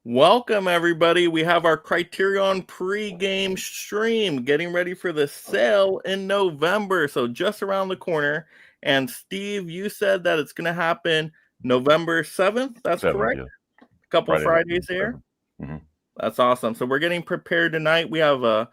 Welcome, everybody. We have our Criterion pregame stream getting ready for the sale in November. So just around the corner. And Steve, you said that it's going to happen November 7th. That's 7th, correct? Yeah. A couple Fridays here. Mm-hmm. That's awesome. So we're getting prepared tonight. We have a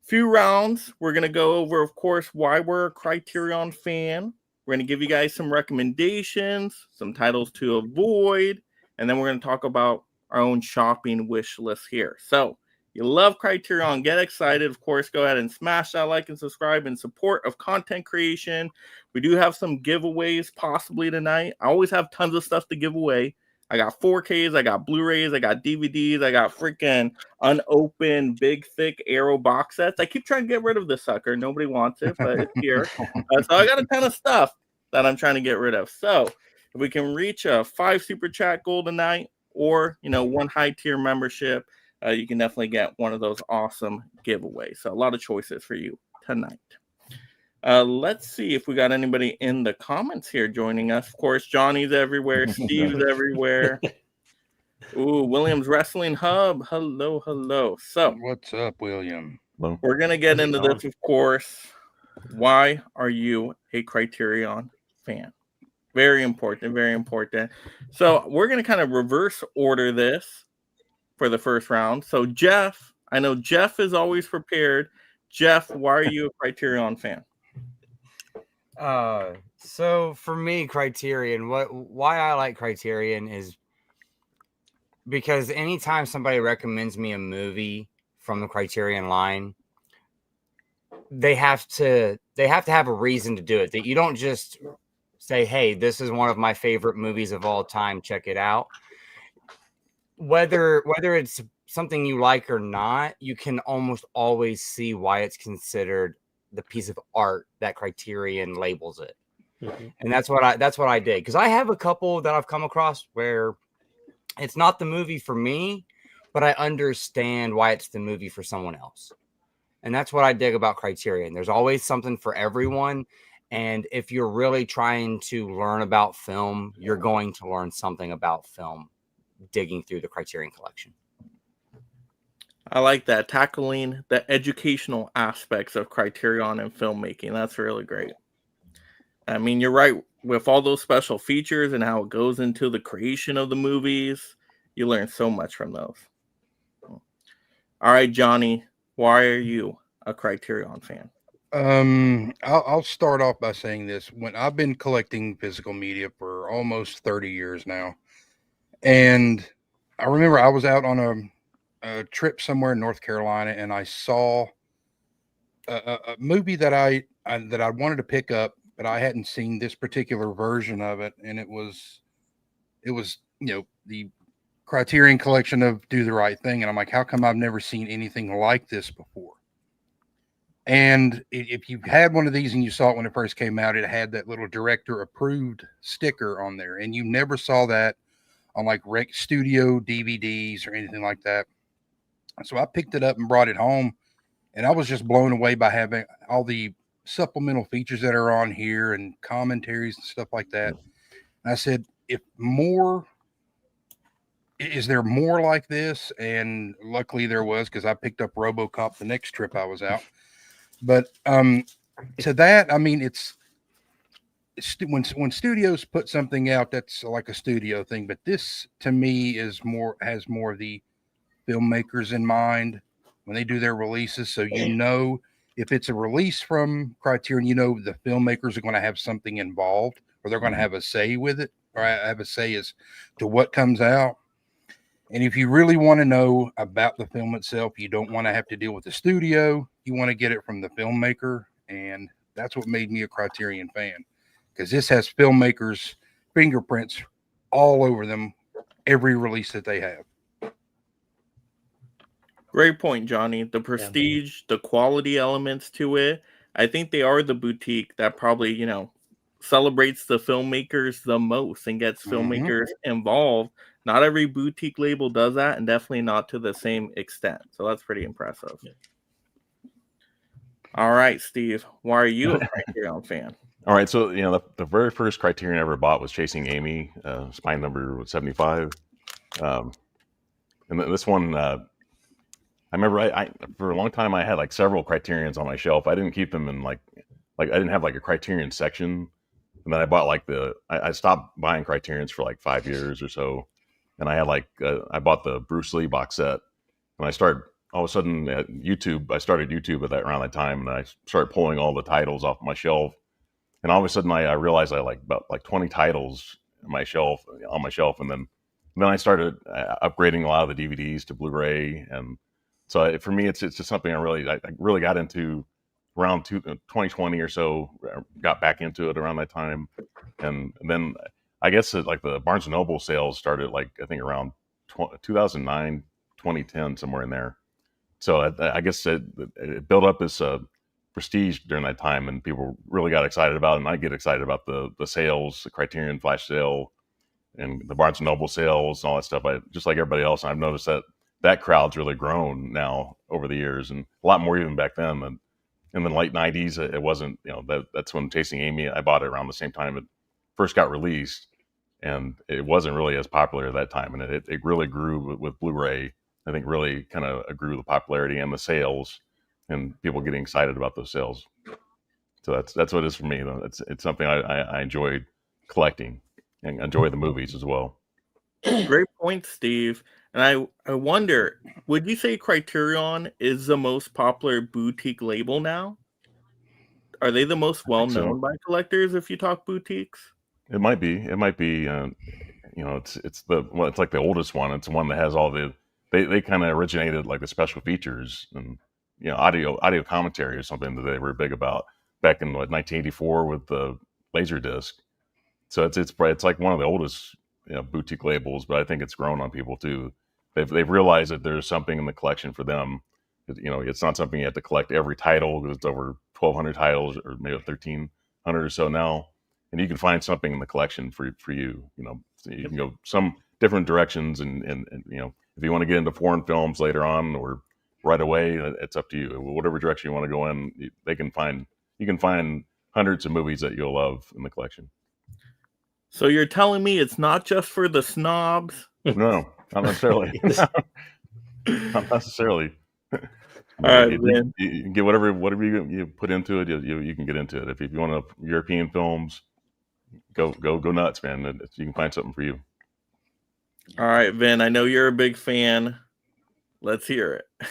few rounds. We're going to go over, of course, why we're a Criterion fan. We're going to give you guys some recommendations, some titles to avoid, and then we're going to talk about our own shopping wish list here. So you love Criterion, get excited. Of course, go ahead and smash that like and subscribe in support of content creation. We do have some giveaways possibly tonight. I always have tons of stuff to give away. I got 4Ks, I got Blu-rays, I got DVDs, I got freaking unopened big thick Arrow box sets. I keep trying to get rid of this sucker. Nobody wants it, but it's here. So I got a ton of stuff that I'm trying to get rid of. So if we can reach a 5 super chat goal tonight, or, one high tier membership, you can definitely get one of those awesome giveaways. So a lot of choices for you tonight. Let's see if we got anybody in the comments here joining us. Of course, Johnny's everywhere. Steve's everywhere. Ooh, William's Wrestling Hub. Hello, hello. So what's up, William? We're going to get into this, of course. Why are you a Criterion fan? Very important, very important. So we're going to kind of reverse order this for the first round. So Jeff, I know Jeff is always prepared. Jeff, why are you a Criterion fan? So for me, Criterion, why I like Criterion is because anytime somebody recommends me a movie from the Criterion line, they have to have a reason to do it. That you don't just say, hey, this is one of my favorite movies of all time, check it out. Whether it's something you like or not, you can almost always see why it's considered the piece of art that Criterion labels it. Mm-hmm. And that's what I did. Because I have a couple that I've come across where it's not the movie for me, but I understand why it's the movie for someone else. And that's what I dig about Criterion. There's always something for everyone. And if you're really trying to learn about film, you're going to learn something about film digging through the Criterion Collection. I like that, tackling the educational aspects of Criterion and filmmaking. That's really great. I mean, you're right. With all those special features and how it goes into the creation of the movies, you learn so much from those. All right, Johnny, why are you a Criterion fan? I'll start off by saying this. When I've been collecting physical media for almost 30 years now, and I remember I was out on a trip somewhere in North Carolina, and I saw a movie that I wanted to pick up, but I hadn't seen this particular version of it, and it was the Criterion Collection of Do the Right Thing, and I'm like, how come I've never seen anything like this before? And if you had one of these and you saw it when it first came out, it had that little director approved sticker on there. And you never saw that on like Rec Studio DVDs or anything like that. So I picked it up and brought it home. And I was just blown away by having all the supplemental features that are on here and commentaries and stuff like that. And I said, is there more like this? And luckily there was, because I picked up RoboCop the next trip I was out. But to that, I mean, it's when studios put something out, that's like a studio thing. But this, to me, has more of the filmmakers in mind when they do their releases. So if it's a release from Criterion, the filmmakers are going to have something involved, or they're going to have a say with it, or have a say as to what comes out. And if you really want to know about the film itself, you don't want to have to deal with the studio. You want to get it from the filmmaker. And that's what made me a Criterion fan, because this has filmmakers' fingerprints all over them, every release that they have. Great point, Johnny. The prestige, the quality elements to it. I think they are the boutique that probably, celebrates the filmmakers the most and gets filmmakers involved. Not every boutique label does that, and definitely not to the same extent. So that's pretty impressive. Yeah. All right, Steve, why are you a Criterion fan? All right, so the very first Criterion I ever bought was Chasing Amy, spine number 75. And this one, I remember I for a long time I had like several Criterions on my shelf. I didn't keep them in like I didn't have like a Criterion section. And then I bought like I stopped buying Criterions for like 5 years or so. And I had like, I bought the Bruce Lee box set. And I started all of a sudden at YouTube. I started YouTube at around that time. And I started pulling all the titles off my shelf. And all of a sudden I realized I like about like 20 titles on my shelf. And then I started upgrading a lot of the DVDs to Blu-ray. And so for me, it's just something I really got into around 2020 or so. Got back into it around that time, and then I guess like the Barnes and Noble sales started like I think around 2009, 2010, somewhere in there. So I guess it built up this prestige during that time, and people really got excited about it. And I get excited about the sales, the Criterion Flash sale, and the Barnes and Noble sales and all that stuff. Just like everybody else, I've noticed that crowd's really grown now over the years, and a lot more even back then. And in the late 90s, it wasn't, that's when Chasing Amy, I bought it around the same time it first got released, and it wasn't really as popular at that time. And it really grew with Blu-ray. I think really kind of grew the popularity and the sales, and people getting excited about those sales. So that's what it is for me. It's something I enjoy collecting and enjoy the movies as well. Great point, Steve. And I wonder, would you say Criterion is the most popular boutique label now? Are they the most well known by collectors if you talk boutiques? It might be. It's like the oldest one. It's the one that has all they kind of originated like the special features and audio commentary or something that they were big about back in 1984 with the Laserdisc. So it's like one of the oldest boutique labels, but I think it's grown on people too. They've realized that there's something in the collection for them. It's not something you have to collect every title because it's over 1,200 titles or maybe 1,300 or so now, and you can find something in the collection for you. So you can go some different directions, and if you want to get into foreign films later on or right away, it's up to you. Whatever direction you want to go in, you can find hundreds of movies that you'll love in the collection. So you're telling me it's not just for the snobs? No, not necessarily. Not necessarily. All right, you can get whatever you put into it, you can get into it. If you want European films, go nuts, man. You can find something for you. All right, Vin, I know you're a big fan. Let's hear it.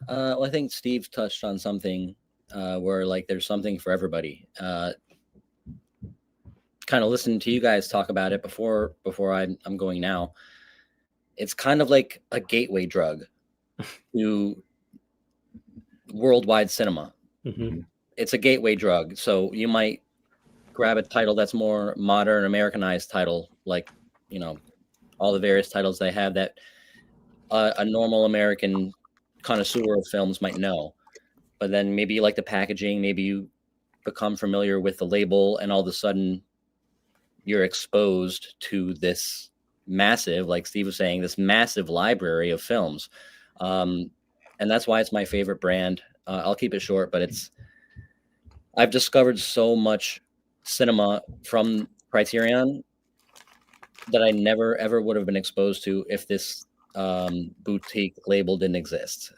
Well, I think Steve touched on something where like there's something for everybody. Kind of listening to you guys talk about it before I'm going now. It's kind of like a gateway drug to worldwide cinema. Mm-hmm. It's a gateway drug. So you might grab a title that's more modern, Americanized title, like, all the various titles they have that a normal American connoisseur of films might know. But then maybe you like the packaging, maybe you become familiar with the label, and all of a sudden you're exposed to this massive, like Steve was saying, this massive library of films. And that's why it's my favorite brand. I'll keep it short, but I've discovered so much cinema from Criterion that I never, ever would have been exposed to if this boutique label didn't exist.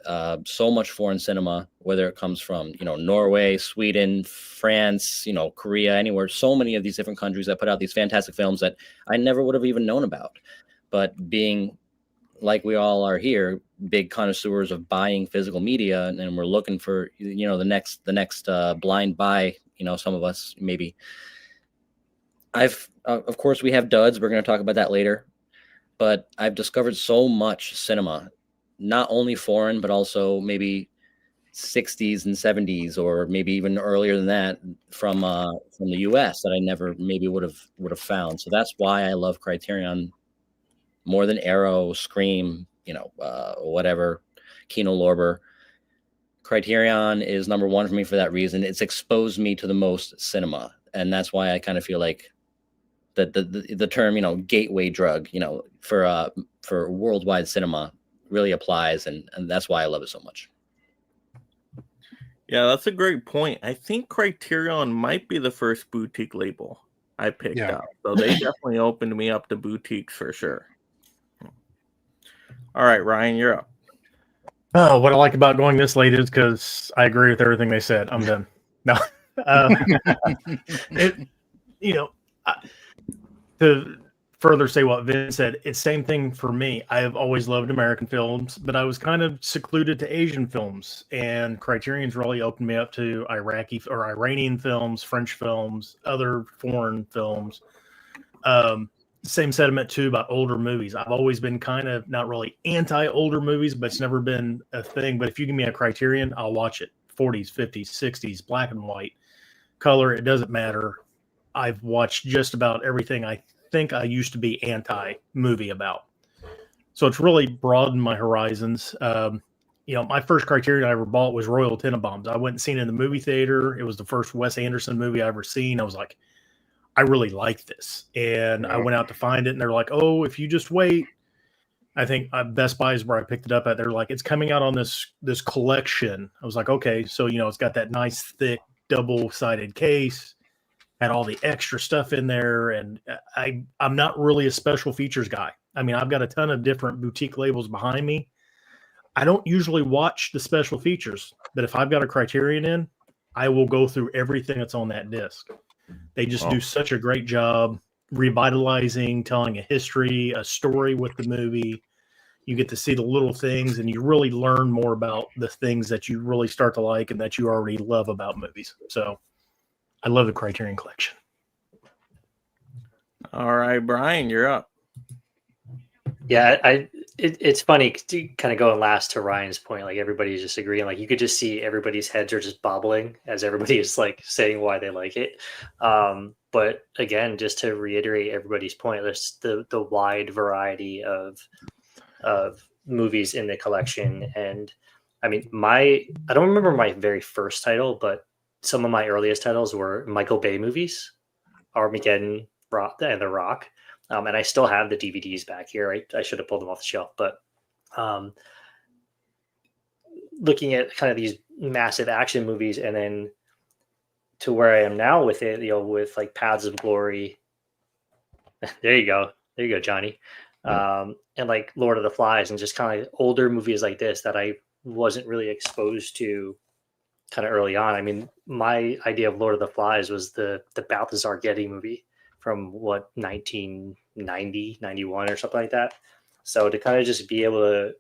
So much foreign cinema, whether it comes from, Norway, Sweden, France, Korea, anywhere, so many of these different countries that put out these fantastic films that I never would have even known about. But being like we all are here, big connoisseurs of buying physical media, and we're looking for, the next blind buy, some of us maybe. Of course we have duds. We're going to talk about that later. But I've discovered so much cinema, not only foreign, but also maybe 60s and 70s, or maybe even earlier than that from the US that I never maybe would have found. So that's why I love Criterion more than Arrow, Scream, whatever, Kino Lorber. Criterion is number one for me for that reason. It's exposed me to the most cinema, and that's why I kind of feel like the term, gateway drug, for worldwide cinema really applies, and that's why I love it so much. Yeah, that's a great point. I think Criterion might be the first boutique label I picked up. So they definitely opened me up to boutiques for sure. All right, Ryan, you're up. Oh, what I like about going this late is because I agree with everything they said. I'm done. No, to further say what Vin said, it's same thing for me. I have always loved American films, but I was kind of secluded to Asian films, and Criterion's really opened me up to Iraqi or Iranian films, French films, other foreign films. Same sentiment too about older movies. I've always been kind of not really anti older movies, but it's never been a thing. But if you give me a Criterion, I'll watch it. 40s, 50s, 60s, black and white, color, it doesn't matter. I've watched just about everything I think I used to be anti movie about. So it's really broadened my horizons. My first Criterion I ever bought was Royal Tenenbaums. I went and seen it in the movie theater. It was the first Wes Anderson movie I ever seen. I was like, I really like this. And I went out to find it, and they're like, oh, if you just wait. I think Best Buy is where I picked it up at. They're like, it's coming out on this collection. I was like, okay. So, it's got that nice, thick, double-sided case, had all the extra stuff in there. And I'm not really a special features guy. I mean, I've got a ton of different boutique labels behind me. I don't usually watch the special features, but if I've got a Criterion in, I will go through everything that's on that disc. They just do such a great job revitalizing, telling a history, a story with the movie. You get to see the little things, and you really learn more about the things that you really start to like and that you already love about movies. So I love the Criterion Collection. All right, Brian, you're up. Yeah, it's funny kind of going last to Ryan's point, like everybody's just agreeing, like you could just see everybody's heads are just bobbling as everybody is like saying why they like it. But again, just to reiterate everybody's point, there's the wide variety of movies in the collection. And I mean, I don't remember my very first title, but some of my earliest titles were Michael Bay movies, Armageddon, and The Rock. And I still have the DVDs back here. I should have pulled them off the shelf, but looking at kind of these massive action movies, and then to where I am now with it, with like Paths of Glory. There you go, Johnny. And like Lord of the Flies, and just kind of older movies like this that I wasn't really exposed to kind of early on. I mean, my idea of Lord of the Flies was the Balthazar Getty movie from 1990, 91 or something like that. So to kind of just be able to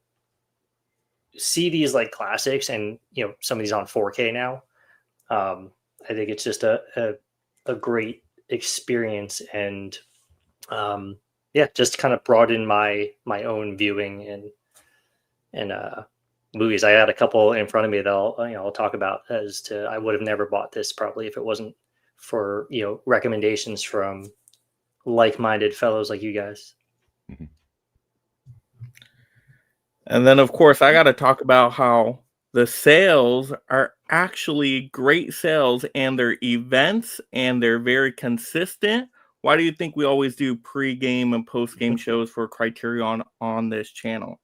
see these like classics, and some of these on 4K now, I think it's just a great experience, and just kind of broaden my own viewing and movies. I had a couple in front of me that I'll talk about as to I would have never bought this probably if it wasn't for recommendations from like-minded fellows like you guys. Mm-hmm. And then of course I got to talk about how the sales are actually great sales, and they're events, and they're very consistent. Why do you think we always do pre-game and post-game shows for Criterion on this channel?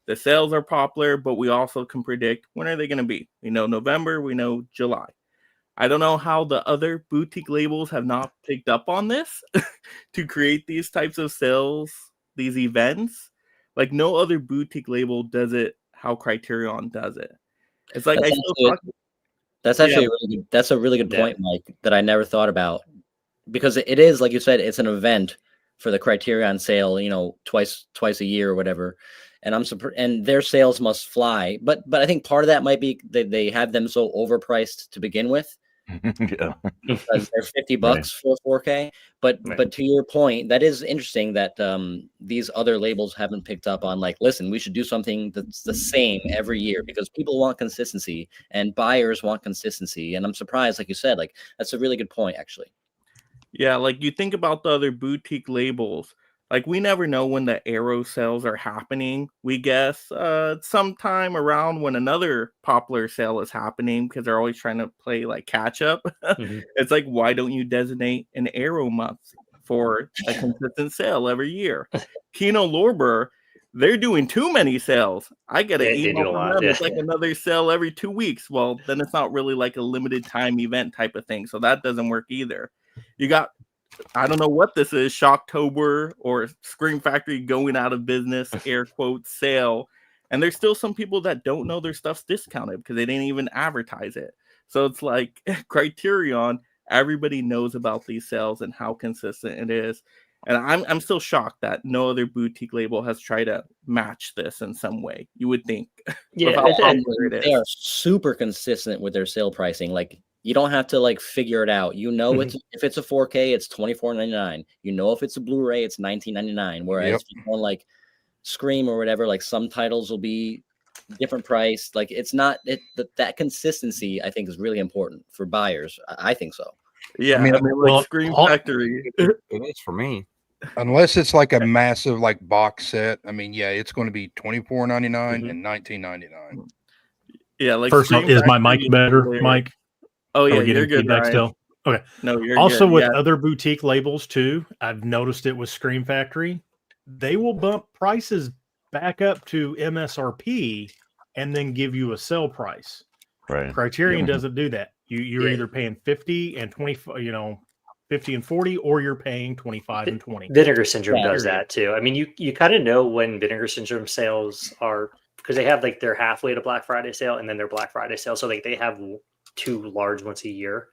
The sales are popular, but we also can predict when are they going to be. We know November, we know July. I don't know how the other boutique labels have not picked up on this to create these types of sales, these events. Like no other boutique label does it how Criterion does it. It's like that's actually a really good point, Mike, that I never thought about, because it is, like you said, it's an event for the Criterion sale, twice a year or whatever. And and their sales must fly. But I think part of that might be that they have them so overpriced to begin with. Yeah. Because they're $50 for 4K. But to your point, that is interesting that these other labels haven't picked up on, like, listen, we should do something that's the same every year, because people want consistency and buyers want consistency. And I'm surprised, like you said, like that's a really good point, actually. Yeah, like you think about the other boutique labels. Like we never know when the Arrow sales are happening. We guess sometime around when another popular sale is happening, because they're always trying to play like catch up. Mm-hmm. It's like, why don't you designate an Arrow month for a consistent sale every year? Kino Lorber, they're doing too many sales. I get an email from them. It's like another sale every 2 weeks. Well, then it's not really like a limited time event type of thing. So that doesn't work either. You got I don't know what this is, Shocktober or Scream Factory going out of business, air quotes, sale. And there's still some people that don't know their stuff's discounted because they didn't even advertise it. So it's like Criterion, everybody knows about these sales and how consistent it is. And I'm still shocked that no other boutique label has tried to match this in some way. You would think. Yeah, how popular it They is. are super consistent with their sale pricing. Like you don't have to like figure it out. You know, it's if it's a 4K, it's $24.99. You know, if it's a Blu-ray, it's $19.99. Whereas if you go on like Scream or whatever, like some titles will be different price. Like it's not that consistency. I think is really important for buyers. I think so. Yeah, I mean, like well, Scream all- Factory. It is for me. Unless it's like a massive like box set. I mean, yeah, it's going to be $24.99 and $19.99. Yeah, like First off, Scream is my Factory mic better, there. Mike? Oh Are yeah, we getting you're good, feedback Ryan. still? Okay. No, you're Also, good. with Yeah. other boutique labels too, I've noticed it with Scream Factory. They will bump prices back up to MSRP and then give you a sale price. Right. Criterion Yeah. doesn't do that. You're either paying 50 and 20, 50 and 40, or you're paying 25 and 20. Vinegar Syndrome does Period. that too. I mean, you kind of know when Vinegar Syndrome sales are, because they have like their halfway to Black Friday sale and then their Black Friday sale. So like they have 2 large ones a year.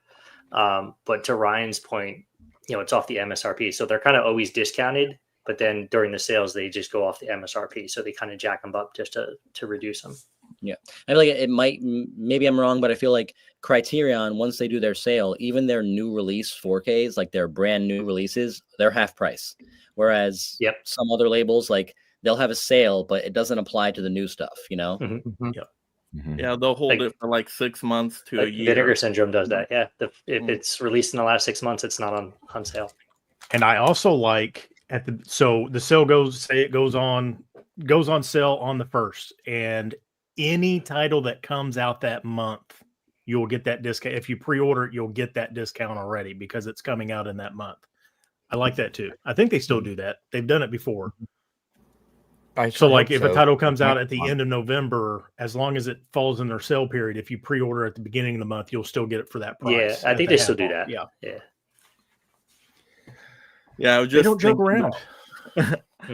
But to Ryan's point, it's off the MSRP. So they're kind of always discounted, but then during the sales, they just go off the MSRP. So they kind of jack them up just to reduce them. Yeah, I feel like it might. Maybe I'm wrong, but I feel like Criterion, once they do their sale, even their new release 4Ks, like their brand new releases, they're half price. Whereas some other labels, like they'll have a sale, but it doesn't apply to the new stuff. Yeah, they'll hold it for like 6 months to a year. Vinegar Syndrome does that. Yeah, if it's released in the last 6 months, it's not on sale. And I also like so the sale goes on sale on the 1st, and any title that comes out that month, you'll get that discount. If you pre-order it, you'll get that discount already because it's coming out in that month. I like that too. I think they still do that. They've done it before. So like if a title comes out at the end of November, as long as it falls in their sale period, if you pre-order at the beginning of the month, you'll still get it for that price. Yeah, I think they still do that. Yeah. Yeah, I was They just don't joke thinking around.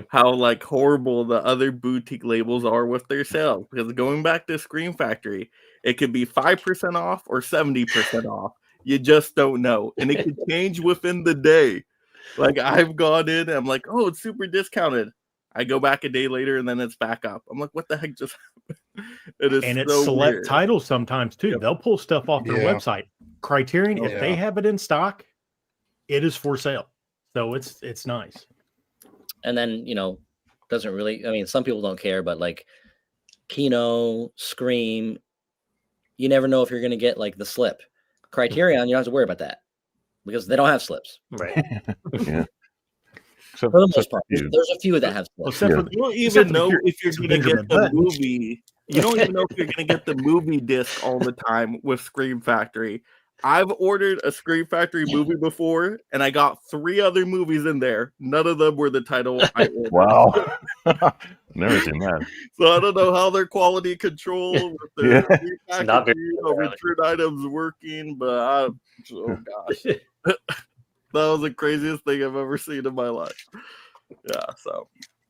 how like horrible the other boutique labels are with their sales. Because going back to Scream Factory, it could be 5% off or 70% off. You just don't know, and it could change within the day. Like I've gone in, and I'm like, oh, it's super discounted. I go back a day later, and then it's back up. I'm like, what the heck just happened? It is, and it's so select weird. titles sometimes too. They'll pull stuff off their Yeah. website. Criterion, if they have it in stock, it is for sale. So it's nice. And then, doesn't really, I mean, some people don't care, but like Kino, Scream, you never know if you're going to get like the slip. Criterion, you don't have to worry about that because they don't have slips. Right. Yeah. For the most part, there's a few that have slips. Except for You don't except even know if you're it's going to Benjamin get the Button. movie. You don't even know if you're going to get the movie disc all the time with Scream Factory. I've ordered a Scream Factory movie before, and I got 3 other movies in there. None of them were the title I ordered. Wow. Never seen that. So I don't know how their quality control with their It's not very repackaging or return items working, but oh gosh. That was the craziest thing I've ever seen in my life. Yeah, so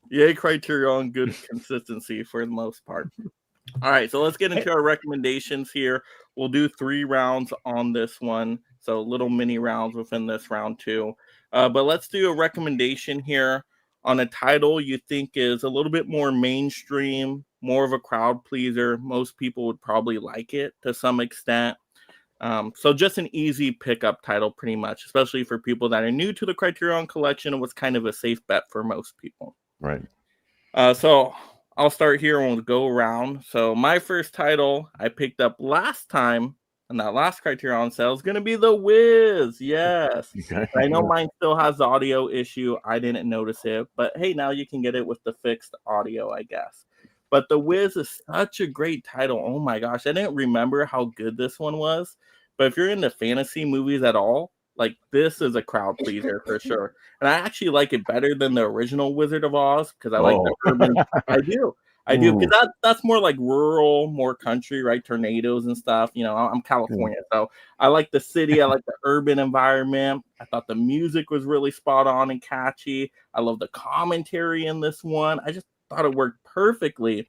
yay, Criterion, good consistency for the most part. All right, so let's get into our recommendations here. We'll do 3 rounds on this one, so little mini rounds within this round too. But let's do a recommendation here on a title you think is a little bit more mainstream, more of a crowd pleaser. Most people would probably like it to some extent. So just an easy pickup title pretty much, especially for people that are new to the Criterion Collection. It was kind of a safe bet for most people. Right. So I'll start here and we'll go around. So my first title I picked up last time on that last Criterion sale is going to be The Wiz. Yes. Okay. I know mine still has the audio issue. I didn't notice it, but hey, now you can get it with the fixed audio, I guess. But The Wiz is such a great title. Oh my gosh. I didn't remember how good this one was. But if you're into fantasy movies at all, like this is a crowd pleaser for sure. And I actually like it better than the original Wizard of Oz because I like the urban. I do. I do, Ooh. because that's more like rural, more country, right? Tornadoes and stuff. You know, I'm California, so I like the city. I like the urban environment. I thought the music was really spot on and catchy. I love the commentary in this one. I just thought it worked perfectly.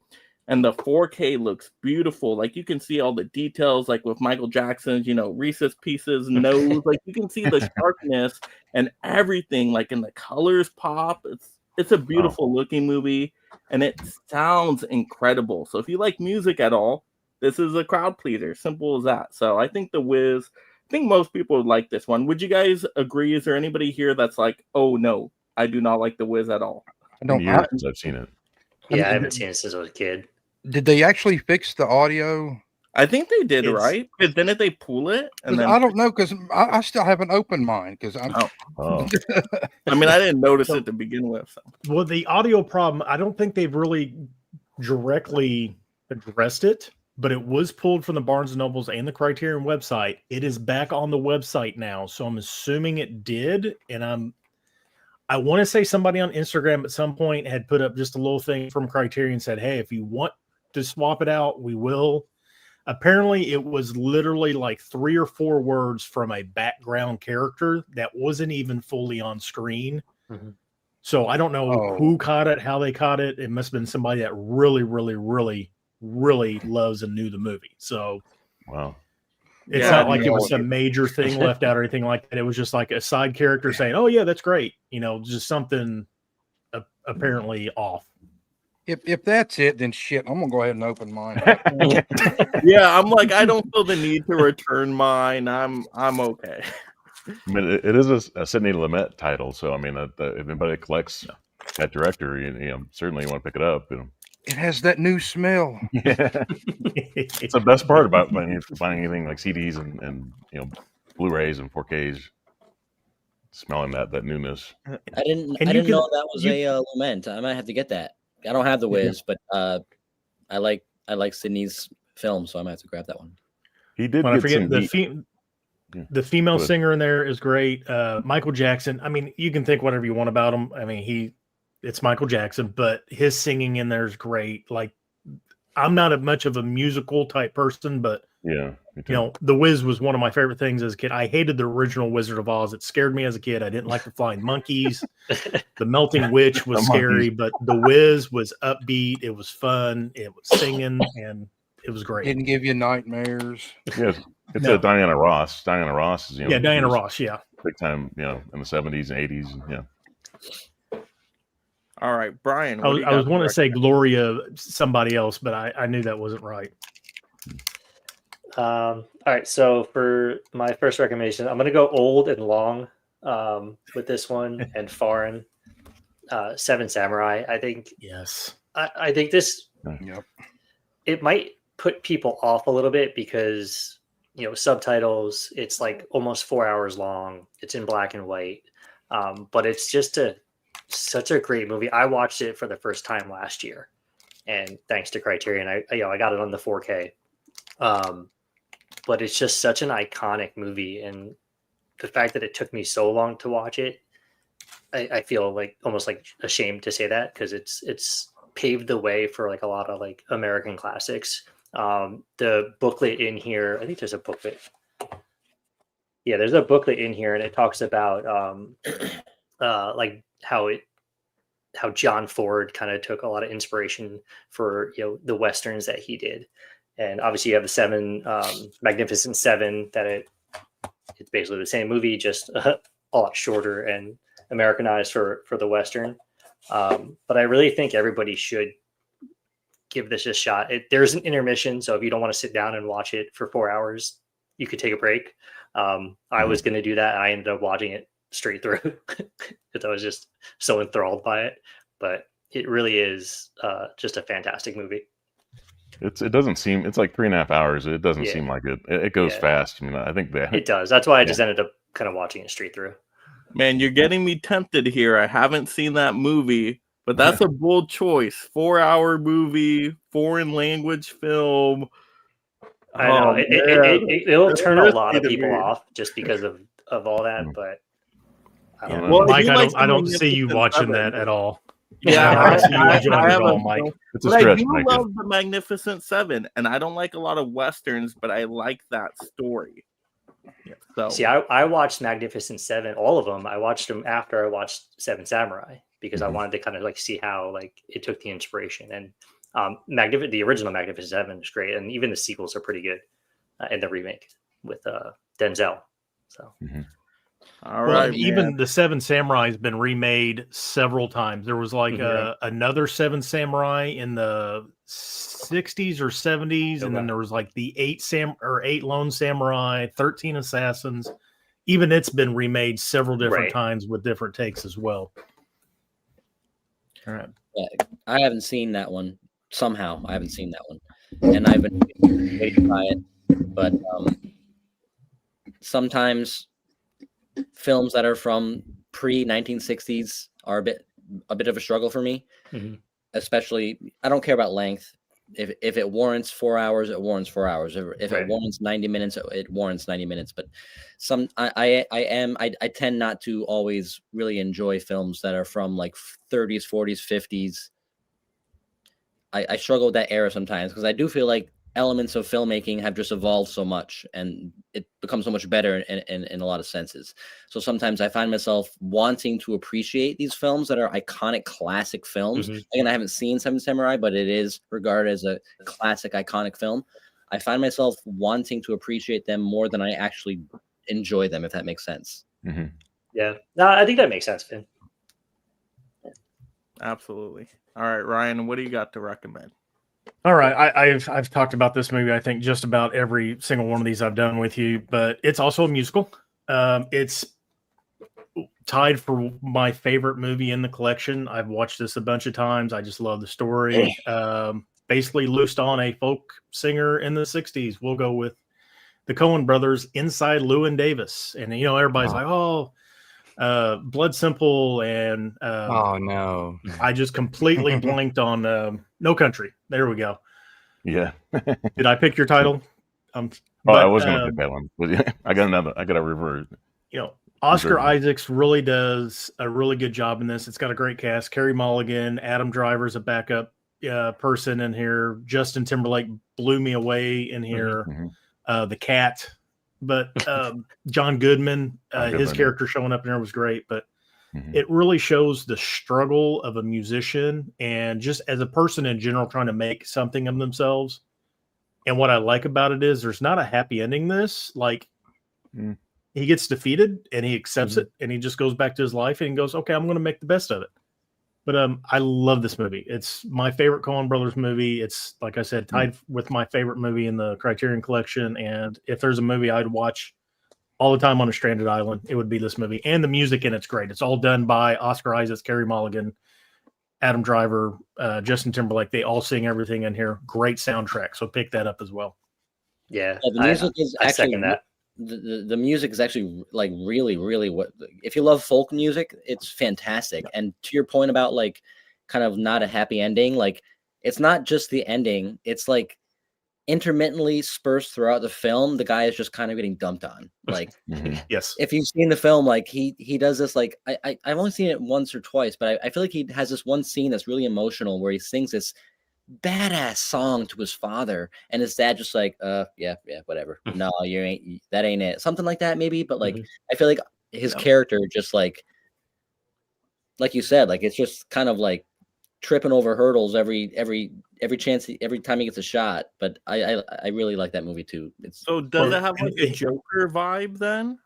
And the 4K looks beautiful. Like you can see all the details, like with Michael Jackson's, Reese's Pieces nose. Like you can see the sharpness and everything. Like, and the colors pop. It's a beautiful looking movie, and it sounds incredible. So if you like music at all, this is a crowd pleaser. Simple as that. So I think The Wiz. I think most people would like this one. Would you guys agree? Is there anybody here that's like, oh no, I do not like The Wiz at all? I don't. Years since I've seen it. Yeah, I haven't seen it since I was a kid. Did they actually fix the audio? I think they did, It's- right? Because didn't they pull it? And 'Cause then I don't know, because I still haven't opened mine because I'm. Oh. Oh, I mean, I didn't notice it to begin with. So. Well, the audio problem, I don't think they've really directly addressed it, but it was pulled from the Barnes and Nobles and the Criterion website. It is back on the website now, so I'm assuming it did. And I want to say somebody on Instagram at some point had put up just a little thing from Criterion, said, "Hey, if you want to swap it out, we will." Apparently, it was literally like 3 or 4 words from a background character that wasn't even fully on screen. Mhm. So I don't know Oh. who caught it, how they caught it. It must have been somebody that really, really, really, really loves and knew the movie. So wow. it's Yeah, not I like it know. was some major thing left out or anything like that. It was just like a side character saying, "Oh yeah, that's great." Just something apparently off. If that's it, then shit, I'm gonna go ahead and open mine. Yeah, I'm like, I don't feel the need to return mine. I'm okay. I mean, it is a Sidney Lumet title, so I mean, if anybody collects that director, certainly you want to pick it up. It has that new smell. Yeah, it's the best part about buying anything like CDs and Blu-rays and 4Ks. Smelling that newness. I didn't And I you didn't can- know that was a Lament. I might have to get that. I don't have the Wiz, but I like Sydney's film, so I might have to grab that one. He did Well, I get forget some the heat. the female Good. singer in there is great. Michael Jackson. I mean, you can think whatever you want about him. I mean, it's Michael Jackson, but his singing in there is great. Like, I'm not much of a musical type person, but Yeah, me too. The Wiz was one of my favorite things as a kid. I hated the original Wizard of Oz. It scared me as a kid. I didn't like the flying monkeys. The melting witch was The scary, but the Wiz was upbeat. It was fun. It was singing, and it was great. Didn't give you nightmares. Yeah, it's No. Diana Ross. Diana Ross is Yeah, Diana she was Ross. Yeah. big time, in the 70s and 80s. Yeah, All right, Brian. I what was, do you I got was for wanting to say recommend? Gloria somebody else, but I knew that wasn't right. All right, so for my first recommendation, I'm going to go old and long with this one and foreign. Seven Samurai. I think Yes. I think this Yep. it might put people off a little bit because subtitles. It's like almost 4 hours long. It's in black and white, but it's just such a great movie. I watched it for the first time last year, and thanks to Criterion, I got it on the 4K. But it's just such an iconic movie, and the fact that it took me so long to watch it, I feel like almost like ashamed to say that because it's paved the way for like a lot of like American classics. The booklet in here, I think there's a booklet. Yeah, there's a booklet in here, and it talks about like how John Ford kind of took a lot of inspiration for the westerns that he did. And obviously you have the seven, Magnificent Seven, that it's basically the same movie, just a lot shorter and Americanized for the Western. But I really think everybody should give this a shot. There's an intermission, so if you don't want to sit down and watch it for 4 hours, you could take a break. I was going to do that. I ended up watching it straight through because I was just so enthralled by it. But it really is just a fantastic movie. it doesn't seem. It's like 3.5 hours. It doesn't Yeah. seem like it. It goes Yeah. fast. I mean, I think that It does. That's why I just ended up kind of watching it straight through. Man, you're getting me tempted here. I haven't seen that movie, but that's a bold choice. 4-hour movie, foreign language film. I know Oh, man. it'll It's turn a risky lot of to people me. off just because of all that. Mm. But I Yeah. don't know. Well, if Mike, you I like don't the see you Magnificent watching Seven, that at all. Yeah, I see you I enjoying it have all, a Mike. It's a but I stretch, do Mike. love the Magnificent Seven, and I don't like a lot of westerns, but I like that story. Yeah, so See, I watched Magnificent Seven, all of them. I watched them after I watched Seven Samurai because I wanted to kind of like see how like it took the inspiration. And the original Magnificent Seven is great, and even the sequels are pretty good, and the remake with Denzel. So. all Well, right, and even man. the Seven Samurai has been remade several times. There was like another Seven Samurai in the 60s or 70s, and then there was like the eight Lone Samurai, 13 Assassins. Even it's been remade several different times with different takes as well. All right. Yeah, I haven't seen that one. Somehow, I haven't seen that one, and I've been waiting by it. But sometimes films that are from pre-1960s are a bit of a struggle for me. Especially, I don't care about length. If it warrants 4 hours, it warrants 4 hours. If it warrants 90 minutes, it warrants 90 minutes. But I tend not to always really enjoy films that are from like 30s, 40s, 50s. I struggle with that era sometimes because I do feel like elements of filmmaking have just evolved so much and it becomes so much better in a lot of senses. So sometimes I find myself wanting to appreciate these films that are iconic classic films. Again, I haven't seen Seven Samurai, but it is regarded as a classic iconic film. I find myself wanting to appreciate them more than I actually enjoy them, if that makes sense. Yeah, no, I think that makes sense, Finn. Absolutely. All right, Ryan, what do you got to recommend? All right, I've talked about this movie. I think just about every single one of these I've done with you, but it's also a musical. It's tied for my favorite movie in the collection. I've watched this a bunch of times. I just love the story. Basically, loosed on a folk singer in the '60s. We'll go with the Coen Brothers, Inside Llewyn Davis, and everybody's like, "Oh, Blood Simple," and oh no, I just completely blanked on No Country. There we go. Yeah. Did I pick your title? I was going to pick that one, but yeah, I got to revert. Oscar Isaacs really does a really good job in this. It's got a great cast. Carey Mulligan, Adam Driver's a backup person in here. Justin Timberlake blew me away in here. The Cat, but John Goodman, his character showing up in there was great. But it really shows the struggle of a musician and just as a person in general trying to make something of themselves. And what I like about it is there's not a happy ending. He gets defeated and he accepts it and he just goes back to his life and he goes, okay, I'm going to make the best of it. But I love this movie. It's my favorite Coen Brothers movie. It's, like I said, tied with my favorite movie in the Criterion Collection. And if there's a movie I'd watch all the time on a stranded island, it would be this movie. And the music in it's great. It's all done by Oscar Isaacs, Carey Mulligan, Adam Driver, Justin Timberlake. They all sing everything in here. Great soundtrack. So pick that up as well. Yeah, the music is I actually second that. The music is actually like really, really what if you love folk music, it's fantastic. And to your point about like kind of not a happy ending, like it's not just the ending, it's like intermittently spurs throughout the film, the guy is just kind of getting dumped on. Like Yes. If you've seen the film, like he does this, like I've only seen it once or twice, but I feel like he has this one scene that's really emotional where he sings this badass song to his father and his dad just like yeah whatever, no, that ain't it, something like that maybe. But like I feel like his character just like you said, like it's just kind of like tripping over hurdles every chance, every time he gets a shot. But I really like that movie too. So does it have like a Joker vibe then?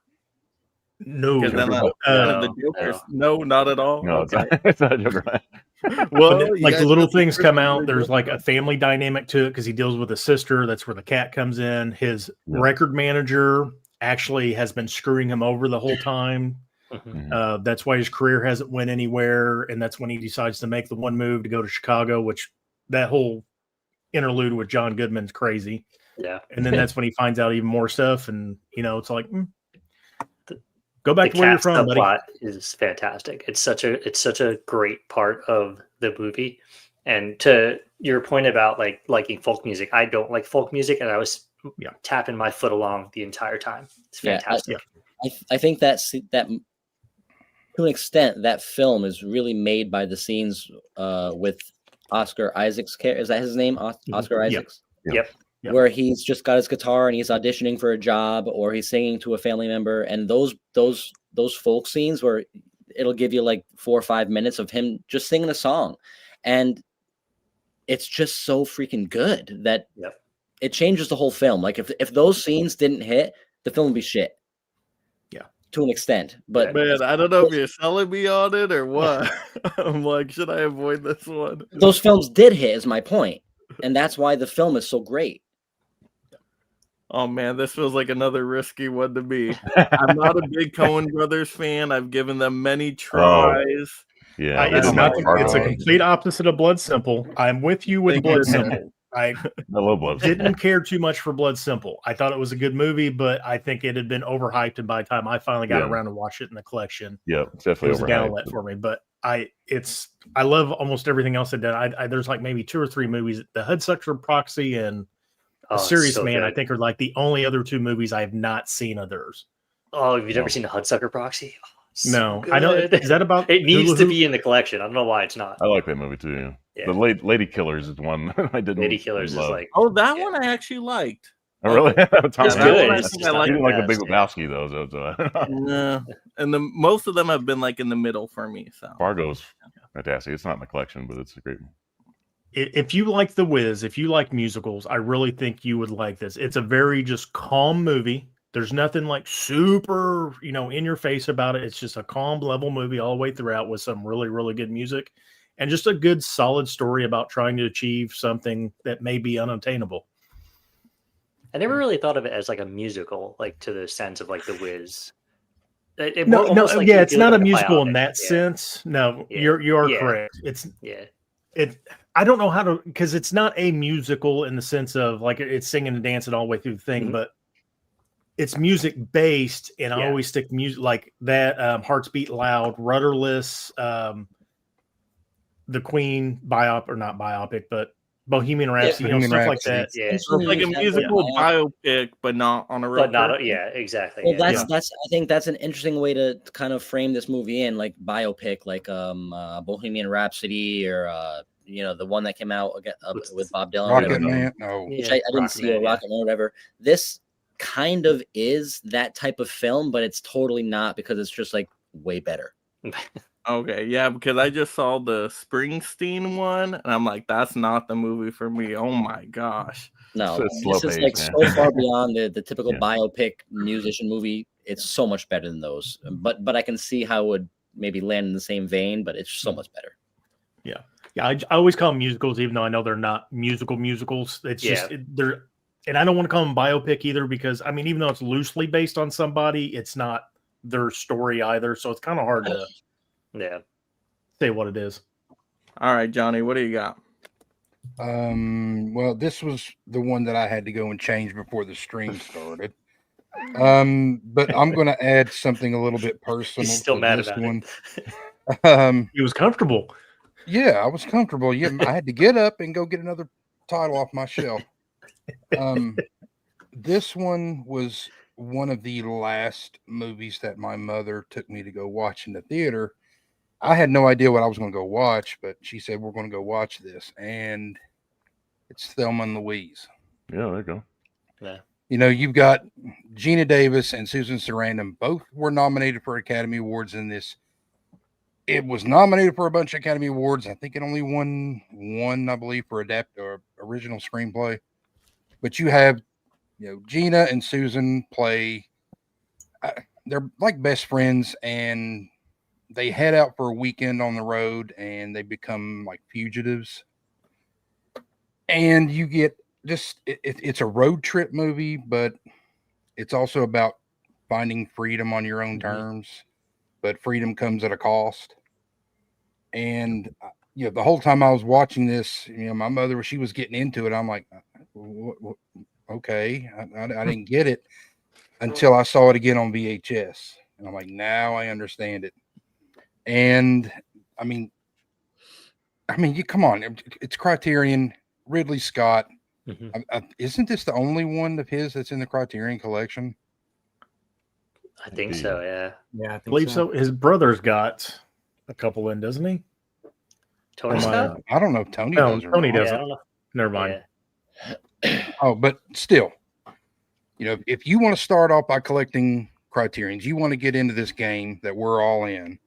No, Because then the Joker's no, not at all. No, Okay. it's not a Joker. Well, like the little things come out. There's like a family dynamic to it because he deals with a sister. That's where the cat comes in. His record manager actually has been screwing him over the whole time. That's why his career hasn't went anywhere. And that's when he decides to make the one move to go to Chicago, which that whole interlude with John Goodman's crazy. Yeah. And then that's when he finds out even more stuff. And, it's like, go back to where you're from, buddy. Subplot is fantastic. It's such a great part of the movie. And to your point about like liking folk music, I don't like folk music, and I was tapping my foot along the entire time. It's fantastic. I think that to an extent, that film is really made by the scenes with Oscar Isaac's character. Is that his name? Oscar Yep. Isaacs? Yep. Yep. Where he's just got his guitar and he's auditioning for a job, or he's singing to a family member, and those folk scenes where it'll give you like 4 or 5 minutes of him just singing a song, and it's just so freaking good that it changes the whole film. Like if those scenes didn't hit, the film would be shit. Yeah, to an extent. But man, I don't know if you're selling me on it or what. I'm like, should I avoid this one? Those films did hit, is my point, and that's why the film is so great. Oh man, this feels like another risky one to me. I'm not a big Coen Brothers fan. I've given them many tries. Yeah, it's not- it's a complete opposite of Blood Simple. I'm with you with Thank Blood you. Simple. I I love Blood. didn't care too much for Blood Simple. I thought it was a good movie, but I think it had been overhyped, and by the time I finally got around to watch it in the collection, Yeah, it's it definitely was a downlet for me. But I love almost everything else they've done. There's like maybe 2 or 3 movies. The Hudsucker Proxy and it's Serious so Man, good. I think, are like the only other 2 movies I have not seen of theirs. Oh, have you never seen the Hudsucker Proxy? Oh, so No, I know. good. Is that about It needs Hulu? to be in the collection. I don't know why it's not. I like that movie too. Yeah. Yeah. The Lady Killers is one I didn't. Lady Killers love. is like, Oh, that Yeah. one I actually liked. Oh, really? Tom It's Hanks. that good. one I It's think just I not like. You didn't like the best, Big yeah. Lebowski though. So No, and most of them have been like in the middle for me. So Fargo's fantastic. It's not in the collection, but it's a great. If you like The Wiz, if you like musicals, I really think you would like this. It's a very just calm movie. There's nothing like super, in your face about it. It's just a calm, level movie all the way throughout with some really, really good music and just a good, solid story about trying to achieve something that may be unattainable. I never really thought of it as like a musical, like to the sense of like The Wiz. No, almost like yeah, you it's feel not like a musical in biopic. that Yeah. sense. No, Yeah. you are Yeah. correct. It's Yeah. I don't know how to, because it's not a musical in the sense of like it's singing and dancing all the way through the thing, Mhm. but it's music based, and I Yeah. always stick music like that. Hearts Beat Loud, Rudderless, the Queen biopic, or not biopic, but Bohemian Rhapsody, Bohemian stuff like Rhapsody. that. Yeah. so it's like a musical biopic, but not on a real. But not, person. yeah, exactly. Well, yeah. that's I think that's an interesting way to kind of frame this movie in, like biopic, like Bohemian Rhapsody, or the one that came out with Bob Dylan, or Rocket whatever, Man. No. which Yeah, I didn't Rocket see, Man, or Rocket Man, or whatever. This kind of is that type of film, but it's totally not, because it's just like way better. Okay, yeah, because I just saw the Springsteen one, and I'm like, that's not the movie for me. Oh my gosh. No, So it's slow this is paced, like man. so far beyond the typical Yeah. biopic musician movie. It's so much better than those. But I can see how it would maybe land in the same vein, but it's so much better. Yeah, I always call them musicals, even though I know they're not musicals. It's just they're, and I don't want to call them biopic either, because I mean, even though it's loosely based on somebody, it's not their story either. So it's kind of hard to say what it is. All right, Johnny, what do you got? Well, this was the one that I had to go and change before the stream started. But I'm going to add something a little bit personal. He's still to mad this about one. it. He was comfortable. Yeah, I was comfortable. Yeah, I had to get up and go get another title off my shelf. This one was one of the last movies that my mother took me to go watch in the theater. I had no idea what I was going to go watch, but she said, we're going to go watch this. And it's Thelma and Louise. Yeah, there you go. Yeah. You've got Gina Davis and Susan Sarandon. Both were nominated for Academy Awards in this. It was nominated for a bunch of Academy Awards. I think it only won one, I believe, for original screenplay. But you have, Gina and Susan play. They're like best friends, and they head out for a weekend on the road, and they become like fugitives. And you get it's a road trip movie, but it's also about finding freedom on your own terms. But freedom comes at a cost. And the whole time I was watching this, my mother, she was getting into it. I'm like, okay, I didn't get it until I saw it again on VHS, and I'm like, now I understand it. And I mean, you come on, it's Criterion, Ridley Scott. Isn't this the only one of his that's in the Criterion Collection? I think so. Yeah. Yeah, I I think believe so. His brother's got a couple in, doesn't he? Tony Am I- Scott. I don't know if Tony No, does or Tony not. doesn't. Yeah, I don't know. Never mind. Yeah. Oh, but still, if you want to start off by collecting Criterions, you want to get into this game that we're all in,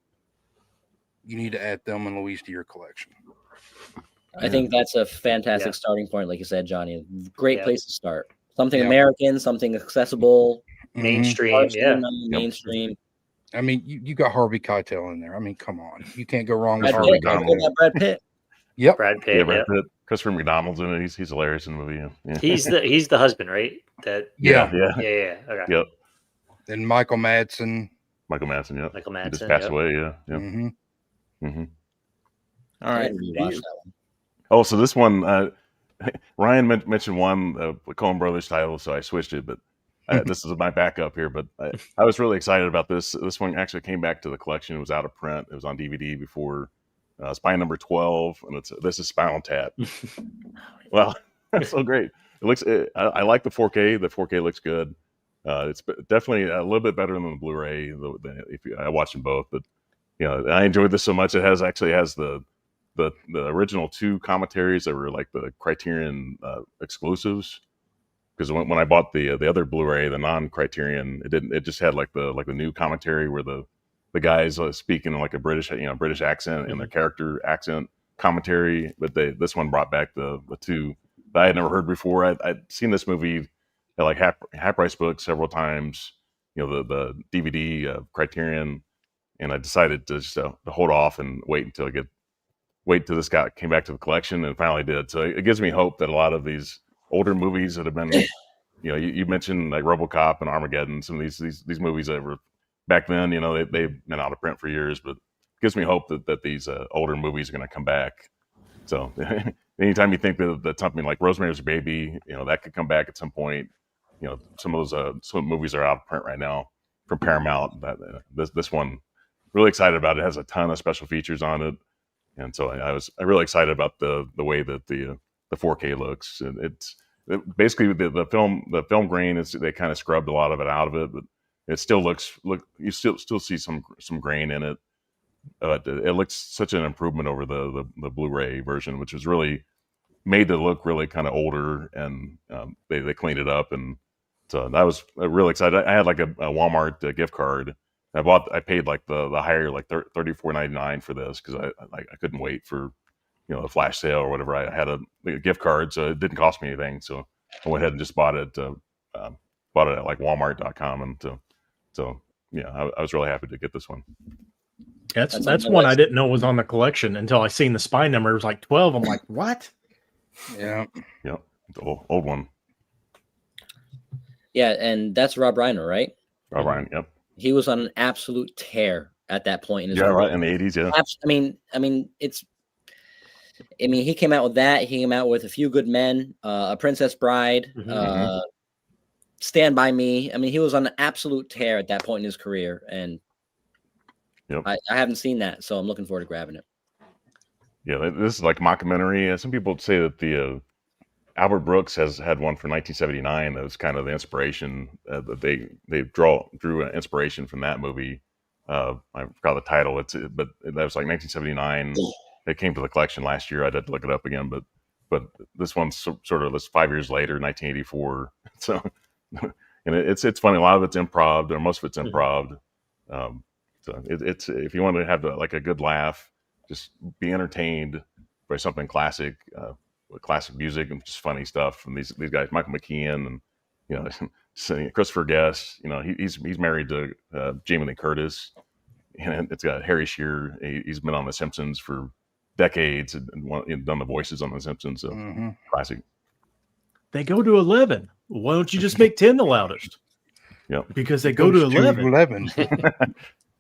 you need to add Thelma and Louise to your collection. I think that's a fantastic Yeah. starting point, like you said, Johnny. Great Yeah. place to start. Something Yeah. American, something accessible, Mhm. Mainstream. Yeah. mainstream. I mean, you got Harvey Keitel in there. I mean, come on. You can't go wrong with Brad Harvey Pitt. Don't Keitel. forget that Brad Pitt. Yep. Brad Yeah, Pitt. Brad Yeah. Pitt. Christopher McDonald's in it. He's hilarious in the movie. Yeah. He's the husband, right? That. Yeah. Yeah. Okay. Yep. And Michael Madsen. Michael Madsen. Yep. Michael He just Madsen. passed Yep. away. Yeah. Yep. Mm-hmm. Mm-hmm. All right. Watch that one. Oh, so this one, Ryan mentioned one Coen Brothers title, so I switched it. But this is my backup here. But I was really excited about this. This one actually came back to the collection. It was out of print. It was on DVD before Spy Number 12, and this is Spinal Tap. Well, that's so great. It looks. I like the 4K. The 4K looks good. It's definitely a little bit better than the Blu-ray. I watched them both, but I enjoyed this so much. It actually has the original 2 commentaries that were like the Criterion exclusives. Because when I bought the other Blu-ray, the non-Criterion, it just had like the new commentary where the guys speaking in like a British accent and their character accent commentary. But this one brought back the 2 that I had never heard before. I'd seen this movie at like Half Price Books several times. The DVD Criterion, and I decided to just to hold off and wait till this guy came back to the collection, and finally did. So it gives me hope that a lot of these older movies that have been, you mentioned like RoboCop and Armageddon, some of these movies that were back then, they've been out of print for years, but it gives me hope that these older movies are going to come back. So anytime you think that something like Rosemary's Baby, that could come back at some point, some of those some movies are out of print right now from Paramount. This one, really excited about it. It has a ton of special features on it. And so I really excited about the way that the 4K looks. And it's basically the film grain is, they kind of scrubbed a lot of it out of it, but it still you still see some grain in it. It looks such an improvement over the Blu-ray version, which was really made to look really kind of older, and they cleaned it up. And so I was really excited. I had like a Walmart gift card. I paid like the higher, like $34.99 for this because I couldn't wait for a flash sale or whatever. I had a gift card, so it didn't cost me anything. So I went ahead and just bought it at like Walmart.com, and so I was really happy to get this one. That's one I didn't know was on the collection until I seen the spy number. It was like 12. I'm like, what? Yeah. Yep. The old one. Yeah, and that's Rob Reiner, right? Rob Reiner. Yep. He was on an absolute tear at that point in his career. Right in the 80s. Yeah. I mean, he came out with that. He came out with A Few Good Men, A Princess Bride, Stand By Me. I mean, he was on an absolute tear at that point in his career, and I haven't seen that, so I'm looking forward to grabbing it. Yeah, this is like mockumentary. Some people say that the Albert Brooks has had one for 1979 that was kind of the inspiration that they drew inspiration from that movie. I forgot the title. But that was like 1979. It came to the collection last year. I had to look it up again, but this one's sort of 5 years later, 1984. So, and it's funny. A lot of it's improv, or most of it's improv. So it's if you want to have like a good laugh, just be entertained by something classic. Classic music and just funny stuff from these guys, Michael McKean and Christopher Guest. He's married to Jamie Lee Curtis, and it's got Harry Shearer. He's been on The Simpsons for decades and done the voices on The Simpsons. So classic. They go to 11. Why don't you just make 10 the loudest? Yeah, because they go to 11.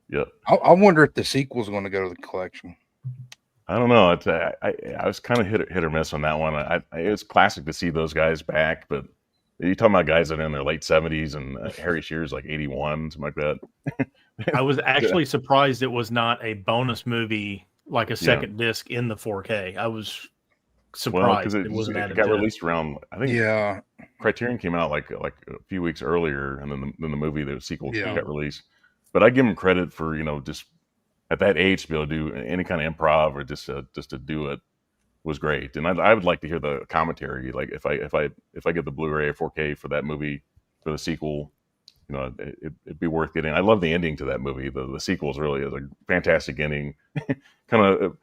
Yeah, I wonder if the sequel's going to go to the collection. I don't know. I was kind of hit or miss on that one. It was classic to see those guys back, but you're talking about guys that are in their late 70s, and Harry Shearer's like 81, something like that. I was actually surprised it was not a bonus movie, like a second disc in the 4K. I was surprised it wasn't added. Got released around, I think. Yeah, Criterion came out like a few weeks earlier, and then the movie, the sequel Yeah. got released. But I give them credit for just at that age to be able to do any kind of improv or just to do it was great. And I would like to hear the commentary. Like if I get the Blu-ray or 4K for that movie for the sequel, it'd be worth getting. I love the ending to that movie. The sequel is a fantastic ending. Kind of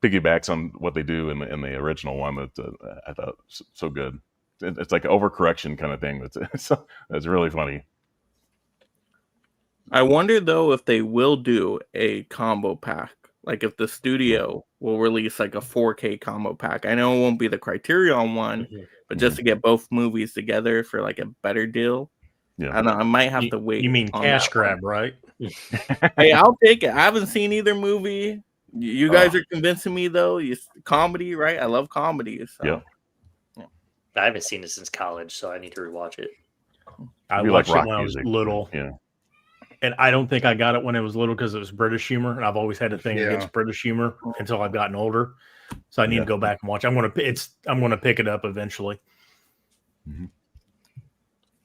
piggybacks on what they do in the original one that I thought so good. It's like an overcorrection kind of thing. That's really funny. I wonder though if they will do a combo pack. Like if the studio will release like a 4K combo pack. I know it won't be the Criterion one, but just to get both movies together for like a better deal. Yeah. I don't know. I might have to wait. You mean on cash that grab, one. right? Hey, I'll take it. I haven't seen either movie. You guys are convincing me though. Comedy, right? I love comedy. So. Yeah. I haven't seen it since college, so I need to rewatch it. I You watched like it rock when I was music. little. Yeah. And I don't think I got it when it was little because it was British humor, and I've always had a thing Yeah. against British humor until I've gotten older. So I need to go back and watch. I'm gonna pick it up eventually. Mm-hmm.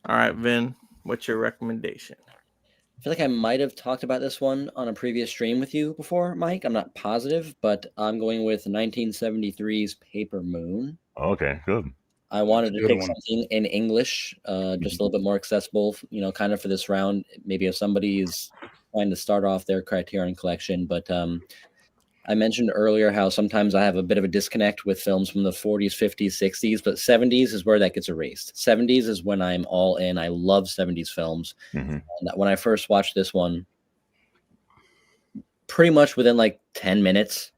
All right, Vin, what's your recommendation? I feel like I might have talked about this one on a previous stream with you before, Mike. I'm not positive, but I'm going with 1973's Paper Moon. Okay, good. I wanted to Good pick one. something in English, just a little bit more accessible, kind of for this round. Maybe if somebody is trying to start off their Criterion collection. But I mentioned earlier how sometimes I have a bit of a disconnect with films from the 40s, 50s, 60s, but 70s is where that gets erased. 70s is when I'm all in. I love 70s films. Mm-hmm. And when I first watched this one, pretty much within like 10 minutes,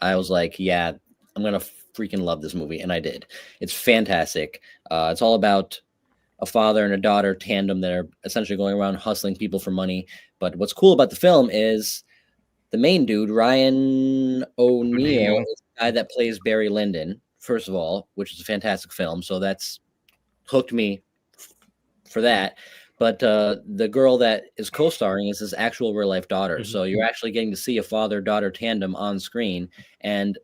I was like, yeah, I'm going to freaking love this movie. And I did. It's fantastic. It's all about a father and a daughter tandem that are essentially going around hustling people for money. But what's cool about the film is the main dude, Ryan O'Neal, is the guy that plays Barry Lyndon, first of all, which is a fantastic film. So that's hooked me for that. But the girl that is co-starring is his actual real life daughter. So you're actually getting to see a father-daughter tandem on screen. And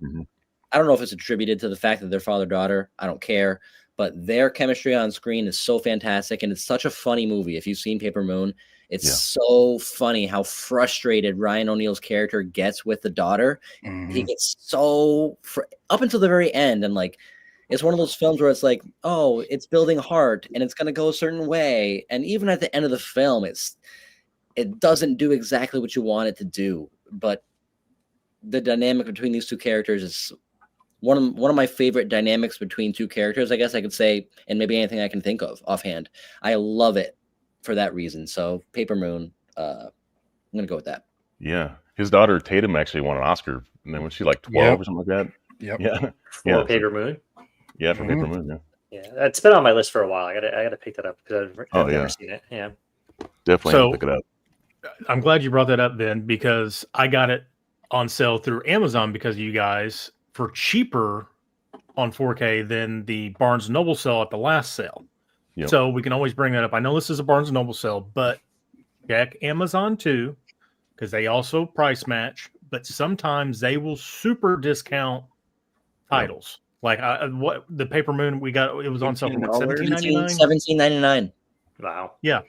I don't know if it's attributed to the fact that they're father-daughter. I don't care. But their chemistry on screen is so fantastic. And it's such a funny movie. If you've seen Paper Moon, it's so funny how frustrated Ryan O'Neal's character gets with the daughter. He gets so up until the very end. And like, it's one of those films where it's like, oh, it's building heart and it's going to go a certain way. And even at the end of the film, it doesn't do exactly what you want it to do. But the dynamic between these two characters is one of my favorite dynamics between two characters, I guess I could say, and maybe anything I can think of offhand. I love it for that reason. So Paper Moon, I'm going to go with that. Yeah. His daughter Tatum actually won an Oscar. And then was she like 12 or something like that? Yep. Yeah. For Paper Moon. Yeah, for Paper Moon. Yeah. Yeah, it's been on my list for a while. I gotta pick that up because I've never seen it. Yeah. Definitely So- pick it up. I'm glad you brought that up, Ben, because I got it on sale through Amazon because of you guys for cheaper on 4K than the Barnes & Noble sale at the last sale. Yep. So we can always bring that up. I know this is a Barnes & Noble sale, but check Amazon too, because they also price match, but sometimes they will super discount titles. Like what the Paper Moon we got, it was on sale for what, $17.99? $17.99. Wow. Yeah.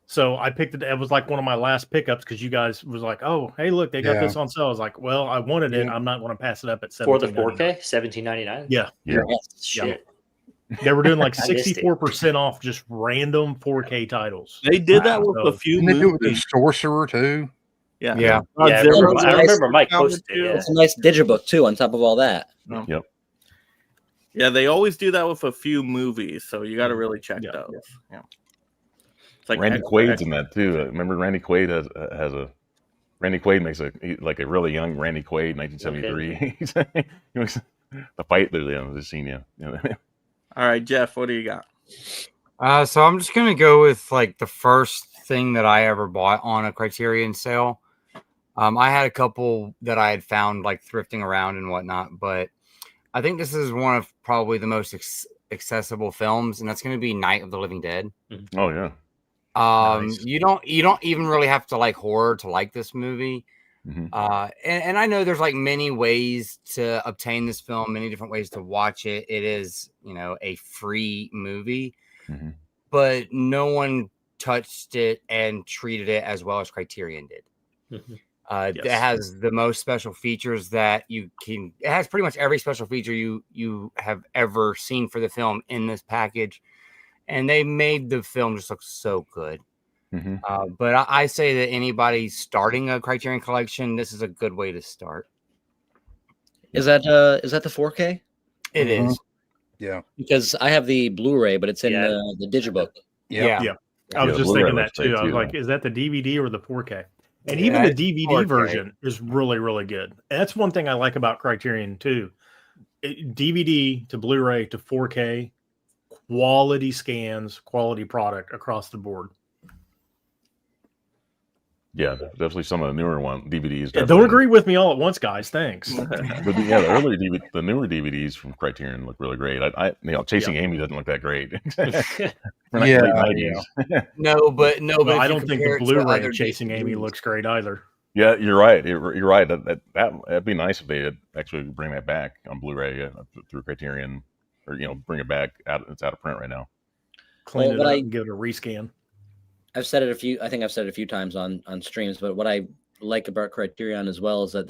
So I picked it. It was like one of my last pickups because you guys was like, "Oh, hey, look, they got this on sale." I was like, "Well, I wanted it. I'm not going to pass it up at For the $17.99." 4K, $17.99. Yeah. Shit. They were doing like I missed it. 64% off just random 4K titles. They did that with a few Didn't they do it with the movies. Sorcerer too? Yeah. Yeah. Yeah, I remember Mike posted it. Yeah. It's a nice digibook too on top of all that. Yep. Yeah, they always do that with a few movies, so you got to really check those. Yeah. It's like Randy Quaid's in that too. Remember Randy Quaid has a Randy Quaid makes a really young Randy Quaid, 1973. He makes the fight there on the scene. Yeah. All right, Jeff, what do you got? So I'm just gonna go with like the first thing that I ever bought on a Criterion sale. I had a couple that I had found like thrifting around and whatnot, but I think this is one of probably the most accessible films, and that's going to be Night of the Living Dead. Oh yeah. You don't even really have to like horror to like this movie. And I know there's like many ways to obtain this film, many different ways to watch it. It is, a free movie, but no one touched it and treated it as well as Criterion did. It has the most special features that it has pretty much every special feature you have ever seen for the film in this package. And they made the film just look so good. But I say that anybody starting a Criterion Collection, this is a good way to start. Is that the 4K? It is. Yeah. Because I have the Blu-ray, but it's in the Digibook. Yeah. I was the just Blu-ray thinking that looks great too. I was too. like, is that the DVD or the 4K? And even the DVD 4K. version is really, really good. And that's one thing I like about Criterion too. DVD to Blu-ray to 4K, quality scans, quality product across the board. Yeah, definitely some of the newer DVDs. Yeah, don't agree with me all at once, guys. Thanks. But the newer DVDs from Criterion look really great. Chasing Amy doesn't look that great. No, but I don't think the Blu-ray of Chasing Amy looks great either. Yeah, you're right. You're right. That'd be nice if they had actually bring that back on Blu-ray through Criterion, or bring it back out. It's out of print right now. Clean it up and give it a rescan. I've said it I think I've said it a few times on streams, but what I like about Criterion as well is that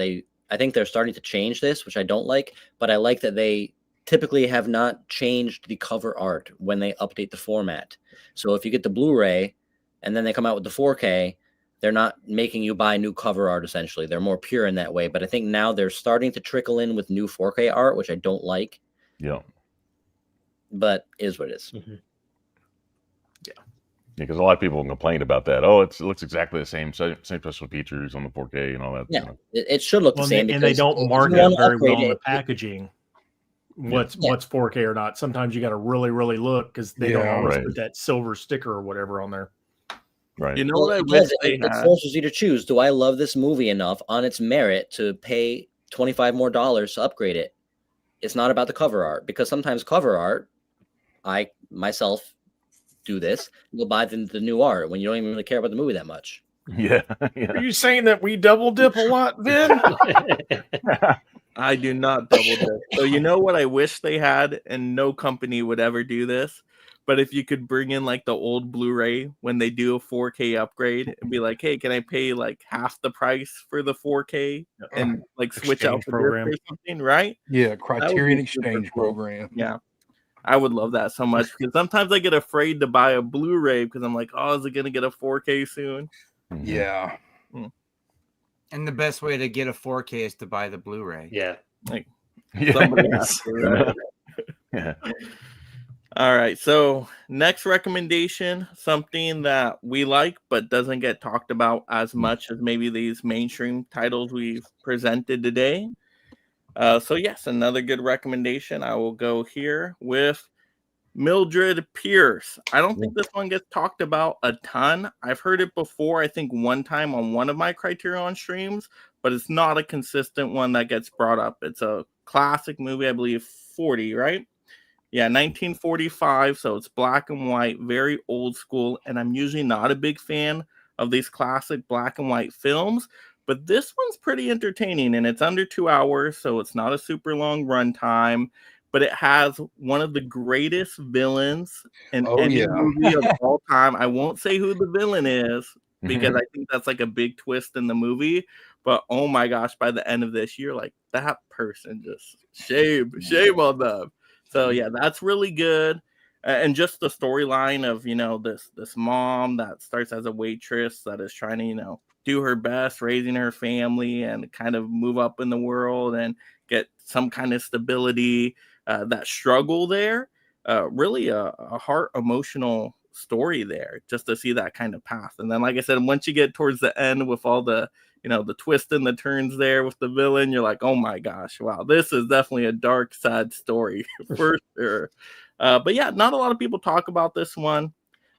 I think they're starting to change this, which I don't like, but I like that they typically have not changed the cover art when they update the format. So if you get the Blu-ray and then they come out with the 4K, they're not making you buy new cover art, essentially. They're more pure in that way. But I think now they're starting to trickle in with new 4K art, which I don't like. Yeah. But is what it is. Yeah, because a lot of people complained about that. Oh, it looks exactly the same special features on the 4K and all that. Yeah, it should look the same. And they don't mark it very well in the packaging. What's 4K or not? Sometimes you got to really, really look because they don't always put that silver sticker or whatever on there. Right. You know what I wish they had? It forces you to choose. Do I love this movie enough on its merit to pay $25 more to upgrade it? It's not about the cover art, because sometimes cover art, I myself do this. You'll buy the new art when you don't even really care about the movie that much. Yeah. Are you saying that we double dip a lot, Vin? I do not double dip. So you know what I wish they had, and no company would ever do this. But if you could bring in like the old Blu-ray when they do a 4K upgrade and be like, hey, can I pay like half the price for the 4K and like switch out the program or something, right? Yeah, Criterion exchange program. Yeah. I would love that so much, because sometimes I get afraid to buy a Blu-ray because I'm like, oh, is it going to get a 4K soon? Yeah. And the best way to get a 4K is to buy the Blu-ray. Yeah. Somebody has to. Yeah. All right. So next recommendation, something that we like but doesn't get talked about as much as maybe these mainstream titles we've presented today. So yes, another good recommendation. I will go here with Mildred Pierce. I don't think this one gets talked about a ton. I've heard it before, I think one time on one of my Criterion streams, but it's not a consistent one that gets brought up. It's a classic movie, I believe 40, right? Yeah, 1945, so it's black and white, very old school, and I'm usually not a big fan of these classic black and white films, but this one's pretty entertaining, and it's under 2 hours, so it's not a super long runtime, but it has one of the greatest villains in any movie of all time. I won't say who the villain is, because I think that's like a big twist in the movie, but oh my gosh, by the end of this, you're like, that person, just shame on them. So yeah, that's really good. And just the storyline of, this mom that starts as a waitress that is trying to, do her best raising her family and kind of move up in the world and get some kind of stability, that struggle there, really a heart emotional story there, just to see that kind of path. And then, like I said, once you get towards the end with all the, the twists and the turns there with the villain, you're like, oh my gosh, wow, this is definitely a dark, sad story for sure. But yeah, not a lot of people talk about this one.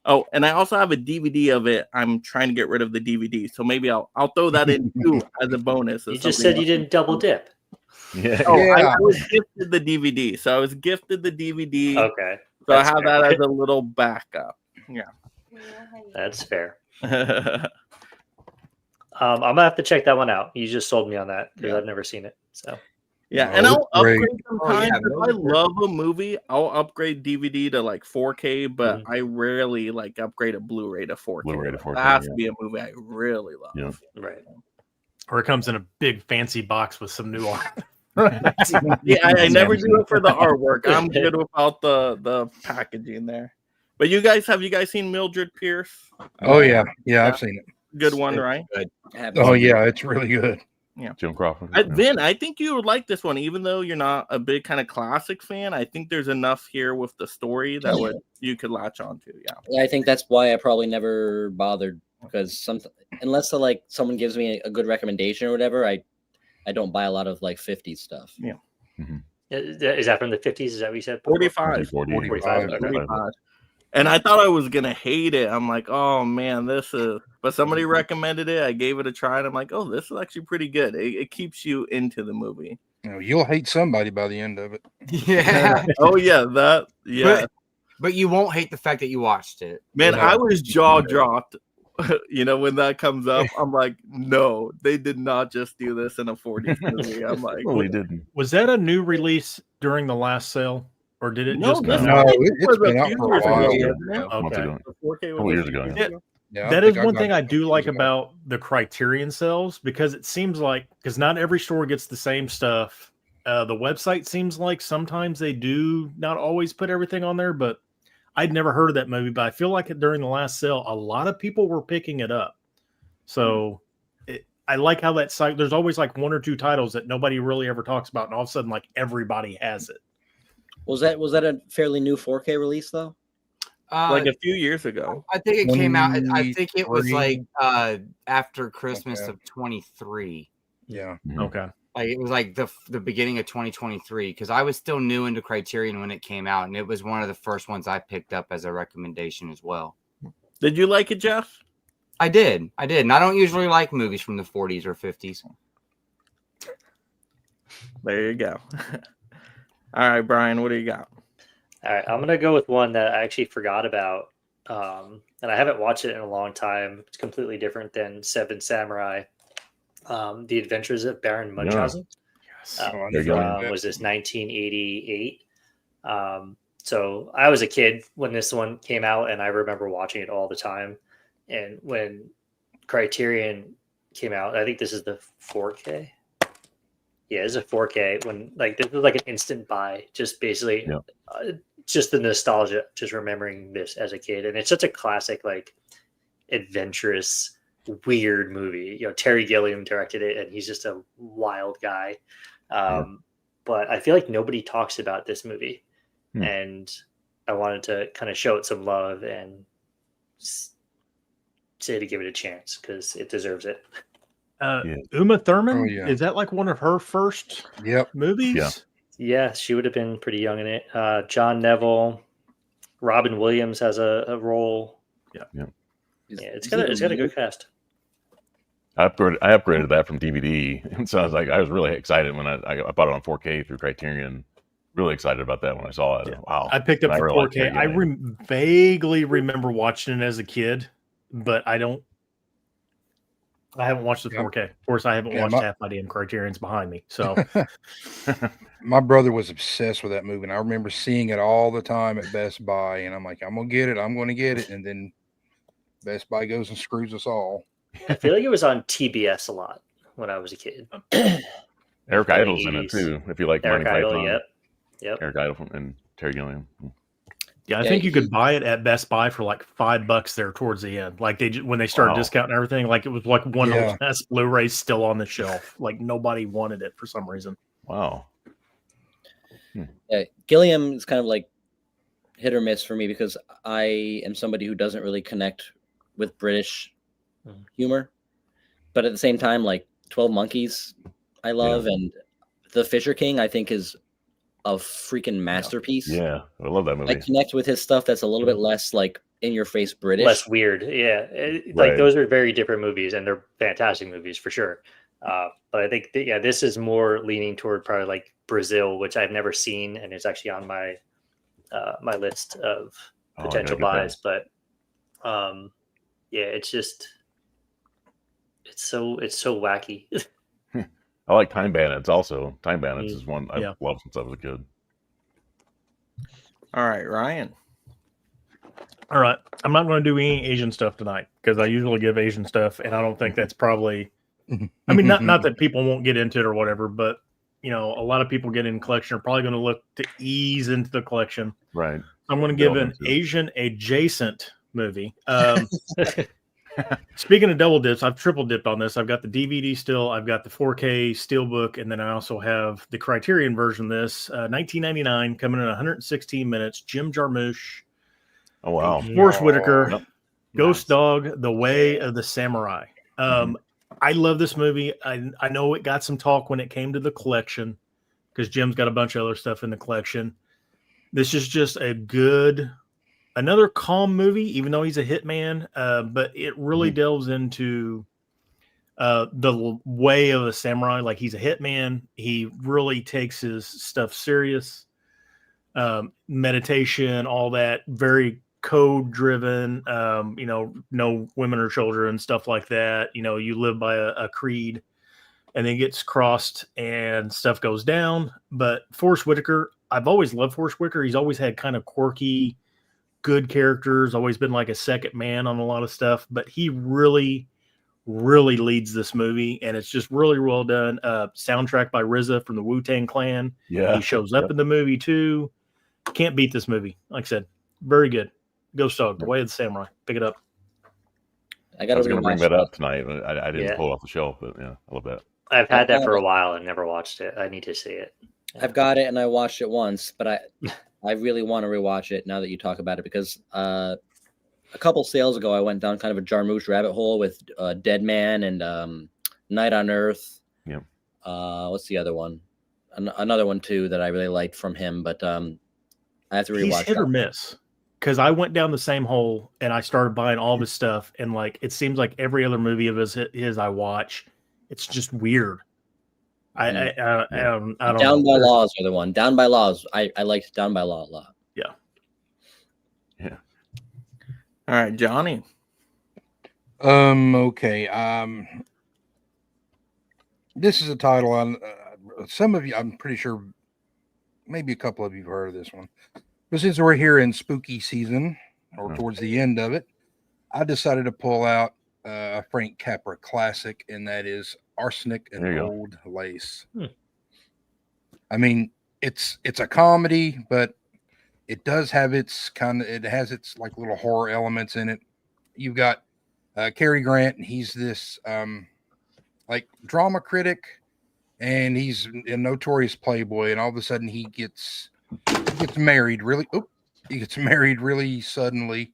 Oh, and I also have a DVD of it. I'm trying to get rid of the DVD, so maybe I'll throw that in too as a bonus. You just said you didn't double dip. Yeah. Oh, I was gifted the DVD. So I was gifted the DVD. Okay. So I have that as a little backup. Yeah. That's fair. I'm gonna have to check that one out. You just sold me on that because Yeah. I've never seen it. So Yeah, No, and I'll it's great. upgrade sometimes. yeah, If I love a movie, I'll upgrade DVD to like 4K, but I rarely like upgrade a Blu-ray to 4K. Blu-ray to Like, 4K, that has yeah. to be a movie I really love. Yeah. right. Or it comes in a big fancy box with some new art. Yeah, I never do it for the artwork. I'm good without the packaging there. But have you guys seen Mildred Pierce? Oh yeah, I've seen it. Good one, right? Good. Oh yeah, it's really good. Jim Crawford. Vin, I think you would like this one, even though you're not a big kind of classic fan. I think there's enough here with the story that you could latch onto. Yeah, I think that's why I probably never bothered, because unless someone gives me a good recommendation or whatever, I don't buy a lot of like 50s stuff. Yeah. Mm-hmm. Is that from the 50s? Is that what you said? 45. 45. 45. And I thought I was gonna hate it. I'm like, oh man, but somebody recommended it. I gave it a try, and I'm like, oh, this is actually pretty good. It keeps you into the movie. You'll hate somebody by the end of it. Yeah. Oh yeah, But you won't hate the fact that you watched it. Man, I was jaw dropped. When that comes up, I'm like, no, they did not just do this in a 40s movie. I'm like, Well, he didn't. Was that a new release during the last sale, or did it No, just this come No, out? it's been out few for a years ago, while. wasn't it? Months Okay. ago. The 4K Couple was years ago, a few yeah. years ago. Yeah, That is think one got thing it I a do couple like years ago. about the Criterion sales, because it seems like, because not every store gets the same stuff. The website seems like sometimes they do not always put everything on there, but I'd never heard of that movie. But I feel like during the last sale, a lot of people were picking it up. So I like how that site, there's always like one or two titles that nobody really ever talks about, and all of a sudden, like everybody has it. Was that a fairly new 4K release though? Like a few years ago. I think it came out. I think it was 23. like after Christmas Okay. of 23. Yeah. Okay. Like it was like the beginning of 2023, because I was still new into Criterion when it came out, and it was one of the first ones I picked up as a recommendation as well. Did you like it, Jeff? I did, and I don't usually like movies from the 40s or 50s. There you go. All right, Brian, what do you got? All right, I'm gonna go with one that I actually forgot about, and I haven't watched it in a long time. It's completely different than Seven Samurai. The Adventures of Baron Munchausen. Yes. There you go. Was this 1988? So I was a kid when this one came out, and I remember watching it all the time. And when Criterion came out, I think this is the 4K. Yeah, it's a 4K. When this is like an instant buy, just basically, just the nostalgia, just remembering this as a kid, and it's such a classic, like adventurous, weird movie. Terry Gilliam directed it, and he's just a wild guy. But I feel like nobody talks about this movie, and I wanted to kind of show it some love and say to give it a chance because it deserves it. Uma Thurman, Oh, yeah. is that like one of her first movies? Yeah. Yeah, she would have been pretty young in it. John Neville, Robin Williams has a role. Yeah. It's got a good cast. I upgraded that from DVD, and so I was really excited when I bought it on 4K through Criterion. Really excited about that when I saw it. Yeah. Wow! I picked up And the really liked 4K. it, I yeah. vaguely remember watching it as a kid, but I haven't watched the 4K. Of course, I haven't watched half my damn Criterion's behind me. So My brother was obsessed with that movie, and I remember seeing it all the time at Best Buy, and I'm like, I'm going to get it. And then Best Buy goes and screws us all. I feel like it was on TBS a lot when I was a kid. Eric Idle's in it too. If you like Eric Monty Idle, Python. yep. Eric Idle and Terry Gilliam. yeah, I think you could buy it at Best Buy for like $5 there towards the end. Like when they started discounting everything, like it was like one of the last Blu-rays still on the shelf. Like nobody wanted it for some reason. Wow. Yeah, Gilliam is kind of like hit or miss for me because I am somebody who doesn't really connect with British humor, but at the same time, like 12 Monkeys, I love, and The Fisher King, I think is a freaking masterpiece. Yeah, I love that movie. I connect with his stuff that's a little bit less like in your face British, Less weird. Yeah, Right. those are very different movies, and they're fantastic movies for sure. But I think this is more leaning toward probably like Brazil, which I've never seen, and it's actually on my my list of potential buys. But it's just It's so wacky. I like Time Bandits also. Time Bandits is one Yeah. I've loved since I was a kid. All right, Ryan. All right. I'm not going to do any Asian stuff tonight because I usually give Asian stuff, and I don't think that's probably. I mean, not that people won't get into it or whatever, but a lot of people get in collection are probably going to look to ease into the collection. Right. I'm going to give Delve an into it. Asian adjacent movie. Speaking of double dips, I've triple dipped on this. I've got the DVD still. I've got the 4K Steelbook, and then I also have the Criterion version of this. 1999, coming in 116 minutes. Jim Jarmusch, Oh wow. Forrest Whitaker, Yep. Ghost Dog, The Way of the Samurai. I love this movie. I know it got some talk when it came to the collection because Jim's got a bunch of other stuff in the collection. This is just another calm movie, even though he's a hitman, but it really delves into the way of a samurai. Like, he's a hitman. He really takes his stuff serious. Meditation, all that, very code driven, no women or children, stuff like that. You live by a creed, and then it gets crossed and stuff goes down. But Forrest Whitaker, I've always loved Forrest Whitaker. He's always had kind of quirky, good characters, always been like a second man on a lot of stuff, but he really, really leads this movie, and it's just really well done. Soundtrack by RZA from the Wu-Tang Clan. Yeah. He shows up in the movie too. Can't beat this movie. Like I said, very good. Ghost Dog, The Way of the Samurai. Pick it up. I I was got going to bring that up tonight. But I didn't pull it off the shelf, but yeah, I love that. I've had that for a while and never watched it. I need to see it. I've got it and I watched it once, but I really want to rewatch it now that you talk about it, because a couple sales ago I went down kind of a Jarmusch rabbit hole with Dead Man and Night on Earth. Yeah. What's the other one? Another one too that I really liked from him, but I have to rewatch. He's hit or miss, because I went down the same hole and I started buying all this stuff, and like it seems like every other movie of his I watch, it's just weird. I don't Down by Law is the other one. Down by Law I liked Down by Law a lot. Yeah. All right, Johnny. Okay. This is a title on some of you. I'm pretty sure, maybe a couple of you have heard of this one. But since we're here in spooky season, or towards the end of it, I decided to pull out a Frank Capra classic, and that is Arsenic and Old Lace. I mean, it's a comedy, but it does have its it has its like little horror elements in it. You've got Cary Grant, and he's this like drama critic, and he's a notorious playboy, and all of a sudden he gets married really. He gets married really suddenly,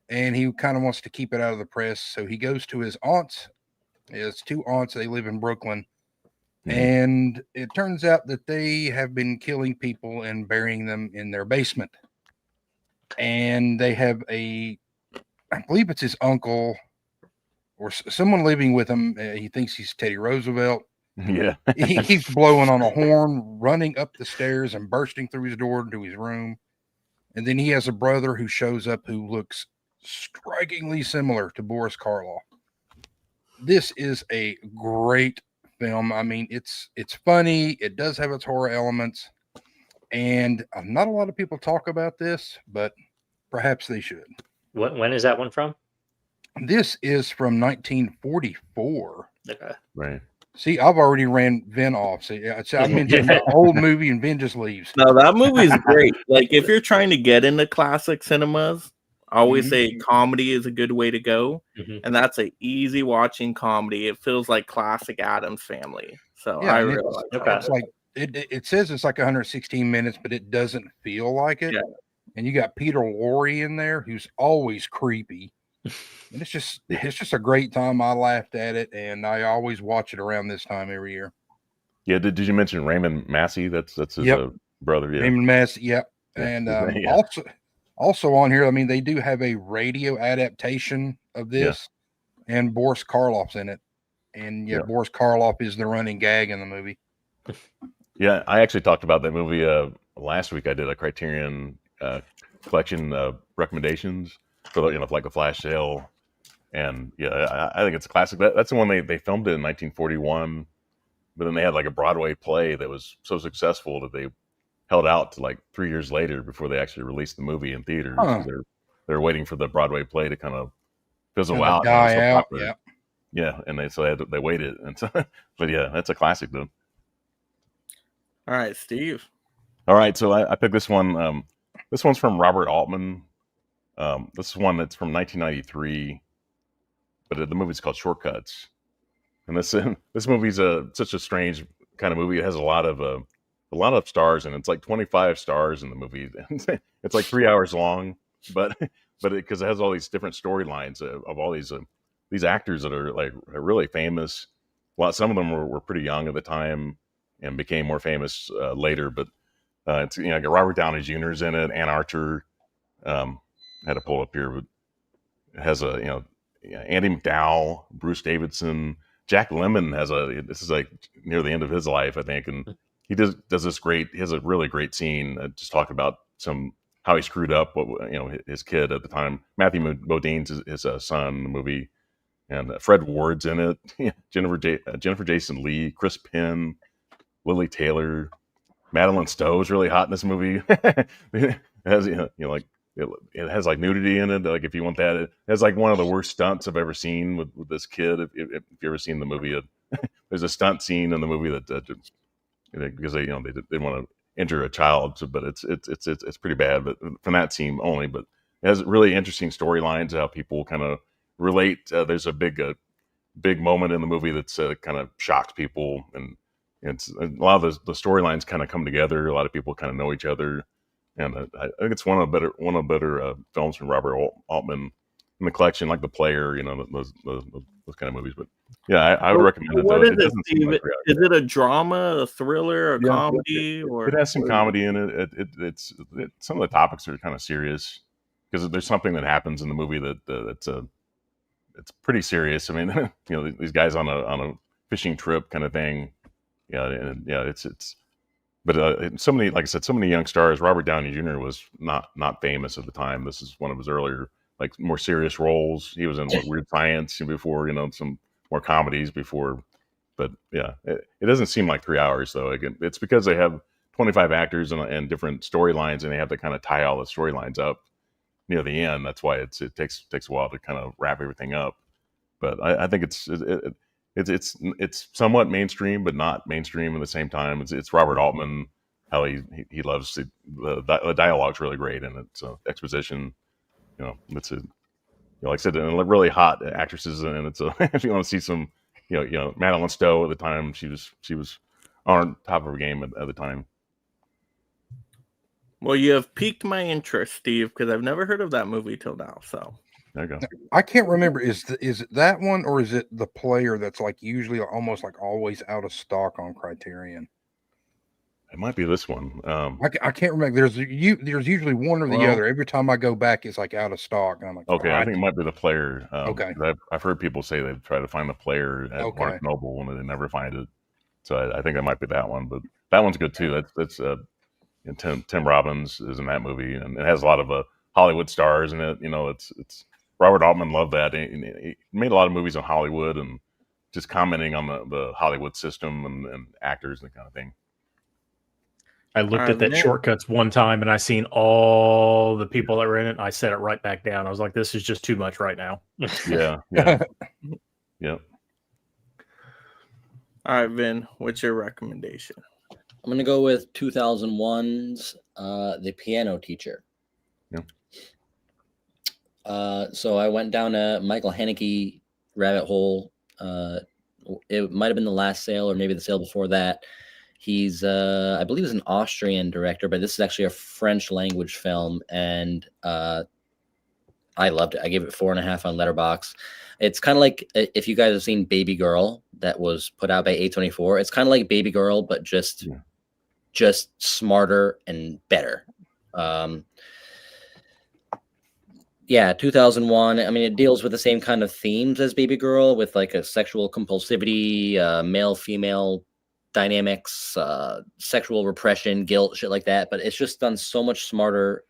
and he kind of wants to keep it out of the press. So he goes to his aunts. It's two aunts. They live in Brooklyn. And it turns out that they have been killing people and burying them in their basement. And they have I believe it's his uncle or someone living with him. He thinks he's Teddy Roosevelt. Yeah. He keeps blowing on a horn, running up the stairs and bursting through his door into his room. And then he has a brother who shows up who looks strikingly similar to Boris Karloff. This is a great film. I mean, it's funny. It does have its horror elements, and not a lot of people talk about this, but perhaps they should. When is that one from? This is from 1944. Okay. Right. See, I've already ran Vin off. See, I mentioned the old movie, and Vin just leaves. No, that movie is great. Like, if you're trying to get into classic cinemas, I always say comedy is a good way to go. And that's an easy watching comedy. It feels like classic Addams Family. So Yeah, I really like that. It's like it says it's like 116 minutes, but it doesn't feel like it. Yeah. And you got Peter Lorre in there, who's always creepy. And it's just a great time. I laughed at it, and I always watch it around this time every year. Yeah. Did you mention Raymond Massey? That's his brother. Yeah. Raymond Massey. Yep. And also on here, I mean, they do have a radio adaptation of this, and Boris Karloff's in it. And Boris Karloff is the running gag in the movie. Yeah, I actually talked about that movie last week. I did a Criterion Collection recommendations for like a flash sale, And yeah, I think it's a classic. That's the one they filmed it in 1941, but then they had like a Broadway play that was so successful that they held out to like 3 years later before they actually released the movie in theaters. Huh. They're waiting for the Broadway play to kind of fizzle Kinda out, die so out. popular. Yeah. Yeah, and they waited, and so, but yeah, that's a classic though. All right, Steve. All right, so I picked this one. This one's from Robert Altman. This is one that's from 1993, but the movie's called Shortcuts. And this movie's such a strange kind of movie. It has a lot of stars, and it's like 25 stars in the movie. It's like 3 hours long, but because it has all these different storylines of all these actors that are like really famous. Some of them were pretty young at the time and became more famous later. But it's got Robert Downey Jr. is in it, Ann Archer. I had to pull up here, but it has Andy McDowell, Bruce Davidson. Jack Lemmon this is like near the end of his life, I think, and he does this great. He has a really great scene just talking about how he screwed up his kid at the time. Matthew Modine's his son in the movie, and Fred Ward's in it. Jennifer Jason Leigh, Chris Penn, Lily Taylor, Madeline Stowe's really hot in this movie. It has it has like nudity in it. Like if you want that, it has like one of the worst stunts I've ever seen with this kid. If you've ever seen the movie, there's a stunt scene in the movie that because they want to injure a child, but it's pretty bad. But from that scene only, but it has really interesting storylines how people kind of relate. There's a big moment in the movie that's kind of shocks people, and it's a lot of the storylines kind of come together. A lot of people kind of know each other. And I think it's one of the better films from Robert Altman in the collection, like The Player, those kind of movies. But yeah, I would recommend it. What Though. is it, Steve? Is it a drama, a thriller, a comedy, or it has some comedy in it? It's some of the topics are kind of serious because there's something that happens in the movie that's it's pretty serious. I mean, these guys on a fishing trip kind of thing. Yeah, and yeah, it's. But so many young stars. Robert Downey Jr. was not famous at the time. This is one of his earlier, like more serious roles. He was in Weird Science before, some more comedies before. But yeah, it doesn't seem like 3 hours though. Again, it's because they have 25 actors and different storylines, and they have to kind of tie all the storylines up near the end. That's why it takes a while to kind of wrap everything up. But I think it's somewhat mainstream, but not mainstream at the same time. It's Robert Altman. How he loves the dialogue's really great, and it's exposition. It's like I said, and really hot actresses, and it's if you want to see some, Madeline Stowe at the time, she was on top of her game at the time. Well, you have piqued my interest, Steve, because I've never heard of that movie till now. So there you go. I can't remember. Is it that one, or is it The Player that's like usually almost like always out of stock on Criterion? It might be this one. I can't remember. There's usually one or the other. Every time I go back, it's like out of stock, and I'm like, okay, I think it might be The Player. Okay, I've heard people say they've tried to find The Player at Barnes Noble and they never find it. So I think it might be that one, but that one's good too. That's Tim Robbins is in that movie, and it has a lot of Hollywood stars in it. It's Robert Altman loved that. He made a lot of movies on Hollywood and just commenting on the Hollywood system and actors and that kind of thing. I looked at that Shortcuts one time and I seen all the people that were in it. And I set it right back down. I was like, this is just too much right now. Yeah. Yeah. All right, Vin, what's your recommendation? I'm going to go with 2001's The Piano Teacher. Yeah. So I went down a Michael Haneke rabbit hole. It might have been the last sale or maybe the sale before that. He's, I believe he's an Austrian director, but this is actually a French language film. And I loved it. I gave it 4.5 on Letterboxd. It's kind of like if you guys have seen Baby Girl that was put out by A24. It's kind of like Baby Girl, but just smarter and better. 2001. I mean, it deals with the same kind of themes as Baby Girl, with like a sexual compulsivity, male-female dynamics, sexual repression, guilt, shit like that. But it's just done so much smarter,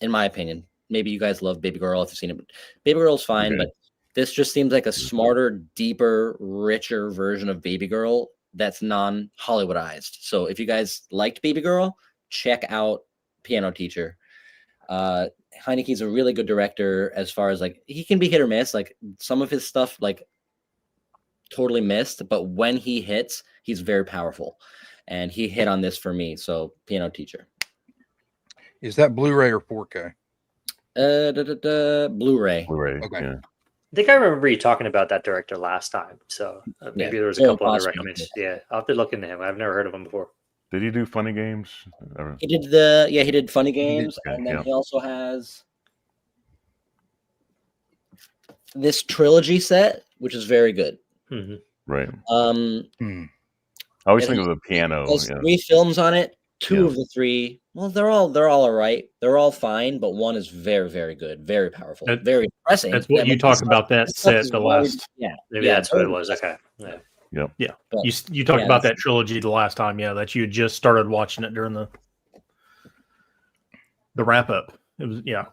in my opinion. Maybe you guys love Baby Girl if you've seen it. Baby Girl's fine, but This just seems like a smarter, deeper, richer version of Baby Girl that's non-Hollywoodized. So if you guys liked Baby Girl, check out Piano Teacher. Heineke's a really good director as far as like he can be hit or miss. Like some of his stuff like totally missed, but when he hits, he's very powerful. And he hit on this for me. So Piano Teacher. Is that Blu-ray or 4K? Blu-ray. Blu-ray. Okay. Yeah. I think I remember you talking about that director last time. So maybe there was a Full couple other possible. recommendations. Yeah, I'll have to look into him. I've never heard of him before. Did he do Funny Games? He did Funny Games, okay, and then yeah. he also has this trilogy set, which is very good. Mhm. Right. Hmm. I always And think of the piano. There's Yeah. 3 films on it. 2 Yeah. of the 3, well, they're all all right. They're all fine, but one is very, very good, very powerful, very depressing. That's what Yeah, you but talked this about that this stuff set is the very- last. Maybe yeah, that's what it totally. was. Okay. Yeah. Yep. Yeah, But, you talked yeah, about it's- that trilogy the last time. Yeah, that you had just started watching it during the wrap up. It was Yeah,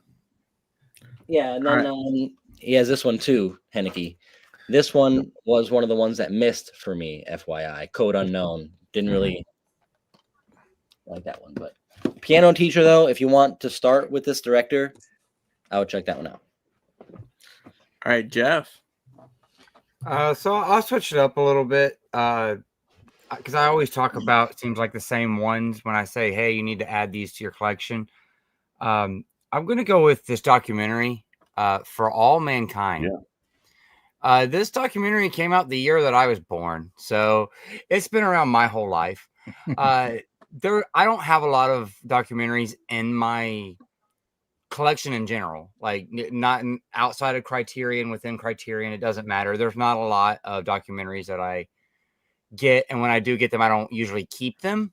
and then he has this one too, Henneke. This one was one of the ones that missed for me, FYI. Code Unknown. Didn't really like that one, but Piano Teacher, though, if you want to start with this director, I would check that one out. All right, Jeff. So I'll switch it up a little bit because I always talk about, it seems like the same ones when I say, hey, you need to add these to your collection. I'm going to go with this documentary, For All Mankind. Yeah. This documentary came out the year that I was born, so it's been around my whole life. I don't have a lot of documentaries in my collection in general, like not outside of Criterion, within Criterion, it doesn't matter. There's not a lot of documentaries that I get, and when I do get them, I don't usually keep them.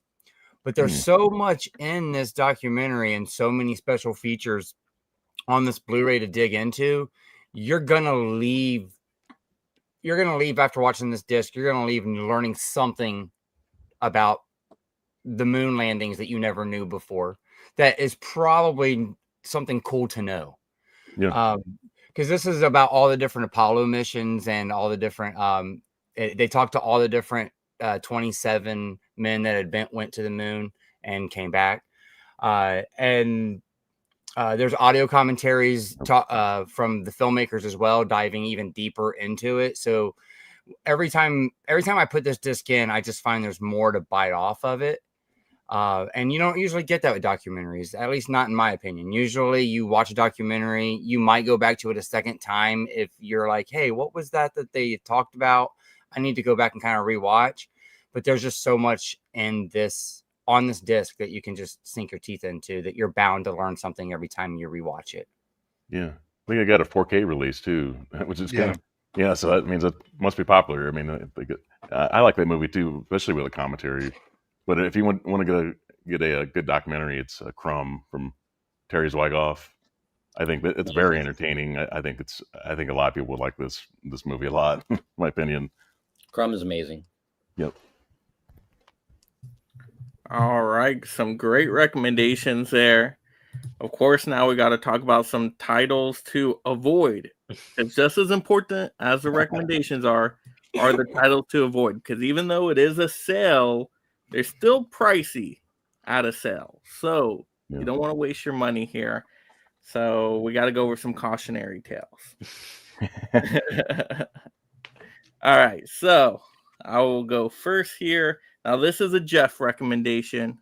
But there's so much in this documentary and so many special features on this Blu-ray to dig into. You're gonna leave after watching this disc. You're gonna leave learning something about the moon landings that you never knew before. That is probably something cool to know. Yeah. Because this is about all the different Apollo missions and all the different they talked to all the different 27 men that went to the moon and came back. And there's audio commentaries from the filmmakers as well, diving even deeper into it. So every time I put this disc in, I just find there's more to bite off of it. And you don't usually get that with documentaries, at least not in my opinion. Usually you watch a documentary, you might go back to it a second time if you're like, hey, what was that they talked about? I need to go back and kind of rewatch. But there's just so much in this on this disc that you can just sink your teeth into, that you're bound to learn something every time you rewatch it. Yeah. I think I got a 4K release too, which is kind of, yeah. So that means it must be popular. I mean, I like that movie too, especially with a commentary. But if you want to get a good documentary, it's Crumb from Terry Zwigoff. I think that it's very entertaining. I think a lot of people would like this movie a lot, in my opinion. Crumb is amazing. Yep. All right, some great recommendations there. Of course, now we got to talk about some titles to avoid. It's just as important as the recommendations are the titles to avoid. Because even though it is a sale, they're still pricey at a sale. So you don't want to waste your money here. So we got to go over some cautionary tales. All right, so I will go first here. Now, this is a Jeff recommendation.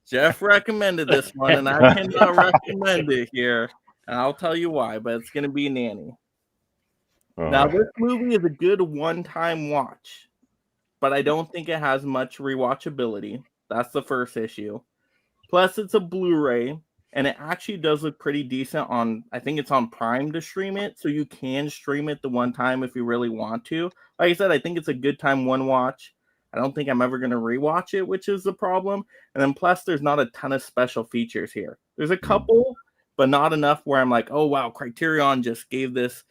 Jeff recommended this one, and I cannot recommend it here. And I'll tell you why, but it's going to be Nanny. Now, this movie is a good one-time watch, but I don't think it has much rewatchability. That's the first issue. Plus, it's a Blu-ray, and it actually does look pretty decent on, I think it's on Prime to stream it, so you can stream it the one time if you really want to. Like I said, I think it's a good time one watch. I don't think I'm ever going to rewatch it, which is the problem. And then plus, there's not a ton of special features here. There's a couple, but not enough where I'm like, oh, wow, Criterion just gave this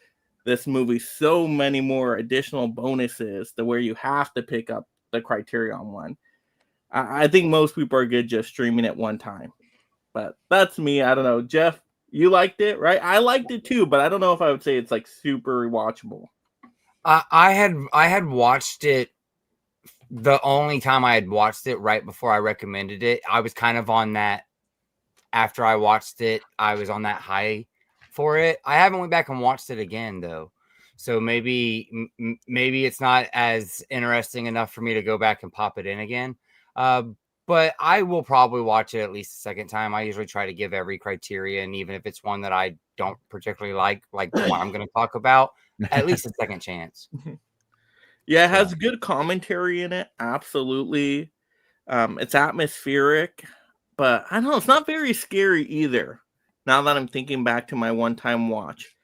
movie so many more additional bonuses to where you have to pick up the Criterion one. I think most people are good just streaming it one time. But that's me. I don't know. Jeff, You liked it, right? I liked it too, but I don't know if I would say it's like super rewatchable. I had watched it. The only time I had watched it right before I recommended it, I was kind of on that. After I watched it, I was on that high for it. I haven't went back and watched it again though, so maybe it's not as interesting enough for me to go back and pop it in again. But I will probably watch it at least a second time. I usually try to give every Criterion, even if it's one that I don't particularly like the one I'm going to talk about, at least a second chance. Yeah, it has good commentary in it. Absolutely. It's atmospheric, but I don't know, it's not very scary either. Now that I'm thinking back to my one-time watch,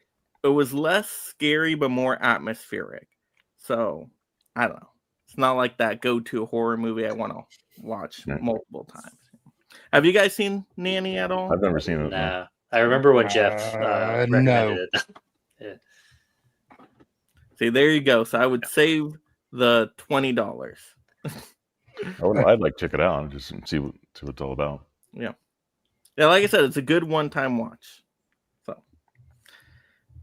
it was less scary, but more atmospheric. So I don't know. It's not like that go-to horror movie I want to watch multiple times. Have you guys seen Nanny at all? I've never seen it. Nah. I remember when Jeff recommended it. Yeah. See, there you go. So I would save the $20. I'd like to check it out and just see what it's all about. Yeah, like I said, it's a good one-time watch. So,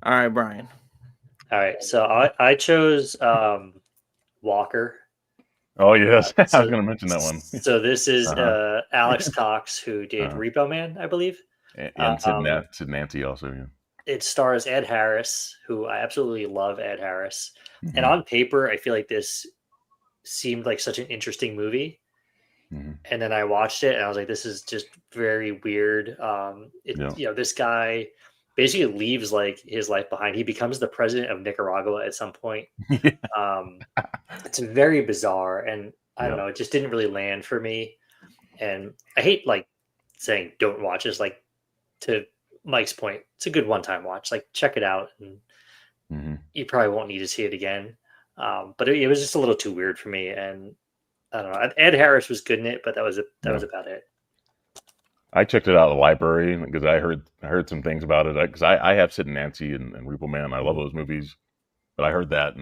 all right, Brian. All right, so I chose Walker. Oh yes, I was going to mention that one. So this is Alex Cox, who did Repo Man, I believe, and Sid Nancy also. Yeah. It stars Ed Harris, who I absolutely love. Ed Harris, Mm-hmm. and on paper, I feel like this seemed like such an interesting movie. Mm-hmm. And then I watched it, and I was like, "This is just very weird." This guy basically leaves like his life behind. He becomes the president of Nicaragua at some point. It's very bizarre, and I don't know. It just didn't really land for me. And I hate like saying don't watch this. Like, to Mike's point, it's a good one-time watch. Like, check it out, and you probably won't need to see it again. But it was just a little too weird for me, and I don't know. Ed Harris was good in it, but that was about it. I checked it out at the library because I heard some things about it. Because I have Sid and Nancy and Repo Man. I love those movies, but I heard that,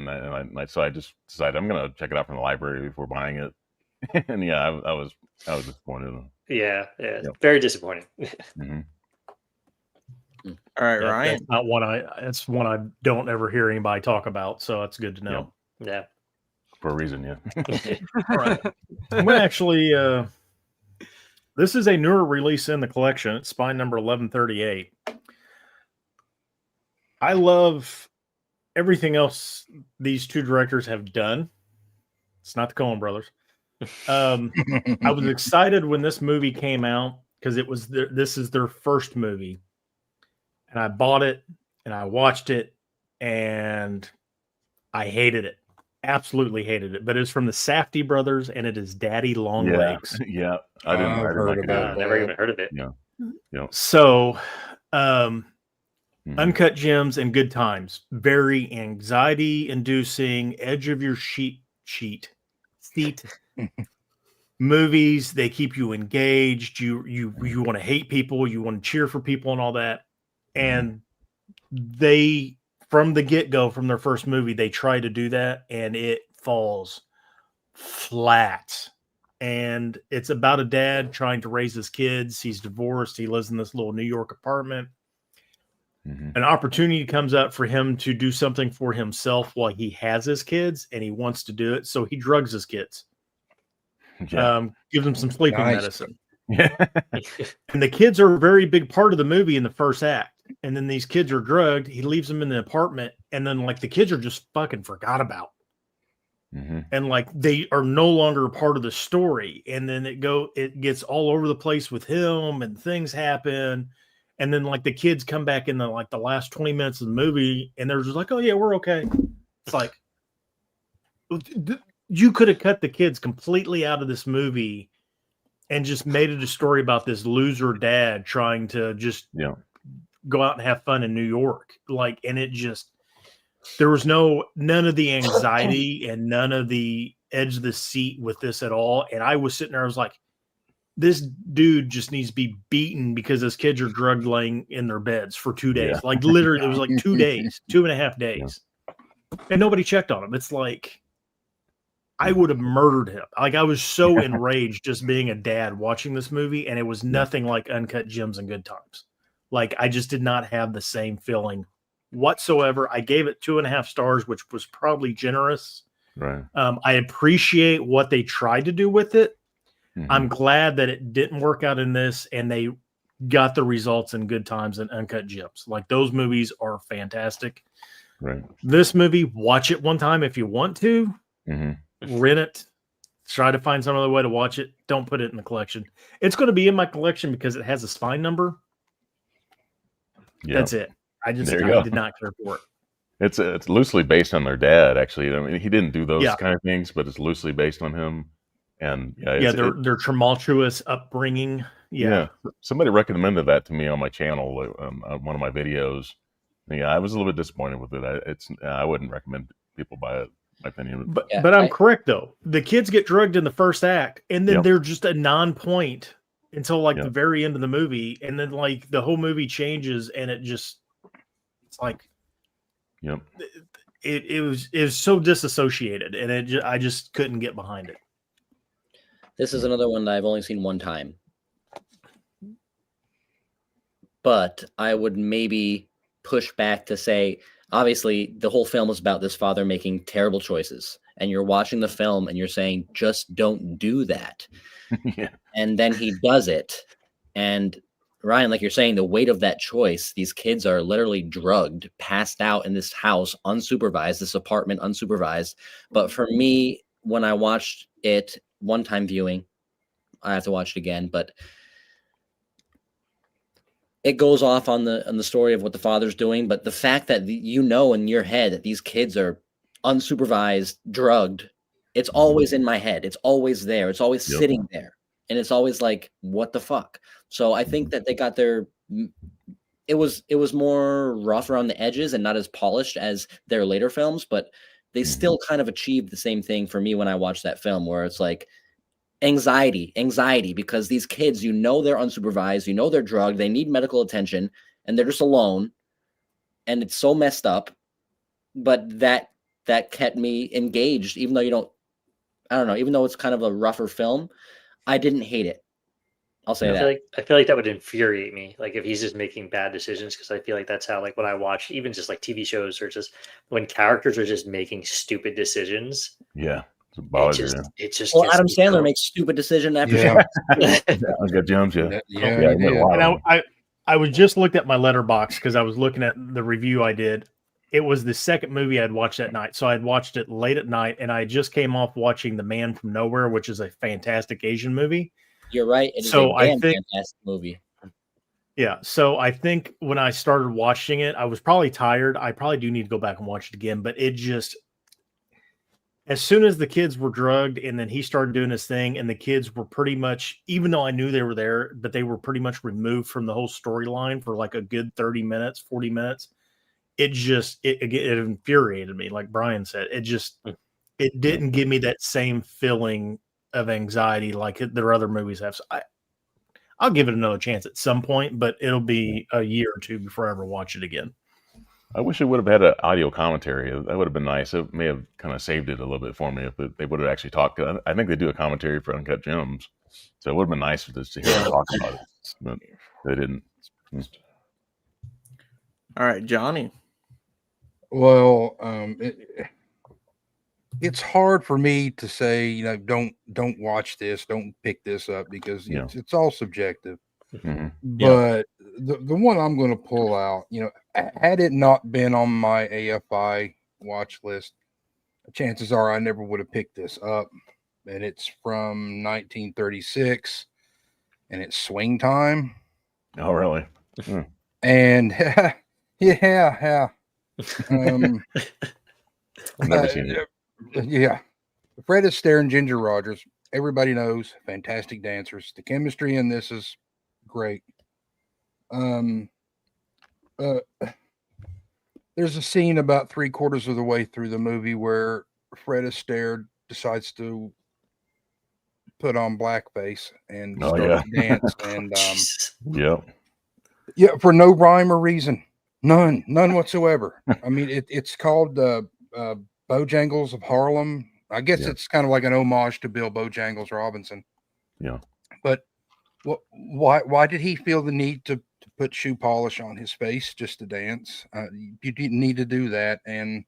so I just decided I'm gonna check it out from the library before buying it. And I was disappointed. Yeah, very disappointing. All right, Ryan. That's one I don't ever hear anybody talk about, so that's good to know. Yeah. For a reason, yeah. All right. I'm gonna actually this is a newer release in the collection. It's spine number 1138. I love everything else these two directors have done. It's not the Coen brothers. I was excited when this movie came out because this is their first movie. And I bought it and I watched it and I hated it. Absolutely hated it. But it's from the Safdie brothers and it is Daddy Longlegs. Yeah. I didn't heard like about it. Never even heard of it. Yeah. So Uncut Gems and Good Times. Very anxiety inducing, edge of your seat movies. They keep you engaged. You want to hate people, you want to cheer for people and all that. And they, from the get-go, from their first movie, they try to do that and it falls flat. And it's about a dad trying to raise his kids. He's divorced. He lives in this little New York apartment. An opportunity comes up for him to do something for himself while he has his kids, and he wants to do it. So he drugs his kids. Gives them some sleeping medicine. And the kids are a very big part of the movie in the first act. And then these kids are drugged. He leaves them in the apartment, and then like the kids are just fucking forgot about. And like they are no longer a part of the story. And then it gets all over the place with him, and things happen. And then like the kids come back in the last 20 minutes of the movie, and they're just like, "Oh yeah, we're okay." It's like you could have cut the kids completely out of this movie and just made it a story about this loser dad trying to just go out and have fun in New York. Like, and it just, there was none of the anxiety and none of the edge of the seat with this at all. And I was sitting there, I was like, this dude just needs to be beaten because his kids are drugged laying in their beds for 2 days. Like literally, it was like 2 days, 2.5 days. And nobody checked on him. It's like, I would have murdered him. Like I was so enraged just being a dad watching this movie, and it was nothing like Uncut Gems and Good Times. Like, I just did not have the same feeling whatsoever. I gave it 2.5 stars, which was probably generous. Right. I appreciate what they tried to do with it. Mhm. I'm glad that it didn't work out in this, and they got the results in Good Times and Uncut Gems. Like, those movies are fantastic. Right. This movie, watch it one time if you want to. Mhm. Rent it. Try to find some other way to watch it. Don't put it in the collection. It's going to be in my collection because it has a spine number. Yeah. That's it. I There you go. did not care for it. It's loosely based on their dad, actually. I mean, he didn't do those Yeah. kind of things, but it's loosely based on him. And Their tumultuous upbringing. Yeah. Somebody recommended that to me on my channel, on one of my videos. Yeah, I was a little bit disappointed with it. I wouldn't recommend people buy it. My opinion. But I'm correct though. The kids get drugged in the first act, and then they're just a non-point until like the very end of the movie, and then like the whole movie changes, and it's like, it was so disassociated, and I just couldn't get behind it. This is another one that I've only seen one time, but I would maybe push back to say, obviously, the whole film is about this father making terrible choices, and you're watching the film and you're saying, just don't do that. And then he does it. And Ryan, like you're saying, the weight of that choice, these kids are literally drugged, passed out in this house, unsupervised, this apartment unsupervised. But for me, when I watched it, one-time viewing, I have to watch it again, but it goes off on the story of what the father's doing. But the fact that in your head that these kids are unsupervised, drugged, it's always in my head. It's always there. It's always sitting there. And it's always like, what the fuck? So I think that they got it was more rough around the edges and not as polished as their later films, but they still kind of achieved the same thing for me when I watched that film, where it's like, anxiety, because these kids, they're unsupervised, they're drugged, they need medical attention, and they're just alone, and it's so messed up. But that kept me engaged, even though even though it's kind of a rougher film, I didn't hate it. I'll say that. I feel like that would infuriate me, like if he's just making bad decisions, because I feel like that's how, like, when I watch even just like TV shows, or just when characters are just making stupid decisions. Yeah. It just well, Adam Sandler makes stupid decision after Uncut Gems, And I was just looked at my letterbox because I was looking at the review I did. It was the second movie I'd watched that night, so I'd watched it late at night, and I just came off watching The Man from Nowhere, which is a fantastic Asian movie. You're right. It is fantastic movie. Yeah, so I think when I started watching it, I was probably tired. I probably do need to go back and watch it again, but it just, as soon as the kids were drugged and then he started doing his thing, and the kids were pretty much, even though I knew they were there, but they were pretty much removed from the whole storyline for like a good 30 minutes, 40 minutes. It infuriated me. Like Brian said, it didn't give me that same feeling of anxiety like their other movies have. So I'll give it another chance at some point, but it'll be a year or two before I ever watch it again. I wish it would have had an audio commentary. That would have been nice. It may have kind of saved it a little bit for me if they would have actually talked. I think they do a commentary for Uncut Gems, so it would have been nice to hear them talk about it, but they didn't. All right, Johnny. Well, it's hard for me to say, don't watch this, don't pick this up, because it's all subjective. Mm-hmm. But the one I'm going to pull out, had it not been on my AFI watch list, chances are I never would have picked this up. And it's from 1936, and it's Swing Time. Oh, really? And yeah. I've never seen it. Yeah. Fred Astaire and Ginger Rogers, everybody knows, fantastic dancers. The chemistry in this is great. There's a scene about 3/4 of the way through the movie where Fred Astaire decides to put on blackface and start to dance, and for no rhyme or reason, none whatsoever. I mean, it's called Bojangles of Harlem. I guess it's kind of like an homage to Bill Bojangles Robinson. Yeah. But why did he feel the need to put shoe polish on his face just to dance. You didn't need to do that. And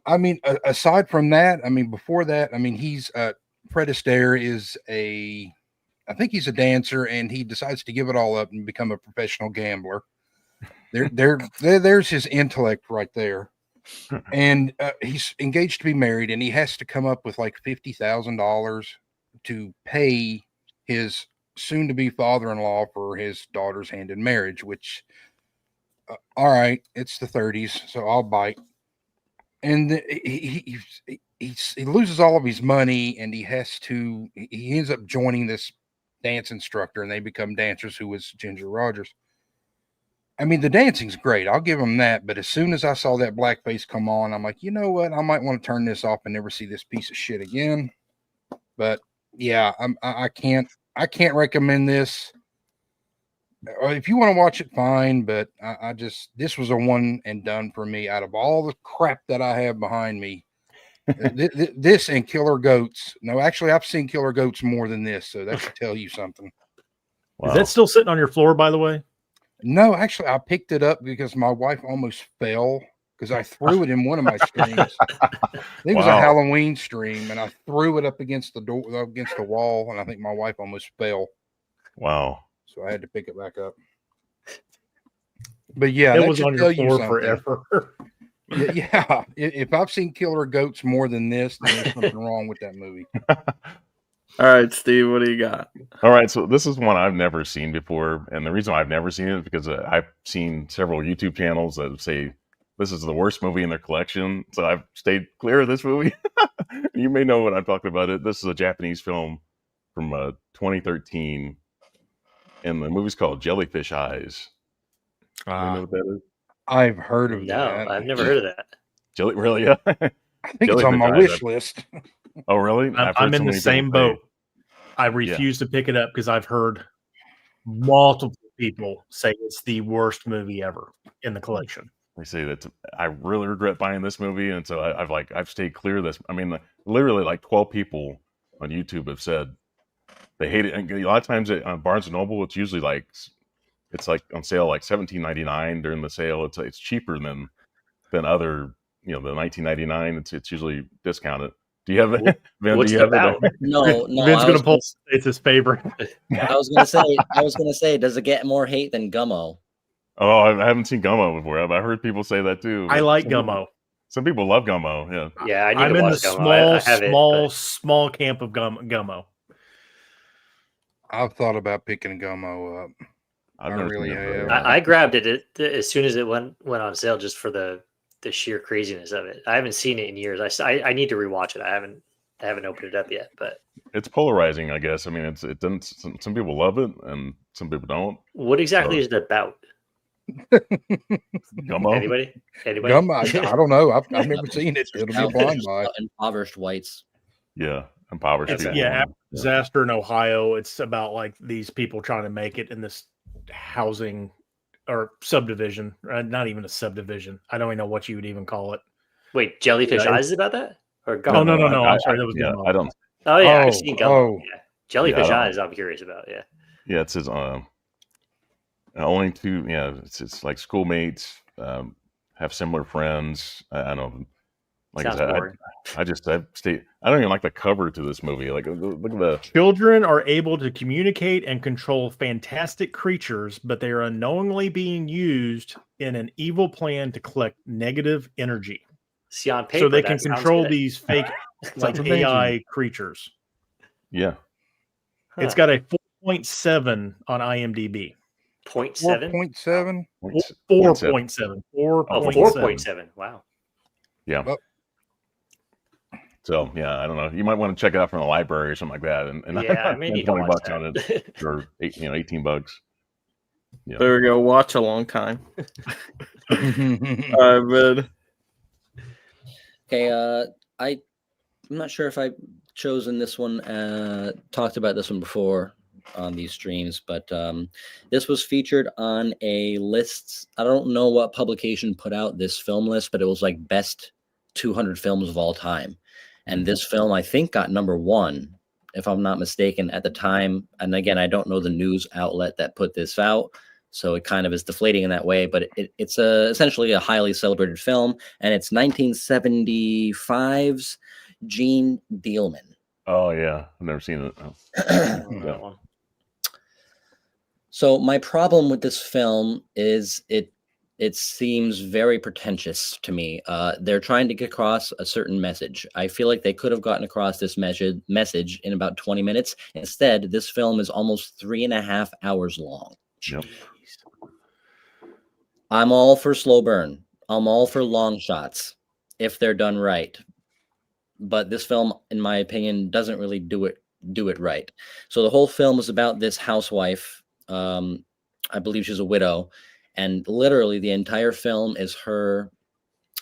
I mean, aside from that, I mean, before that, I mean, he's Fred Astaire is I think he's a dancer, and he decides to give it all up and become a professional gambler. There's his intellect right there. And he's engaged to be married, and he has to come up with like $50,000 to pay his soon-to-be father-in-law for his daughter's hand in marriage. Which, all right, it's the 30s, so I'll bite. And he loses all of his money, and he ends up joining this dance instructor, and they become dancers, who was Ginger Rogers. I mean, the dancing's great. I'll give him that. But as soon as I saw that blackface come on, I'm like, you know what? I might want to turn this off and never see this piece of shit again. But yeah, I can't recommend this. If you want to watch it, fine. But this was a one and done for me. Out of all the crap that I have behind me, this and Killer Goats. No, actually, I've seen Killer Goats more than this, so that should tell you something. Wow. Is that still sitting on your floor, by the way? No, actually, I picked it up because my wife almost fell because I threw it in one of my streams. It was a Halloween stream, and I threw it up against the door, against the wall, and I think my wife almost fell. Wow. So I had to pick it back up. But yeah, it was on your floor forever. Yeah. If I've seen Killer Goats more than this, then there's something wrong with that movie. All right, Steve, what do you got? All right, so this is one I've never seen before, and the reason I've never seen it is because I've seen several YouTube channels that say this is the worst movie in their collection, so I've stayed clear of this movie. You may know what I'm talking about. This is a Japanese film from 2013, and the movie's called Jellyfish Eyes. You know what that is? I've heard of that. No, I've never heard of that. Really? Yeah. I think it's on my wish list. Oh, really? I'm in the same boat. I refuse to pick it up because I've heard multiple people say it's the worst movie ever in the collection. They say that I really regret buying this movie, and so I've stayed clear of this. I mean, literally, like 12 people on YouTube have said they hate it. And a lot of times on Barnes and Noble, it's usually like it's like on sale like $17.99 during the sale. It's cheaper than other, the $19.99. It's usually discounted. Do you have it? What's it about? No. Vin's gonna pull. It's his favorite. I was gonna say, does it get more hate than Gummo? Oh, I haven't seen Gummo before. I've heard people say that too. I like Gummo. Some people love Gummo. Yeah. Yeah, I'm in the small camp of Gummo. I've thought about picking Gummo up. I really have. I grabbed it as soon as it went on sale, just for the sheer craziness of it. I haven't seen it in years. I need to rewatch it. I haven't opened it up yet, but it's polarizing, I guess. I mean, it doesn't. Some people love it, and some people don't. What exactly is it about? Gummo? Anybody? Gummo? I don't know. I've never seen it. It'll be a blind buy. Impoverished whites. Yeah, impoverished people. Yeah, after disaster in Ohio, it's about like these people trying to make it in this housing or subdivision. Not even a subdivision. I don't even know what you would even call it. Wait, Jellyfish Eyes is about that? Or Gummo? No. I'm sorry, that was Gummo. I don't. Oh yeah, I've seen Gummo. Yeah. Jellyfish Yeah, Eyes, I'm curious about. Yeah. Yeah, it says only two. Yeah, it's like schoolmates have similar friends. I know. Like I said, I don't even like the cover to this movie. Like, look at the children are able to communicate and control fantastic creatures, but they are unknowingly being used in an evil plan to collect negative energy. See, on paper, so they can control these fake like AI creatures. Yeah, it's got a 4.7 on IMDb. 0.7? 4.7? 4.7. 4.7. Wow. Yeah. So yeah, I don't know. You might want to check it out from the library or something like that. And yeah, maybe $20 on it for $18. Yeah. There we go. Watch a long time. All right, man. Okay, I'm not sure if I've chosen this one. Talked about this one before on these streams, but this was featured on a list. I don't know what publication put out this film list, but it was like best 200 films of all time. And this film, I think, got #1, if I'm not mistaken, at the time. And again, I don't know the news outlet that put this out, So it kind of is deflating in that way, but it's essentially a highly celebrated film, and it's 1975's Gene Dealman. Oh yeah, I've never seen it. Oh. That So my problem with this film is it seems very pretentious to me. They're trying to get across a certain message. I feel like they could have gotten across this message in about 20 minutes. Instead, this film is almost 3.5 hours long. Yep. I'm all for slow burn. I'm all for long shots if they're done right. But this film, in my opinion, doesn't really do it right. So the whole film is about this housewife. I believe she's a widow, and literally the entire film is her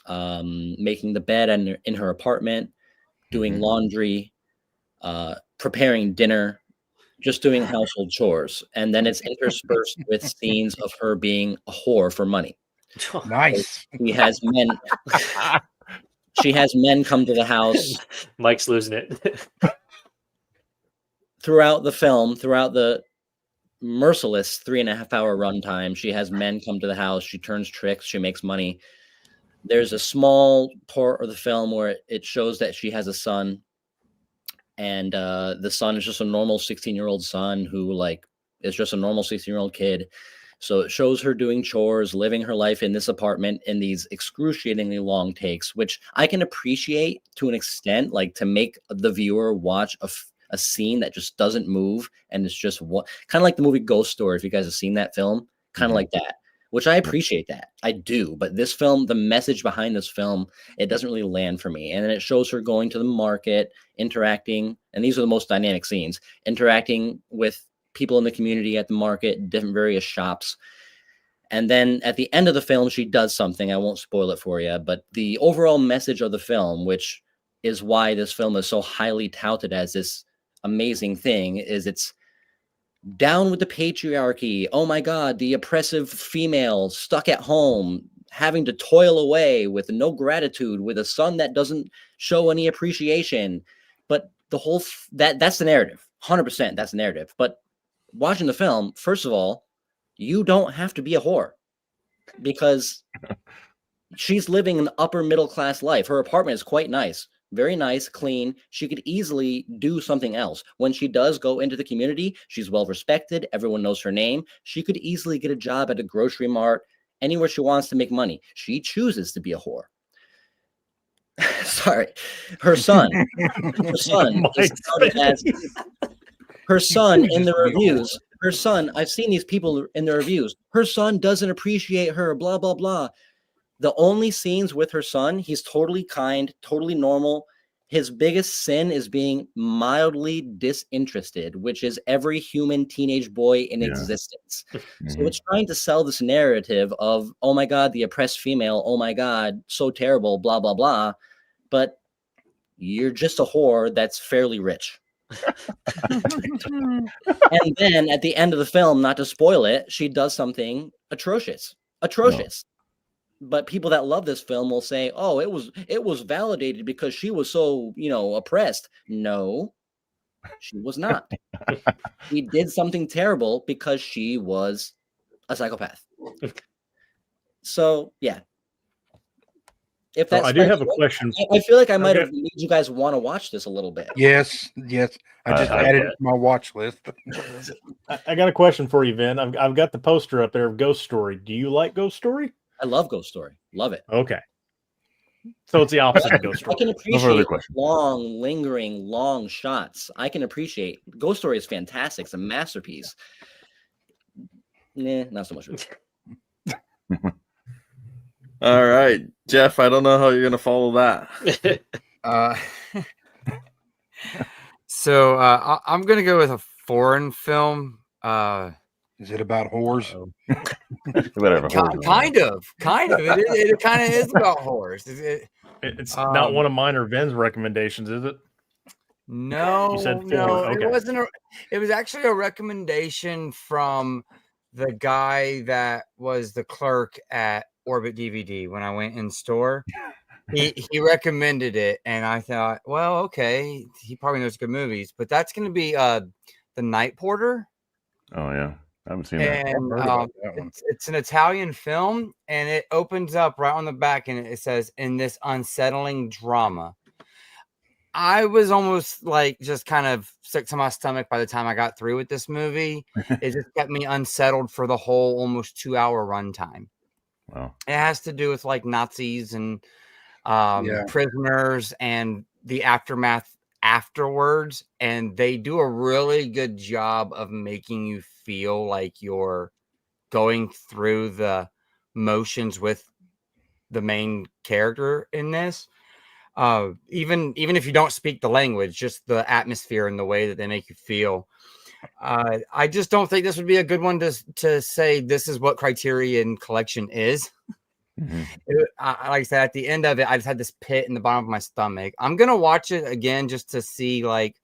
making the bed in her apartment, doing laundry, preparing dinner, just doing household chores, and then it's interspersed with scenes of her being a whore for money. Nice. She has men come to the house. Mike's losing it. Throughout the film, throughout the merciless 3.5 hour runtime, she has men come to the house. She turns tricks. She makes money. There's a small part of the film where it shows that she has a son, and the son is just a normal 16-year-old son who is just a normal 16-year-old kid. So it shows her doing chores, living her life in this apartment in these excruciatingly long takes, which I can appreciate to an extent, like to make the viewer watch a scene that just doesn't move, and it's just kind of like the movie Ghost Story. If you guys have seen that film, kind of like that, which I appreciate that. I do. But this film, the message behind this film, it doesn't really land for me. And then it shows her going to the market, interacting, and these are the most dynamic scenes, interacting with people in the community at the market, different various shops. And then at the end of the film, she does something. I won't spoil it for you, but the overall message of the film, which is why this film is so highly touted as this amazing thing, is it's down with the patriarchy. Oh my God, the oppressive female stuck at home, having to toil away with no gratitude, with a son that doesn't show any appreciation. But the whole that's the narrative. 100% that's the narrative. But watching the film, first of all, you don't have to be a whore, because she's living an upper middle class life. Her apartment is quite nice. Very nice, clean. She could easily do something else. When she does go into the community, she's well respected. Everyone knows her name. She could easily get a job at a grocery mart, anywhere she wants to make money. She chooses to be a whore. Sorry. Her son in the reviews. Her son, I've seen these people in the reviews. Her son doesn't appreciate her, blah, blah, blah. The only scenes with her son, he's totally kind, totally normal. His biggest sin is being mildly disinterested, which is every human teenage boy in existence. So it's trying to sell this narrative of, oh my God, the oppressed female, oh my God, so terrible, blah, blah, blah. But you're just a whore that's fairly rich. And then at the end of the film, not to spoil it, she does something atrocious. No. But people that love this film will say, "Oh, it was validated because she was so, oppressed." No, she was not. She did something terrible because she was a psychopath. So, yeah. If that's I do have a question. I feel like I might have made you guys want to watch this a little bit. Yes. I just added it to my watch list. I got a question for you, Vin. I've got the poster up there of Ghost Story. Do you like Ghost Story? I love Ghost Story. Love it. Okay. So it's the opposite of Ghost Story. I can appreciate long, lingering, long shots. I can appreciate. Ghost Story is fantastic. It's a masterpiece. Nah, not so much. All right, Jeff, I don't know how you're going to follow that. So I'm going to go with a foreign film. Is it about whores? Whatever. Kind of. It kind of is about whores. It's not one of mine or Vin's recommendations, is it? No, you said no, okay. It wasn't. It was actually a recommendation from the guy that was the clerk at Orbit DVD when I went in store. He recommended it, and I thought, well, okay, he probably knows good movies, but that's going to be The Night Porter. Oh yeah, I haven't seen that. And heard about that one. it's an Italian film, and it opens up right on the back, and it says, "In this unsettling drama." I was almost like just kind of sick to my stomach by the time I got through with this movie. It just kept me unsettled for the whole almost 2-hour runtime. Wow. It has to do with like Nazis and Yeah. prisoners and the aftermath afterwards, and they do a really good job of making you feel like you're going through the motions with the main character in this. Even if you don't speak the language, just the atmosphere and the way that they make you feel. I just don't think this would be a good one to say this is what Criterion Collection is. Mhm. Like I said, at the end of it, I just had this pit in the bottom of my stomach. I'm gonna watch it again just to see like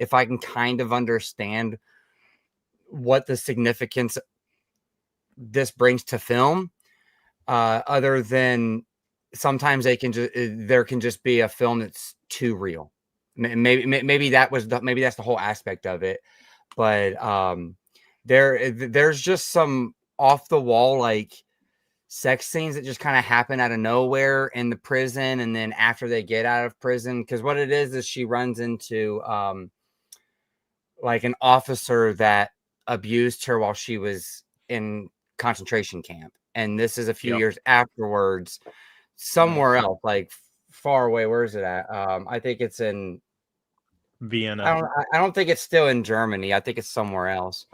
if I can kind of understand what the significance this brings to film. Other than sometimes there can just be a film that's too real. Maybe that's the whole aspect of it. But there's just some off the wall like sex scenes that just kind of happen out of nowhere in the prison, and then after they get out of prison, because what it is she runs into like an officer that abused her while she was in concentration camp, and this is a few years afterwards, somewhere else, like far away. Where is it at? I think it's in Vienna. I don't think it's still in Germany. I think it's somewhere else.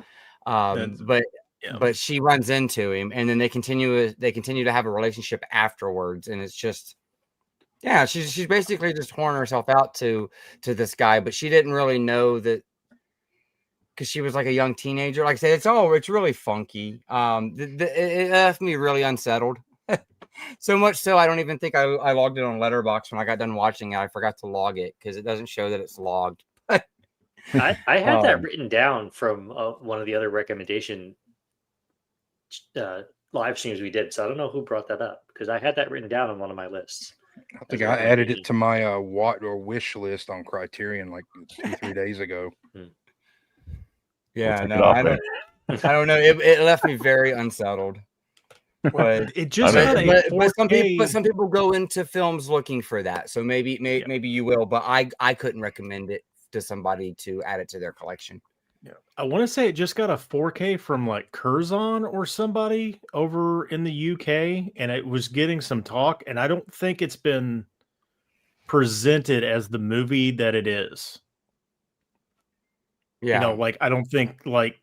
But she runs into him, and then they continue to have a relationship afterwards, and it's just she's basically just whoring herself out to this guy, but she didn't really know that because she was like a young teenager. Like I said, it's really funky. It left me really unsettled. So much so I don't even think I logged it on Letterboxd when I got done watching it. I forgot to log it because it doesn't show that it's logged. I had that written down from one of the other recommendation live streams we did, so I don't know who brought that up because I had that written down on one of my lists. I think I added it to my wish list on Criterion like 2-3 days ago. Yeah, no, I don't know. It left me very unsettled. But it just had a 4K. But some people go into films looking for that, so maybe you will. But I couldn't recommend it to somebody to add it to their collection. Yeah. I want to say it just got a 4K from like Curzon or somebody over in the UK, and it was getting some talk, and I don't think it's been presented as the movie that it is. Yeah. You know, like I don't think like,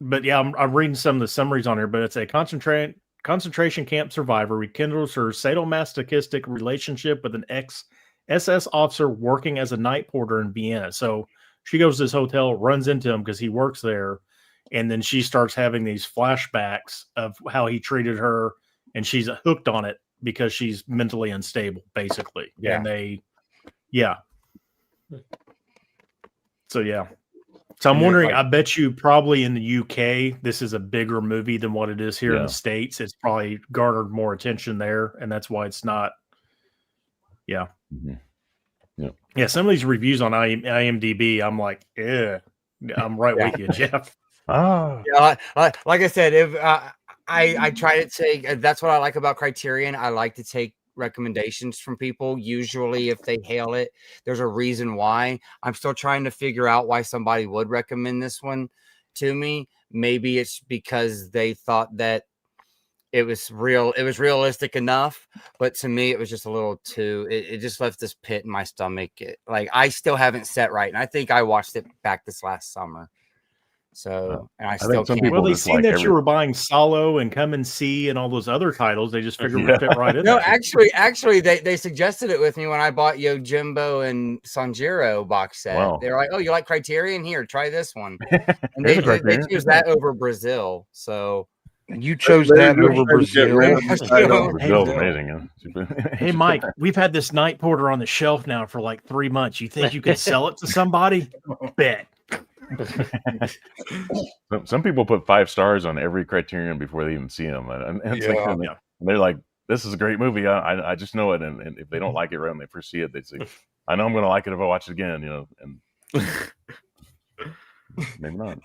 but yeah, I'm reading some of the summaries on here, but it's a concentration camp survivor rekindles her sadomasochistic relationship with an ex-SS officer working as a night porter in Vienna. So she goes to this hotel, runs into him because he works there, and then she starts having these flashbacks of how he treated her, and she's hooked on it because she's mentally unstable, basically. Yeah. And So yeah. So I'm wondering, I bet you probably in the UK, this is a bigger movie than what it is here in the States. It's probably garnered more attention there, and that's why it's not. Yeah. Mm-hmm. Yeah. Yeah. Some of these reviews on IMDb, I'm like, yeah, I'm right with you, Jeff. Yeah, like I said, if I try to take, that's what I like about Criterion. I like to take recommendations from people. Usually if they hail it, there's a reason why. I'm still trying to figure out why somebody would recommend this one to me. Maybe it's because they thought that it was realistic enough, but to me it was just a little too, it just left this pit in my stomach. Like I still haven't set right, and I think I watched it back this last summer. So, and I still can't. Well, they seen that you were buying Solo and Come and See and all those other titles. They just figured it would fit right in. No, actually, they suggested it with me when I bought Yojimbo and Sanjiro box set. Wow. They're like, "Oh, you like Criterion? Here, try this one." And they choose that over Brazil. So and you chose that over Brazil. Brazil's amazing. Hey, Mike, we've had this night porter on the shelf now for like 3 months. You think you could sell it to somebody? Bet. Some people put 5 stars on every Criterion before they even see them, and they're like, "This is a great movie. I just know it." And if they don't like it right when they first see it, they say, "I know I'm going to like it if I watch it again." You know, and maybe not.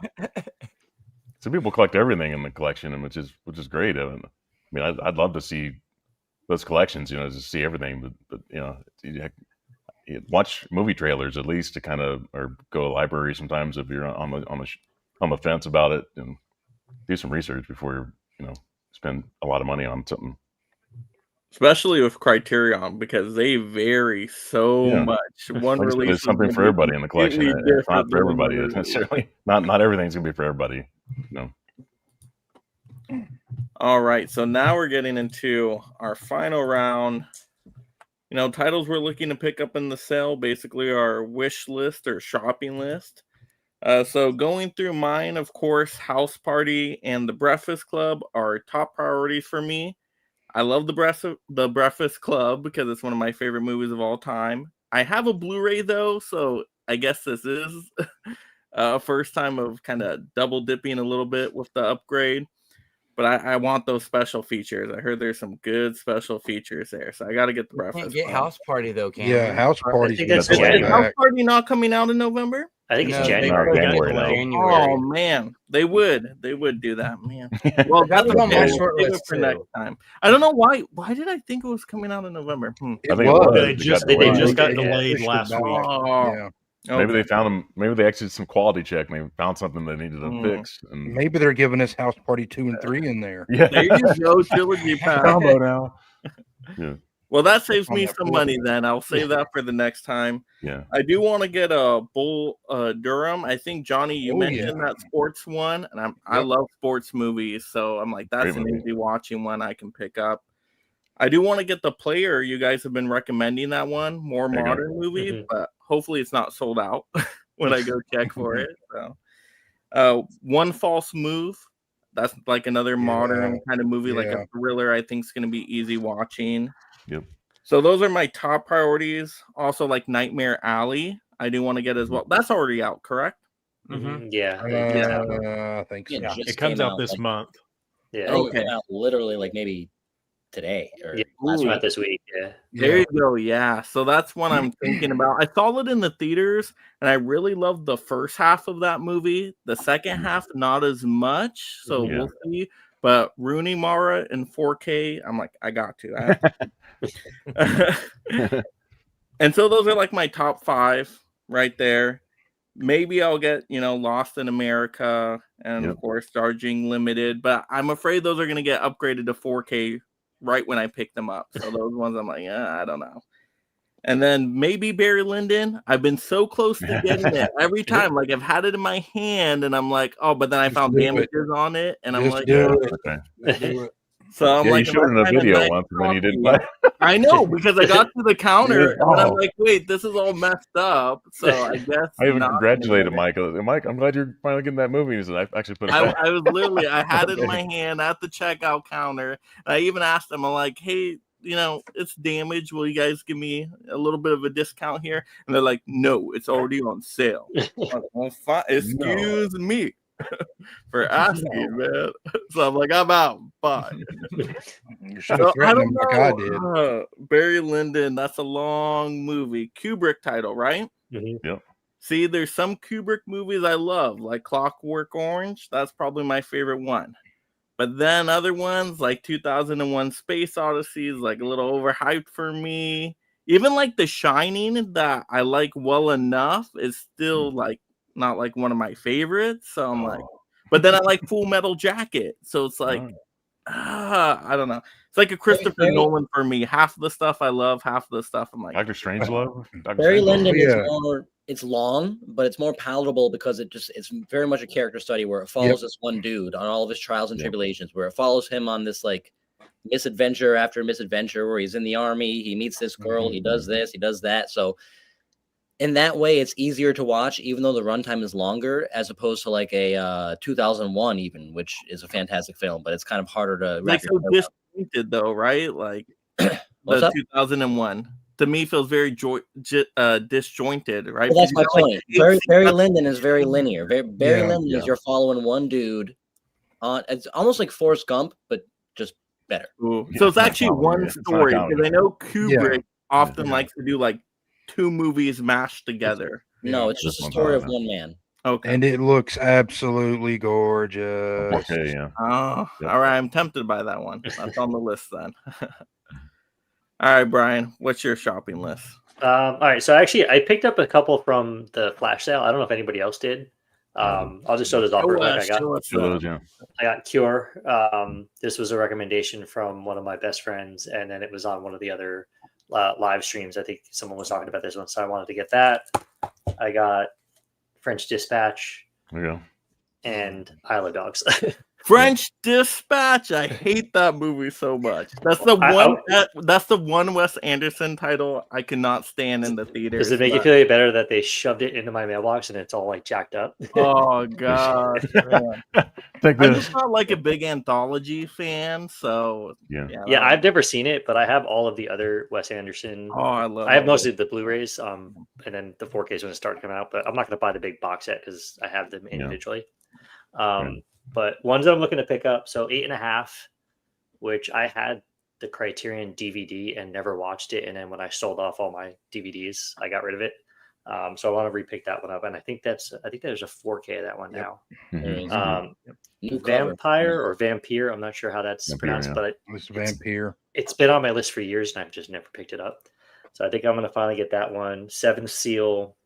some people collect everything in the collection, and which is great. I mean, I'd love to see those collections, you know, to see everything, but you know, you watch movie trailers at least to kind of, or go to the library sometimes if you're on the fence about it, and do some research before you know, spend a lot of money on something. Especially with Criterion, because they vary so Yeah. much. One Like I said, release there's something is for everybody in the collection. completely It's not different for than everybody. another It's release. necessarily not everything's gonna be for everybody. You know. All right, so now we're getting into our final round. You know, titles we're looking to pick up in the sale, basically our wish list or shopping list. So going through mine, of course, House Party and The Breakfast Club are top priorities for me. I love The Breakfast Club because it's one of my favorite movies of all time. I have a Blu-ray though, so I guess this is a first time of kind of double dipping a little bit with the upgrade. But I want those special features. I heard there's some good special features there, so I got to get The You Breakfast can't get Club. House Party though, can Yeah, we? House Party's think gonna that's come Is January. House back. Party not coming out in November? I think it's No, January. They January now. January. Oh man, they would do that, man. Well, Got them that's on my okay. short We'll save it list for too. next time. I don't know why. Why did I think it was coming out in November? I It think it was. was. They It just got they delayed. just got Yeah. delayed Pushed it last back. week. Oh, Yeah. Maybe they okay. found them. Maybe they actually did some quality check. And they found something they needed to fix. And Maybe they're giving us House Party 2 and 3 in there. yeah, There you go, trilogy pack. combo now. Yeah, Well, that saves On me that some fourth money one. then. I'll save that for the next time. yeah. I do want to get a Bull Durham. I think Johnny, you Oh, mentioned yeah. that sports one, and I Yep. love sports movies, so I'm like, that's Great an movie. easy watching one I can pick up. I do want to get the Player. You guys have been recommending that one, more There you go. modern movie, Mhm. but hopefully it's not sold out when I go check for it. So, One False Move. That's like another modern kind of movie, like a Yeah. thriller. I think is going to be easy watching. Yep. So those are my top priorities. Also, like Nightmare Alley, I do want to get as well. That's already out, correct? Mhm. Yeah. I think so. It Yeah. just It comes came out this like, month. Yeah. I think Okay. it came out literally like maybe today or Yeah, last Ooh. week. this week. Yeah. There Yeah. you go. Yeah. So that's what I'm thinking about. I saw it in the theaters, and I really loved the first half of that movie. The second half, not as much. So Yeah. we'll see. But Rooney Mara in 4K, I'm like, I got to. I have to. And so those are like my top 5 right there. Maybe I'll get, Lost in America and Yep. of course Darjeeling Limited, but I'm afraid those are going to get upgraded to 4K right when I pick them up. So those ones I'm like, I don't know. And then maybe Barry Lyndon. I've been so close to getting it every time. Like I've had it in my hand and I'm like, oh, but then I Just found do it. damages on it. And I'm Just like, do it. Okay. Just do it. so I'm Yeah, like, you am I showed it in a finding video nice once, and then you didn't copy? buy. I know, because I got to the counter and then I'm Oh. like, wait, this is all messed up. So I guess I even not gonna congratulated get it. Mike. I was like, Mike, I'm glad you're finally getting that movie. He said, I actually put it I back. was literally, I had it in my hand at the checkout counter. And I even asked them, I'm like, hey, it's damaged. Will you guys give me a little bit of a discount here? And they're like, no, it's already on sale. I'm like, well, fine. Excuse me for asking, man. So I'm like, I'm out. Bye. You should So have I threatened don't him like I did. know. Barry Lyndon, that's a long movie. Kubrick title, right? Mhm. See, there's some Kubrick movies I love, like Clockwork Orange. That's probably my favorite one. But then other ones like 2001 Space Odyssey is like a little overhyped for me. Even like The Shining that I like well enough is still like not like one of my favorites. So I'm like, but then I like Full Metal Jacket. So it's like, I don't know. It's like a Christopher Barry- Nolan for me. Half of the stuff I love, half of the stuff I'm like, Dr. Strangelove. Barry Lyndon Yeah. is more. It's long, but it's more palatable because it's very much a character study where it follows this one dude on all of his trials and Yep. tribulations, where it follows him on this like misadventure after misadventure, where he's in the army, he meets this girl, he does this, he does that. So in that way, it's easier to watch, even though the runtime is longer, as opposed to like a 2001, even, which is a fantastic film, but it's kind of harder to like wrap your so head around. disjointed though, right? Like What's the up? 2001 to me feels very disjointed, right? Well, that's Because my you got, like, point. eight Barry sequences. Lyndon is very linear. Barry Yeah. Lyndon Yeah. is you're following one dude on. It's almost like Forrest Gump, but just better. Ooh. Yeah, So it's it's not actually comedy. one It's not story comedy. because I know Kubrick often Yeah. likes to do like 2 movies mashed together. No, Yeah. it's just a This one's story of not. one man. Okay. and it looks absolutely gorgeous. Okay, yeah. Oh, Yep. all right. I'm tempted by that one. That's on the list then. All right, Brian, what's your shopping list? All right, so actually, I picked up a couple from the flash sale. I don't know if anybody else did. I'll just show those off real quick. I got Those, yeah. I got Cure. This was a recommendation from one of my best friends, and then it was on one of the other live streams. I think someone was talking about this one, so I wanted to get that. I got French Dispatch There you go. and Isle of Dogs. French Dispatch. I hate that movie so much. That's the one. That's the one Wes Anderson title I cannot stand in the theater. Does it make you feel any better that they shoved it into my mailbox and it's all like jacked up? Oh god, Take I'm this. just not like a big anthology fan, so Yeah. Yeah, I've never seen it, but I have all of the other Wes Anderson. Oh, I love. I have all mostly the Blu-rays, and then the 4Ks when it started coming out. But I'm not going to buy the big box set because I have them individually. Right. But ones that I'm looking to pick up, so 8.5, which I had the Criterion DVD and never watched it, and then when I sold off all my DVDs, I got rid of it. So I want to repick that one up, and I think there's a 4K of that one now. Mhm. New cover. Vampire or Vampire, I'm not sure how that's Vampire, pronounced, yeah. but This Vampire. it's been on my list for years, and I've just never picked it up. So I think I'm going to finally get that one. Seventh Seal.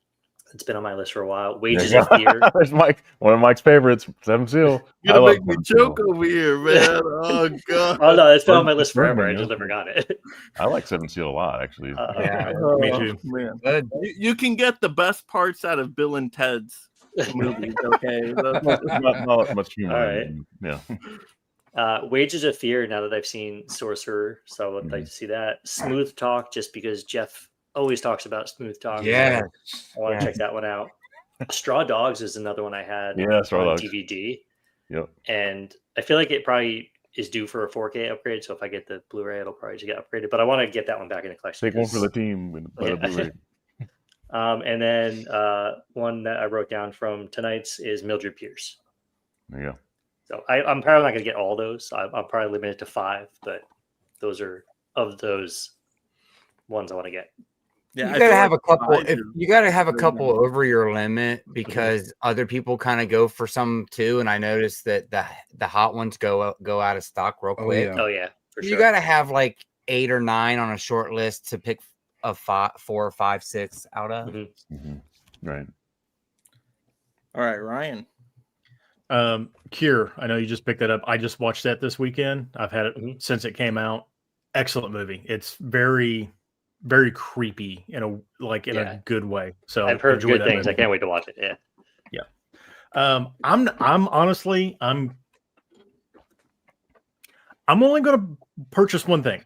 It's been on my list for a while. Wages of Fear. There's Mike, one of Mike's favorites, Seven Seal. You're gonna make me choke over here, man. Oh god. Oh no, it's been on my list Bergman, forever. I yeah. just never got it. I like Seven Seal a lot, actually. Yeah, Oh, me too. Man. good. You can get the best parts out of Bill and Ted's movies. Okay. not much humor. All right. Yeah. Wages of Fear. Now that I've seen Sorcerer, so I would like to see that. Smooth Talk, just because Jeff always talks about Smooth Talk. Yeah. I want to check that one out. Straw Dogs is another one I had Yeah, Straw on Dogs. DVD, Yep. and I feel like it probably is due for a 4K upgrade. So if I get the Blu-ray, it'll probably just get upgraded. But I want to get that one back in the collection. Take one for the team. And buy the Blu-ray. And then one that I wrote down from tonight's is Mildred Pierce. There you go. So I'm probably not going to get all those. I'm probably limited to 5, but those are of those ones I want to get. Yeah, You gotta have a couple. five You gotta have a very couple nice. over your limit because other people kind of go for some too. And I noticed that the hot ones go out of stock real Oh, quick. yeah. Oh yeah, for You sure. gotta have like 8 or 9 on a short list to pick a 4 or 5, 6 out of. Mhm. Right. All right, Ryan. Cure. I know you just picked that up. I just watched that this weekend. I've had it Mhm. since it came out. Excellent movie. It's very, very creepy in a Yeah. a good way. So I've heard enjoy good that things. I movie. can't wait to watch it. Yeah. I'm honestly I'm only going to purchase one thing.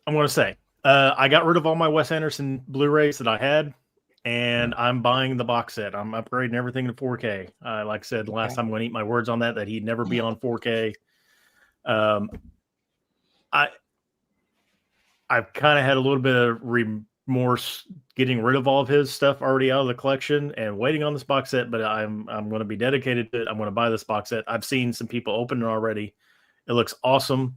I'm going to say I got rid of all my Wes Anderson Blu-rays that I had, and I'm buying the box set. I'm upgrading everything to 4K. Like I said last time, I'm going to eat my words on that he'd never be on 4K. I've kind of had a little bit of remorse getting rid of all of his stuff already out of the collection and waiting on this box set, but I'm going to be dedicated to it. I'm going to buy this box set. I've seen some people open it already. It looks awesome.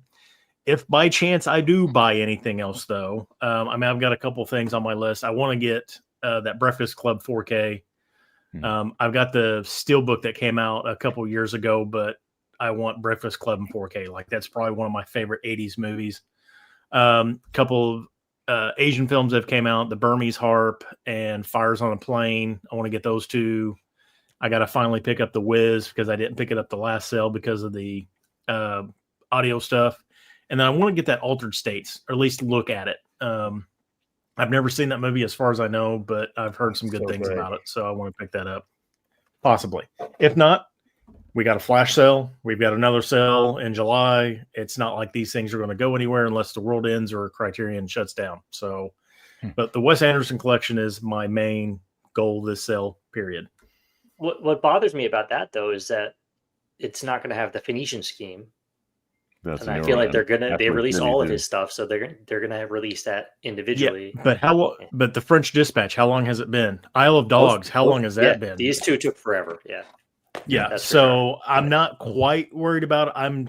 If by chance I do buy anything else, though, I've got a couple things on my list. I want to get that Breakfast Club 4K. I've got the Steelbook that came out a couple years ago, but I want Breakfast Club in 4K. Like that's probably one of my favorite 80s movies. Couple of Asian films that have came out, The Burmese Harp and Fires on a Plane. I want to get those two. I got to finally pick up The Wiz because I didn't pick it up the last sale because of the audio stuff. And then I want to get that Altered States, or at least look at it. I've never seen that movie as far as I know, but I've heard some good things about it. So I want to pick that up. Possibly. If not, we got a flash sale. We've got another sale in July. It's not like these things are going to go anywhere unless the world ends or Criterion shuts down. So, but the Wes Anderson collection is my main goal this sale period. What bothers me about that though is that it's not going to have the Phoenician scheme. That's And I feel like they release all of his stuff, so they're gonna release that individually. Yeah, but but the French Dispatch, how long has it been? Isle of Dogs, how long has that been? These two took forever. Yeah. Yeah. That's for So sure. I'm not quite worried about it.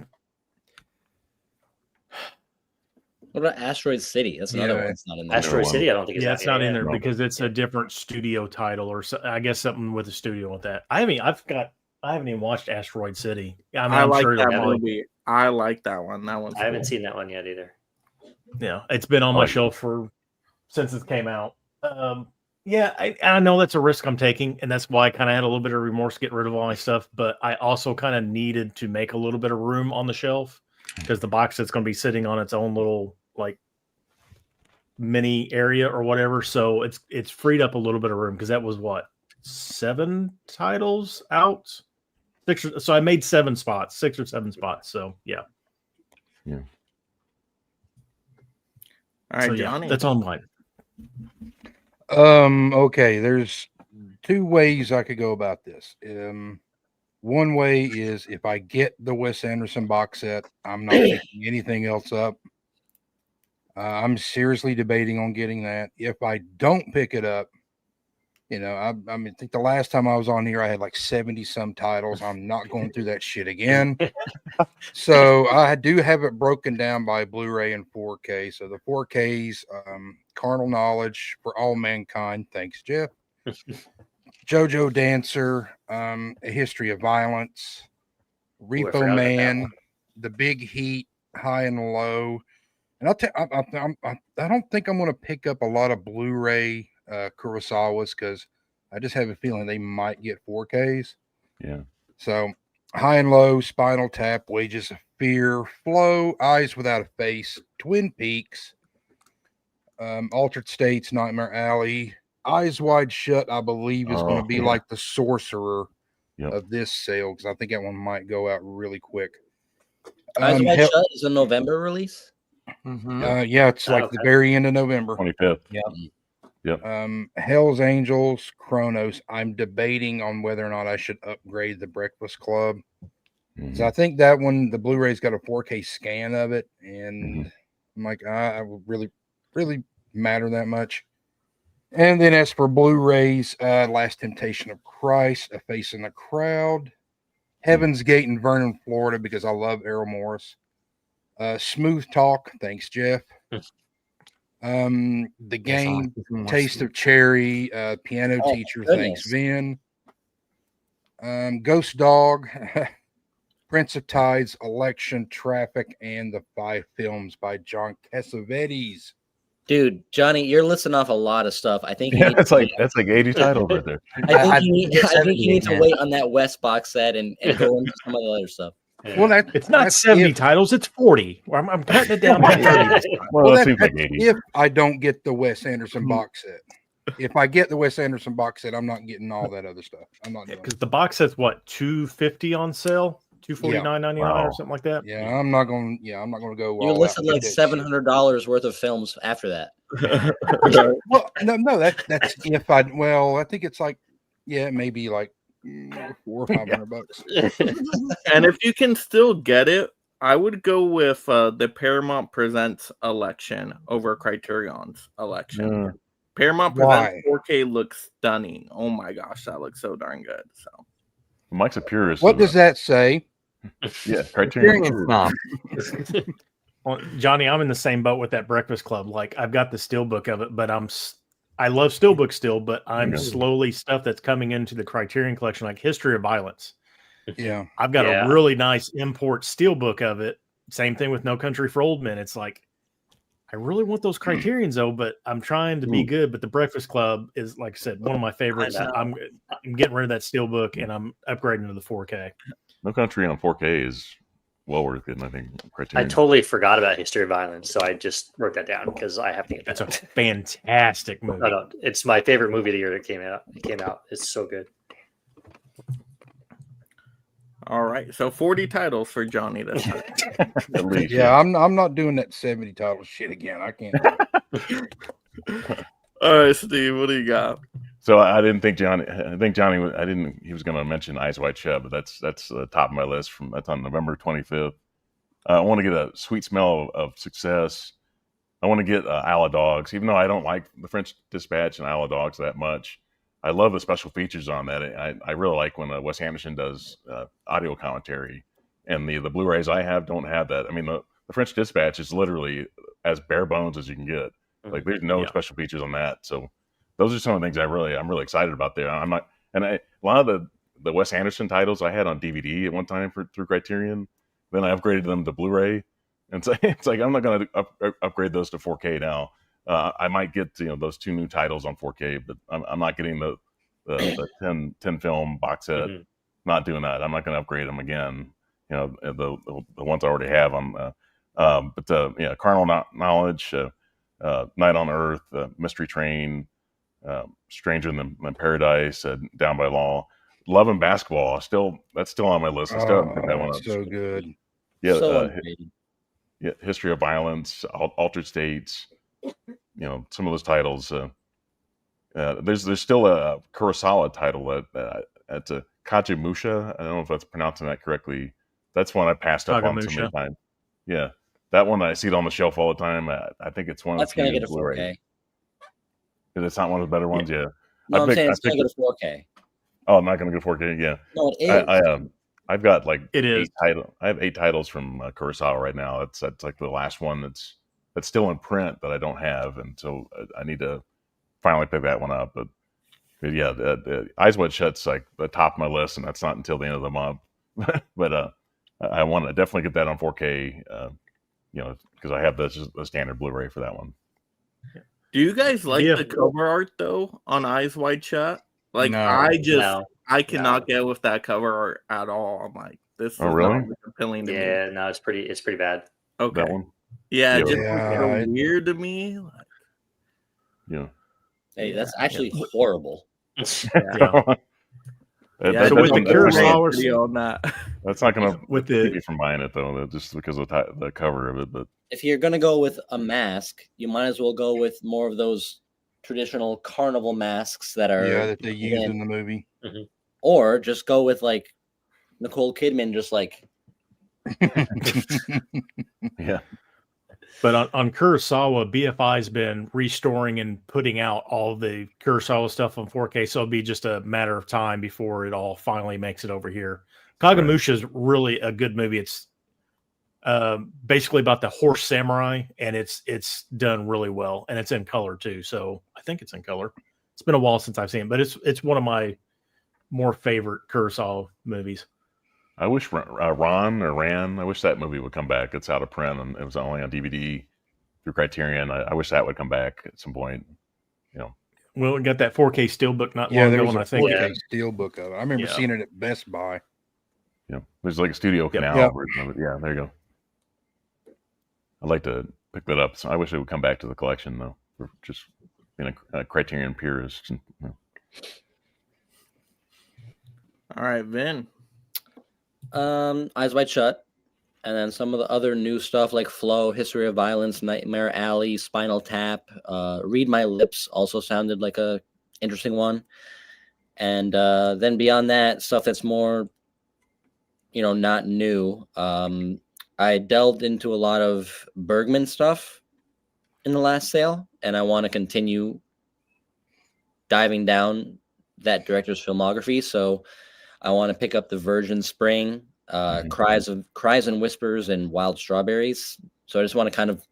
What about Asteroid City? That's another Yeah. one that's not in there. Asteroid one. City, I don't think is Yeah, out it's yet, not in yeah. there No. because it's a different studio title, or so, I guess something with the studio with that. I haven't even watched Asteroid City. I mean, I I'm like sure it'll that probably, movie. I like that one. That one's I haven't cool. seen that one yet either. yeah, it's been on I my like it. shelf since it came out. Yeah, I know that's a risk I'm taking, and that's why I kind of had a little bit of remorse getting rid of all my stuff. But I also kind of needed to make a little bit of room on the shelf because the box set's going to be sitting on its own little like mini area or whatever. So it's freed up a little bit of room because that was what 7 titles out. So I made 7 spots, 6 or 7 spots. So yeah. All right, So yeah, Johnny. that's on mine. Okay, there's 2 ways I could go about this. One way is if I get the Wes Anderson box set, I'm not picking anything else up. I'm seriously debating on getting that. If I don't pick it up, you know, I mean, I think the last time I was on here, I had like 70 some titles. I'm not going through that shit again. So I do have it broken down by Blu-ray and 4K. So the 4Ks, Carnal Knowledge for All Mankind. Thanks, Jeff. JoJo Dancer, A History of Violence, I Repo forgot about that Man, one. The Big Heat, High and Low. And I don't think I'm going to pick up a lot of Blu-ray Kurosawas because I just have a feeling they might get 4Ks. Yeah. So High and Low, Spinal Tap, Wages of Fear, Flow, Eyes Without a Face, Twin Peaks, Altered States, Nightmare Alley, Eyes Wide Shut, I believe is going to be yeah. like the sorcerer Yep. of this sale because I think that one might go out really quick. Eyes Wide Hell- Shut is a November release. yeah, it's like the Okay. very end of November. 25th. Hell's Angels, Chronos. I'm debating on whether or not I should upgrade the Breakfast Club. So I think that one, the Blu-ray's got a 4K scan of it, and I'm like, I would really matter that much. And then as for Blu-rays, Last Temptation of Christ, A Face in the Crowd, Heaven's Gate in Vernon, Florida, because I love Errol Morris. Smooth Talk, thanks, Jeff. The Game, Taste of Cherry, Piano Oh, Teacher, goodness. thanks, Vin. Ghost Dog, Prince of Tides, Election, Traffic, and the 5 Films by John Cassavetes. Dude, Johnny, you're listing off a lot of stuff. I think you Yeah, need that's to like 80 titles right there. I think you need, I think 70 you need to again. wait on that West box set and go into some of the other stuff. Well, It's not that's 70 if- titles, it's 40. I'm cutting it down to 30 this time. Well, Well, that seems like that's 80. if I don't get the Wes Anderson box set. If I get the Wes Anderson box set, I'm not getting all that other stuff. I'm not doing Because it. the box set's what, $250 on sale? $249.99 Wow. or something like that. Yeah, I'm not going. Yeah, I'm not going to go. You all out listed and get like that shit. $700 worth of films after that. Well, no, that's if I. Well, I think it's like, yeah, maybe like $400 or $500. And if you can still get it, I would go with the Paramount Presents election over Criterion's election. Yeah. Paramount Why? Presents 4K looks stunning. Oh my gosh, that looks so darn good. So Mike's a purist. What of does that say? Yeah, Criterion. Criterion snob. Well, Johnny, I'm in the same boat with that Breakfast Club. Like I've got the steelbook of it, but I love steelbook still, but I'm Okay. slowly stuff that's coming into the Criterion Collection, like History of Violence. Yeah, I've got Yeah. a really nice import steelbook of it. Same thing with No Country for Old Men. It's like I really want those Criterions though, but I'm trying to be good. But the Breakfast Club is, like I said, one of my favorites. know. I'm getting rid of that steelbook and I'm upgrading to the 4K. No Country on 4K is well worth it, and I think I Criterion. totally forgot about History of Violence, so I just wrote that down because I have to get That's a that. fantastic movie. No, it's my favorite movie of the year that came out. It came out. It's so good. all right, so 40 titles for Johnny this time. At least, yeah. I'm not doing that 70 title shit again. I can't. Do it. All right, Steve, what do you got? So I didn't think Johnny. I think Johnny. I didn't. He was going to mention Eyes Wide Shut, but that's the top of my list. That's on November 25th. I want to get a sweet smell of success. I want to get Isle of Dogs, even though I don't like the French Dispatch and Isle of Dogs that much. I love the special features on that. I really like when Wes Anderson does audio commentary, and the Blu-rays I have don't have that. I mean, the French Dispatch is literally as bare bones as you can get. Like there's no Yeah. special features on that. So those are some of the things I'm really excited about there. I'm not, and a lot of the Wes Anderson titles I had on DVD at one time through Criterion. Then I upgraded them to Blu-ray, and so it's like I'm not going to upgrade those to 4K now. I might get those 2 new titles on 4K, but I'm not getting the 10 film box set. Not doing that. I'm not going to upgrade them again. The ones I already have on. But Carnal Knowledge, Night on Earth, Mystery Train, Stranger than Paradise, Down by Law, Love and Basketball. That's still on my list. I still haven't picked that one up. So good. Yeah, So underrated. History of Violence, Altered States. Some of those titles. There's still a Kurosawa title that's a Kagemusha. I don't know if that's pronouncing that correctly. That's one I passed up on so many times. Yeah, that one I see it on the shelf all the time. I think it's one That's of the gonna few get a Blu-ray. 4K. It's not one of the better ones. Yeah. No, I'm saying it's gonna get a 4K. Oh, I'm not gonna go 4K. Yeah. No, it is. I've got like It is. 8 I have 8 titles from Kurosawa right now. That's like the last one that's still in print that I don't have, and so I need to finally pick that one up. But yeah, the Eyes Wide Shut's like the top of my list, and that's not until the end of the month. But I want to definitely get that on 4K. Because I have the standard Blu-ray for that one. Do you guys like Yeah. the cover art though on Eyes Wide Shut? Like No. I cannot get with that cover art at all. I'm like, this is really? not appealing to me. Yeah, no, it's pretty bad. Okay. That one. Yeah, Yeah. just Yeah, so it- weird to me. Like, Yeah. Hey, that's actually horrible. Yeah. yeah, So I with the don't know Kurosawa- video on that. That's not going to With keep the you from buying it though, just because of the cover of it. But If you're gonna go with a mask, you might as well go with more of those traditional carnival masks that are that they use in the movie. or just go with like Nicole Kidman, just like yeah, But on Kurosawa, BFI's been restoring and putting out all the Kurosawa stuff on 4K, so it'll be just a matter of time before it all finally makes it over here. Kagemusha is really a good movie. It's basically about the horse samurai, and it's done really well, and it's in color too. So I think it's in color. It's been a while since I've seen it, but it's one of my more favorite Kurosawa movies. I wish Ron or Ran. I wish that movie would come back. It's out of print and it was only on DVD through Criterion. I wish that would come back at some point. Well, we got that 4K steelbook not Yeah, long there ago, was and a I think 4K steel book of it. I remember Yeah. seeing it at Best Buy. There's like a Studio Canal Yep. version of it. Yeah, there you go. I'd like to pick that up. So I wish it would come back to the collection though, for just being a Criterion purist. All right, Vin. Eyes Wide Shut, and then some of the other new stuff like Flow, History of Violence, Nightmare Alley, Spinal Tap, Read My Lips also sounded like a interesting one, and then beyond that, stuff that's more, not new. I delved into a lot of Bergman stuff in the last sale, and I want to continue diving down that director's filmography. So I want to pick up The Virgin Spring, Cries and Whispers, and Wild Strawberries. So I just want to kind of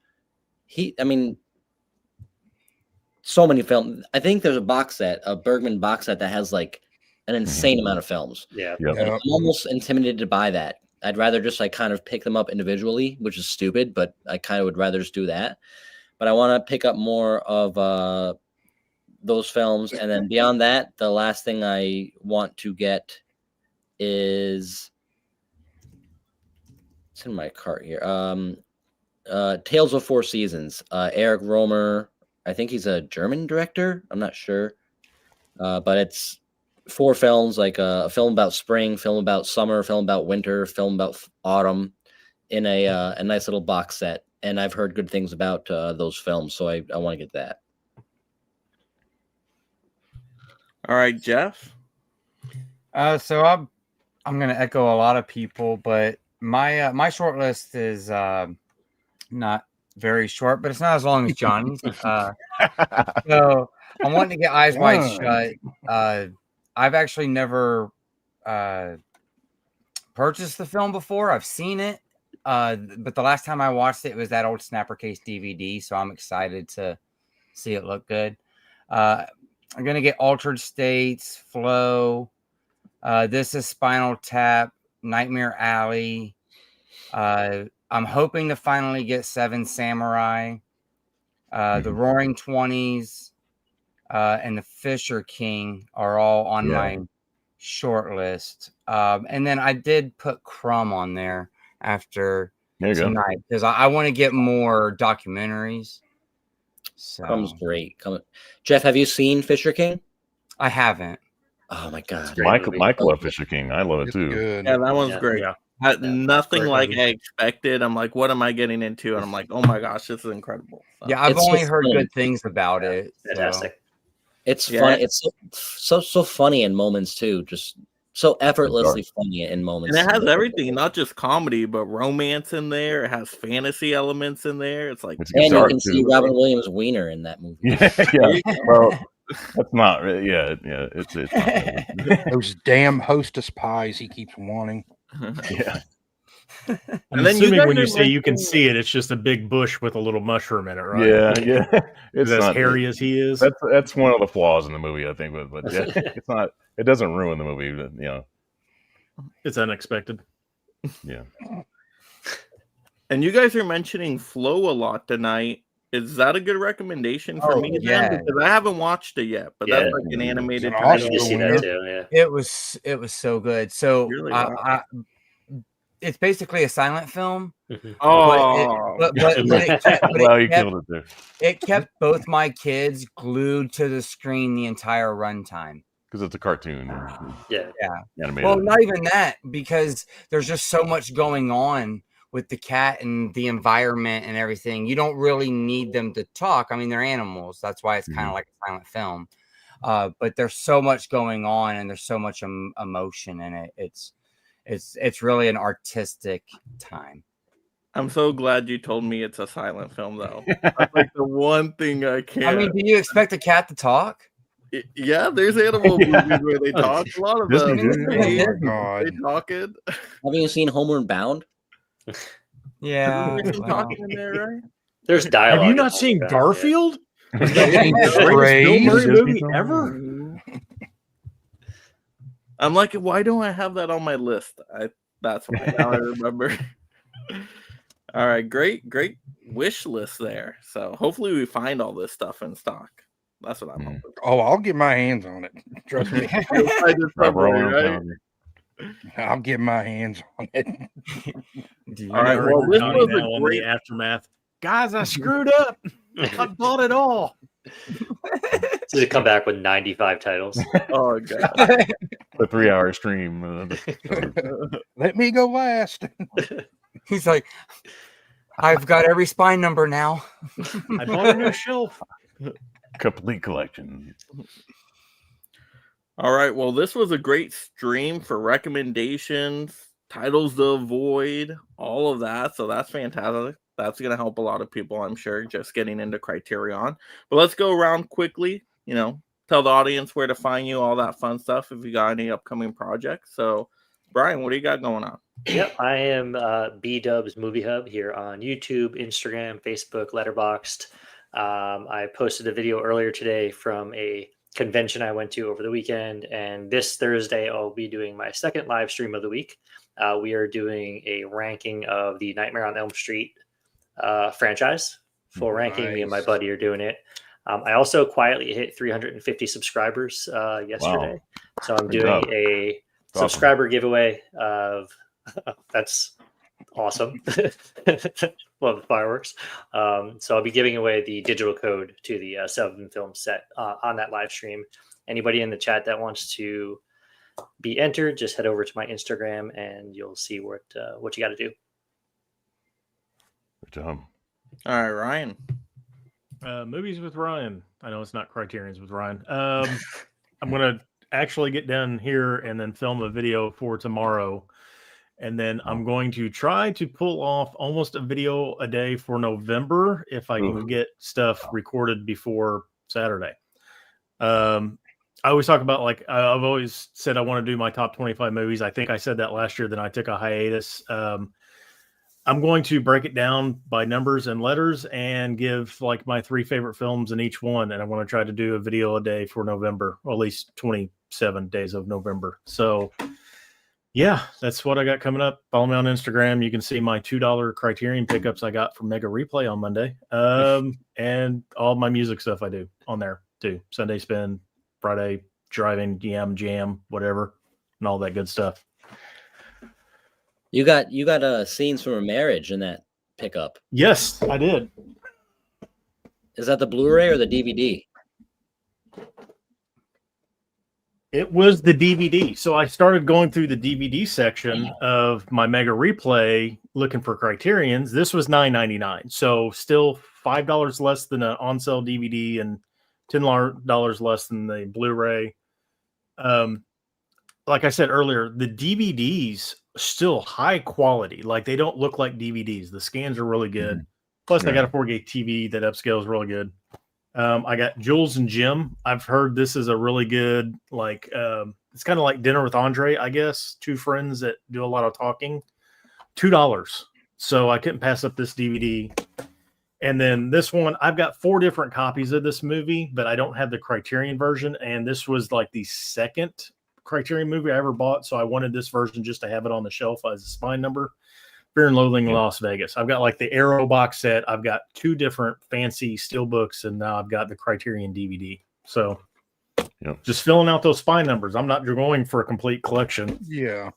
so many films. I think there's a Bergman box set that has like an insane amount of films. Yeah. Yep. And I'm almost intimidated to buy that. I'd rather just like kind of pick them up individually, which is stupid, but I kind of would rather just do that. But I want to pick up more of those films. And then beyond that, the last thing I want to get is, it's in my cart here. Tales of Four Seasons. Eric Romer. I think he's a German director. I'm not sure. But it's 4 films, like a film about spring, film about summer, film about winter, film about autumn, in a nice little box set. And I've heard good things about those films, so I want to get that. All right, Jeff. So I'm gonna echo a lot of people, but my short list is not very short, but it's not as long as Johnny's. So I'm wanting to get Eyes Wide Shut. I've actually never purchased the film before. I've seen it, but the last time I watched it was that old Snapper Case DVD, so I'm excited to see it look good. I'm gonna get Altered States, Flow. This is Spinal Tap, Nightmare Alley. I'm hoping to finally get Seven Samurai, the Roaring Twenties, and the Fisher King are all on my short list. And then I did put Crumb on there after tonight because I want to get more documentaries. So. Crumb's great. Jeff, have you seen Fisher King? I haven't. Oh my god, Michael love Fisher King. I love it too. Good. Yeah, that one's great. Yeah. Nothing Great like movie. I expected. I'm like, what am I getting into? And I'm like, oh my gosh, this is incredible. So, Yeah, I've It's only just heard funny. good things about it. So. Fantastic. it's Yeah. funny. It's so funny in moments too. Just so effortlessly funny in moments. and it has everything, not just comedy, but romance in there. It has fantasy elements in there. It's like, It's And you dark, can see too. Robin Williams' wiener in that movie. Yeah. Well, that's not really. Yeah. It's not really. Those damn Hostess pies he keeps wanting. Yeah. I'm And then you assuming guys when you are say you can mentioning- see it, it's just a big bush with a little mushroom in it, right? Yeah. It's as not hairy as he is. That's one of the flaws in the movie, I think. But yeah, it's not. It doesn't ruin the movie. But, you know. It's unexpected. Yeah. And you guys are mentioning Flow a lot tonight. Is that a good recommendation for Oh, me? yeah. Then? Because I haven't watched it yet, but Yeah. that's like an animated. It's an title. I need to see that too. Yeah. It was so good. So Really it's basically a silent film. Oh, But Well, you killed it there it kept both my kids glued to the screen the entire runtime. because it's a cartoon. Yeah. Animated. Well, not even that, because there's just so much going on with the cat and the environment and everything. You don't really need them to talk. I mean, they're animals. That's why it's kind of like a silent film. But there's so much going on and there's so much emotion in it. It's really an artistic time. I'm so glad you told me it's a silent film, though. That's like the one thing I can't. I mean, do you expect a cat to talk? Yeah, there's animal movies where they talk. A lot of Disney them. did. They Oh, God. talking. Haven't you seen Homeward Bound? Yeah. There's some well. talking in there, right? There's dialogue. Have you in not all seen of that, Garfield? Seen Greatest Bill Strays. Murray movie Disney ever? I'm like, why don't I have that on my list? That's why now I remember. All right, great wish list there. So hopefully we find all this stuff in stock. That's what I'm hoping. Oh, I'll get my hands on it. Trust me. You'll find it somewhere, right? I'll get my hands on it. All right, well, this Johnny was now a on great. the aftermath. Guys, I screwed up. I bought it all. So they come back with 95 titles. Oh god. The 3-hour stream. Let me go last. He's like, I've got every spine number now. I bought a new shelf. Complete collection. All right, well, this was a great stream for recommendations, titles to avoid, all of that. So that's fantastic. That's going to help a lot of people, I'm sure, just getting into Criterion. But let's go around quickly, tell the audience where to find you, all that fun stuff, if you got any upcoming projects. So, Brian, what do you got going on? Yep, I am B-Dubs Movie Hub here on YouTube, Instagram, Facebook, Letterboxd. I posted a video earlier today from a convention I went to over the weekend, and this Thursday I'll be doing my second live stream of the week. We are doing a ranking of the Nightmare on Elm Street franchise. Full ranking. Me and my Nice. buddy are doing it. I also quietly hit 350 subscribers yesterday. So I'm Good doing job. a Awesome. subscriber giveaway of that's awesome. Love the fireworks. So I'll be giving away the digital code to the 7-film set on that live stream. Anybody in the chat that wants to be entered, just head over to my Instagram and you'll see what you got to do. Good job. All right, Ryan. Movies with Ryan. I know it's not Criterion's with Ryan. I'm going to actually get done here and then film a video for tomorrow. And then I'm going to try to pull off almost a video a day for November if I can get stuff recorded before Saturday. I always talk about, like, I've always said I want to do my top 25 movies. I think I said that last year, then I took a hiatus. I'm going to break it down by numbers and letters and give like my 3 favorite films in each one. And I want to try to do a video a day for November, or at least 27 days of November. So yeah, that's what I got coming up. Follow me on Instagram. You can see my $2 Criterion pickups I got from Mega Replay on Monday. And all my music stuff I do on there too. Sunday Spin, Friday Driving, Jam, whatever, and all that good stuff. You got Scenes from a Marriage in that pickup. Yes, I did. Is that the Blu-ray or the DVD? It was the DVD. So I started going through the DVD section of my Mega Replay looking for Criterions. This was $9.99. So still $5 less than an on-sale DVD and $10 less than the Blu-ray. Like I said earlier, the DVDs still high quality. Like they don't look like DVDs. The scans are really good. Mhm. Plus, I Yeah. got a 4K TV that upscales really good. I got Jules and Jim. I've heard this is a really good, like, it's kind of like Dinner with Andre, I guess. 2 friends that do a lot of talking. $2. So I couldn't pass up this DVD. And then this one, I've got 4 different copies of this movie, but I don't have the Criterion version. And this was like the second Criterion movie I ever bought. So I wanted this version just to have it on the shelf as a spine number. Fear and Loathing in Las Vegas. I've got like the Arrow box set. I've got 2 different fancy steel books, and now I've got the Criterion DVD. So just filling out those spine numbers. I'm not going for a complete collection. Yeah.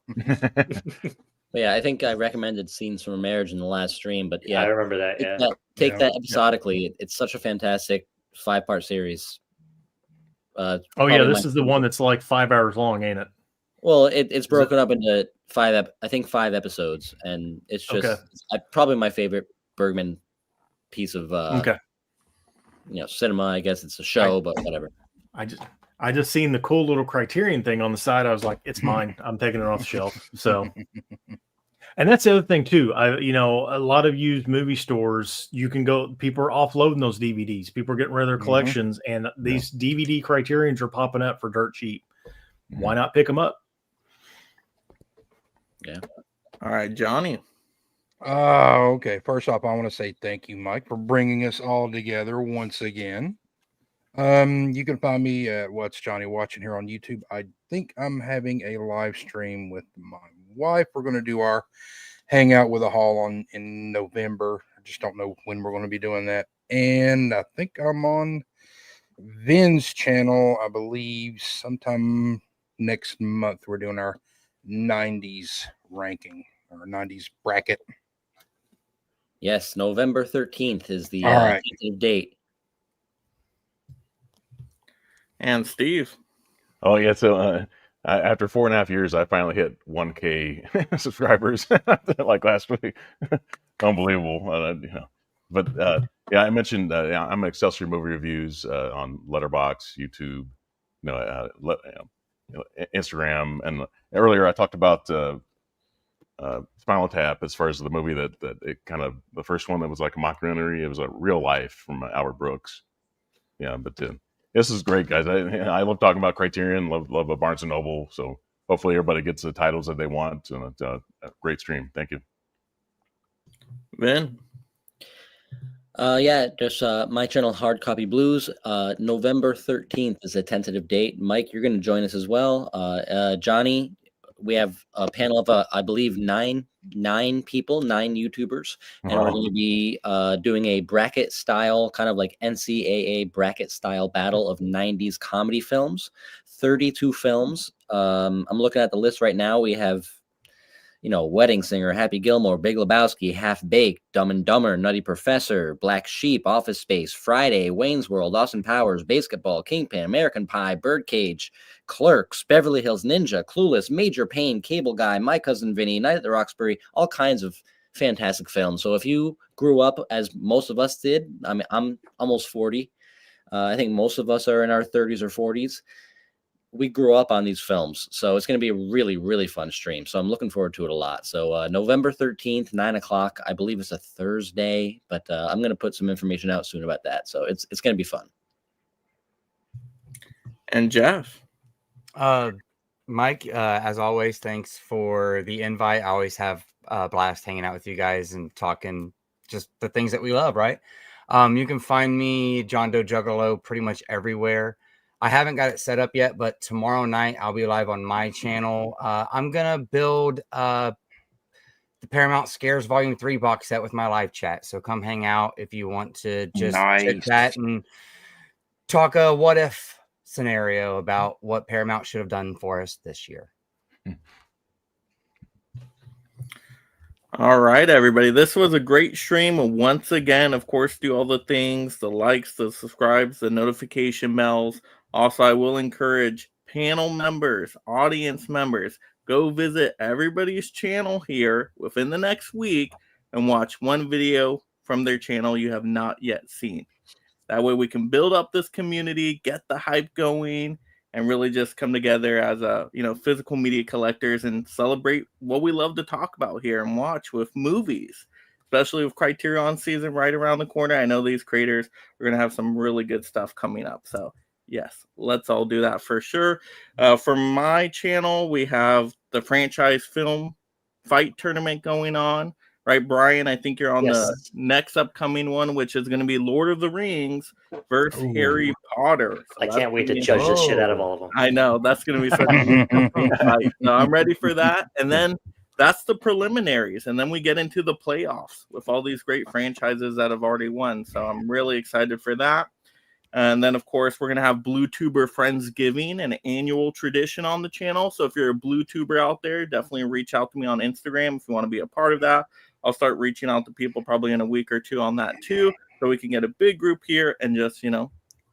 Yeah, I think I recommended Scenes from a Marriage in the last stream, but yeah, I remember that. Yeah. Take that episodically. It's such a fantastic 5-part series. Oh yeah, this is the one that's like 5 hours long, ain't it? Well, it's broken up into 5 episodes, and it's just it's probably my favorite Bergman piece of cinema. I guess it's a show, but whatever. I just seen the cool little Criterion thing on the side. I was like, it's mine. I'm taking it off the shelf. So, and that's the other thing too. A lot of used movie stores, you can go. People are offloading those DVDs. People are getting rid of their collections, and these DVD Criterions are popping up for dirt cheap. Why not pick them up? Yeah. All right, Johnny. Okay. First off, I want to say thank you, Mike, for bringing us all together once again. You can find me at What's Johnny Watching here on YouTube. I think I'm having a live stream with my wife. We're going to do our hangout with a haul in November. I just don't know when we're going to be doing that. And I think I'm on Vin's channel, I believe sometime next month. We're doing our 90s ranking or 90s bracket. Yes, November 13th is the date. And Steve. Oh yeah, so after 4.5 years, I finally hit 1K subscribers like last week. Unbelievable, But I mentioned I'm an Excelsior Movie Reviews on Letterboxd, YouTube, Instagram, and earlier I talked about Spinal Tap as far as the movie that it kind of the first one that was like a mockumentary. It was a real life from Albert Brooks. Yeah, but this is great, guys. I love talking about Criterion. Love a Barnes and Noble. So hopefully everybody gets the titles that they want. And a great stream. Thank you. Vin. Just my channel, Hard Copy Blues. November 13th is a tentative date. Mike, you're going to join us as well. Johnny, we have a panel of I believe nine people, 9 YouTubers, and we're going to be doing a bracket style, kind of like NCAA bracket style battle of 90s comedy films. 32 films. I'm looking at the list right now. We have Wedding Singer, Happy Gilmore, Big Lebowski, Half Baked, Dumb and Dumber, Nutty Professor, Black Sheep, Office Space, Friday, Wayne's World, Austin Powers, Basketball, Kingpin, American Pie, Birdcage, Clerks, Beverly Hills Ninja, Clueless, Major Payne, Cable Guy, My Cousin Vinny, Night at the Roxbury, all kinds of fantastic films. So if you grew up as most of us did, I mean, I'm almost 40. I think most of us are in our 30s or 40s. We grew up on these films, so it's going to be a really, really fun stream. So I'm looking forward to it a lot. So November 13th, 9:00. I believe it's a Thursday, but I'm going to put some information out soon about that. So it's going to be fun. And Jeff. Mike, as always, thanks for the invite. I always have a blast hanging out with you guys and talking just the things that we love, right? You can find me, John Doe Juggalo, pretty much everywhere. I haven't got it set up yet, but tomorrow night I'll be live on my channel. I'm going to build the Paramount Scares Volume 3 box set with my live chat. So come hang out if you want to just chit chat and talk a what if scenario about what Paramount should have done for us this year. All right, everybody. This was a great stream. Once again, of course, do all the things, the likes, the subscribes, the notification bells. Also, I will encourage panel members, audience members, go visit everybody's channel here within the next week and watch one video from their channel you have not yet seen. That way we can build up this community, get the hype going, and really just come together as a, physical media collectors and celebrate what we love to talk about here and watch with movies, especially with Criterion season right around the corner. I know these creators are going to have some really good stuff coming up. So yes, let's all do that for sure. For my channel, we have the franchise film fight tournament going on. Right, Brian? I think you're on the next upcoming one, which is going to be Lord of the Rings versus Harry Potter. So I can't wait to judge the shit out of all of them. I know. That's going to be such an interesting fight. So I'm ready for that. And then that's the preliminaries. And then we get into the playoffs with all these great franchises that have already won. So I'm really excited for that. And then, of course, we're going to have BlueTuber Friendsgiving, an annual tradition on the channel. So if you're a BlueTuber out there, definitely reach out to me on Instagram if you want to be a part of that. I'll start reaching out to people probably in a week or two on that too, so we can get a big group here and just,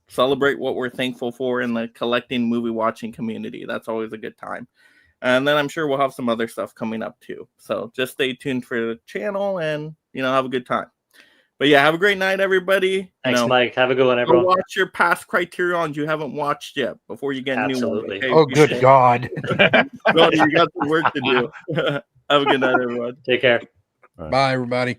celebrate what we're thankful for in the collecting movie watching community. That's always a good time. And then I'm sure we'll have some other stuff coming up too. So just stay tuned for the channel and, have a good time. But yeah, have a great night, everybody. Thanks, Mike. Have a good one, everyone. Go watch your past Criterions you haven't watched yet before you get new ones. Okay? Oh, good God. You got some work to do. Have a good night, everyone. Take care. Bye, everybody.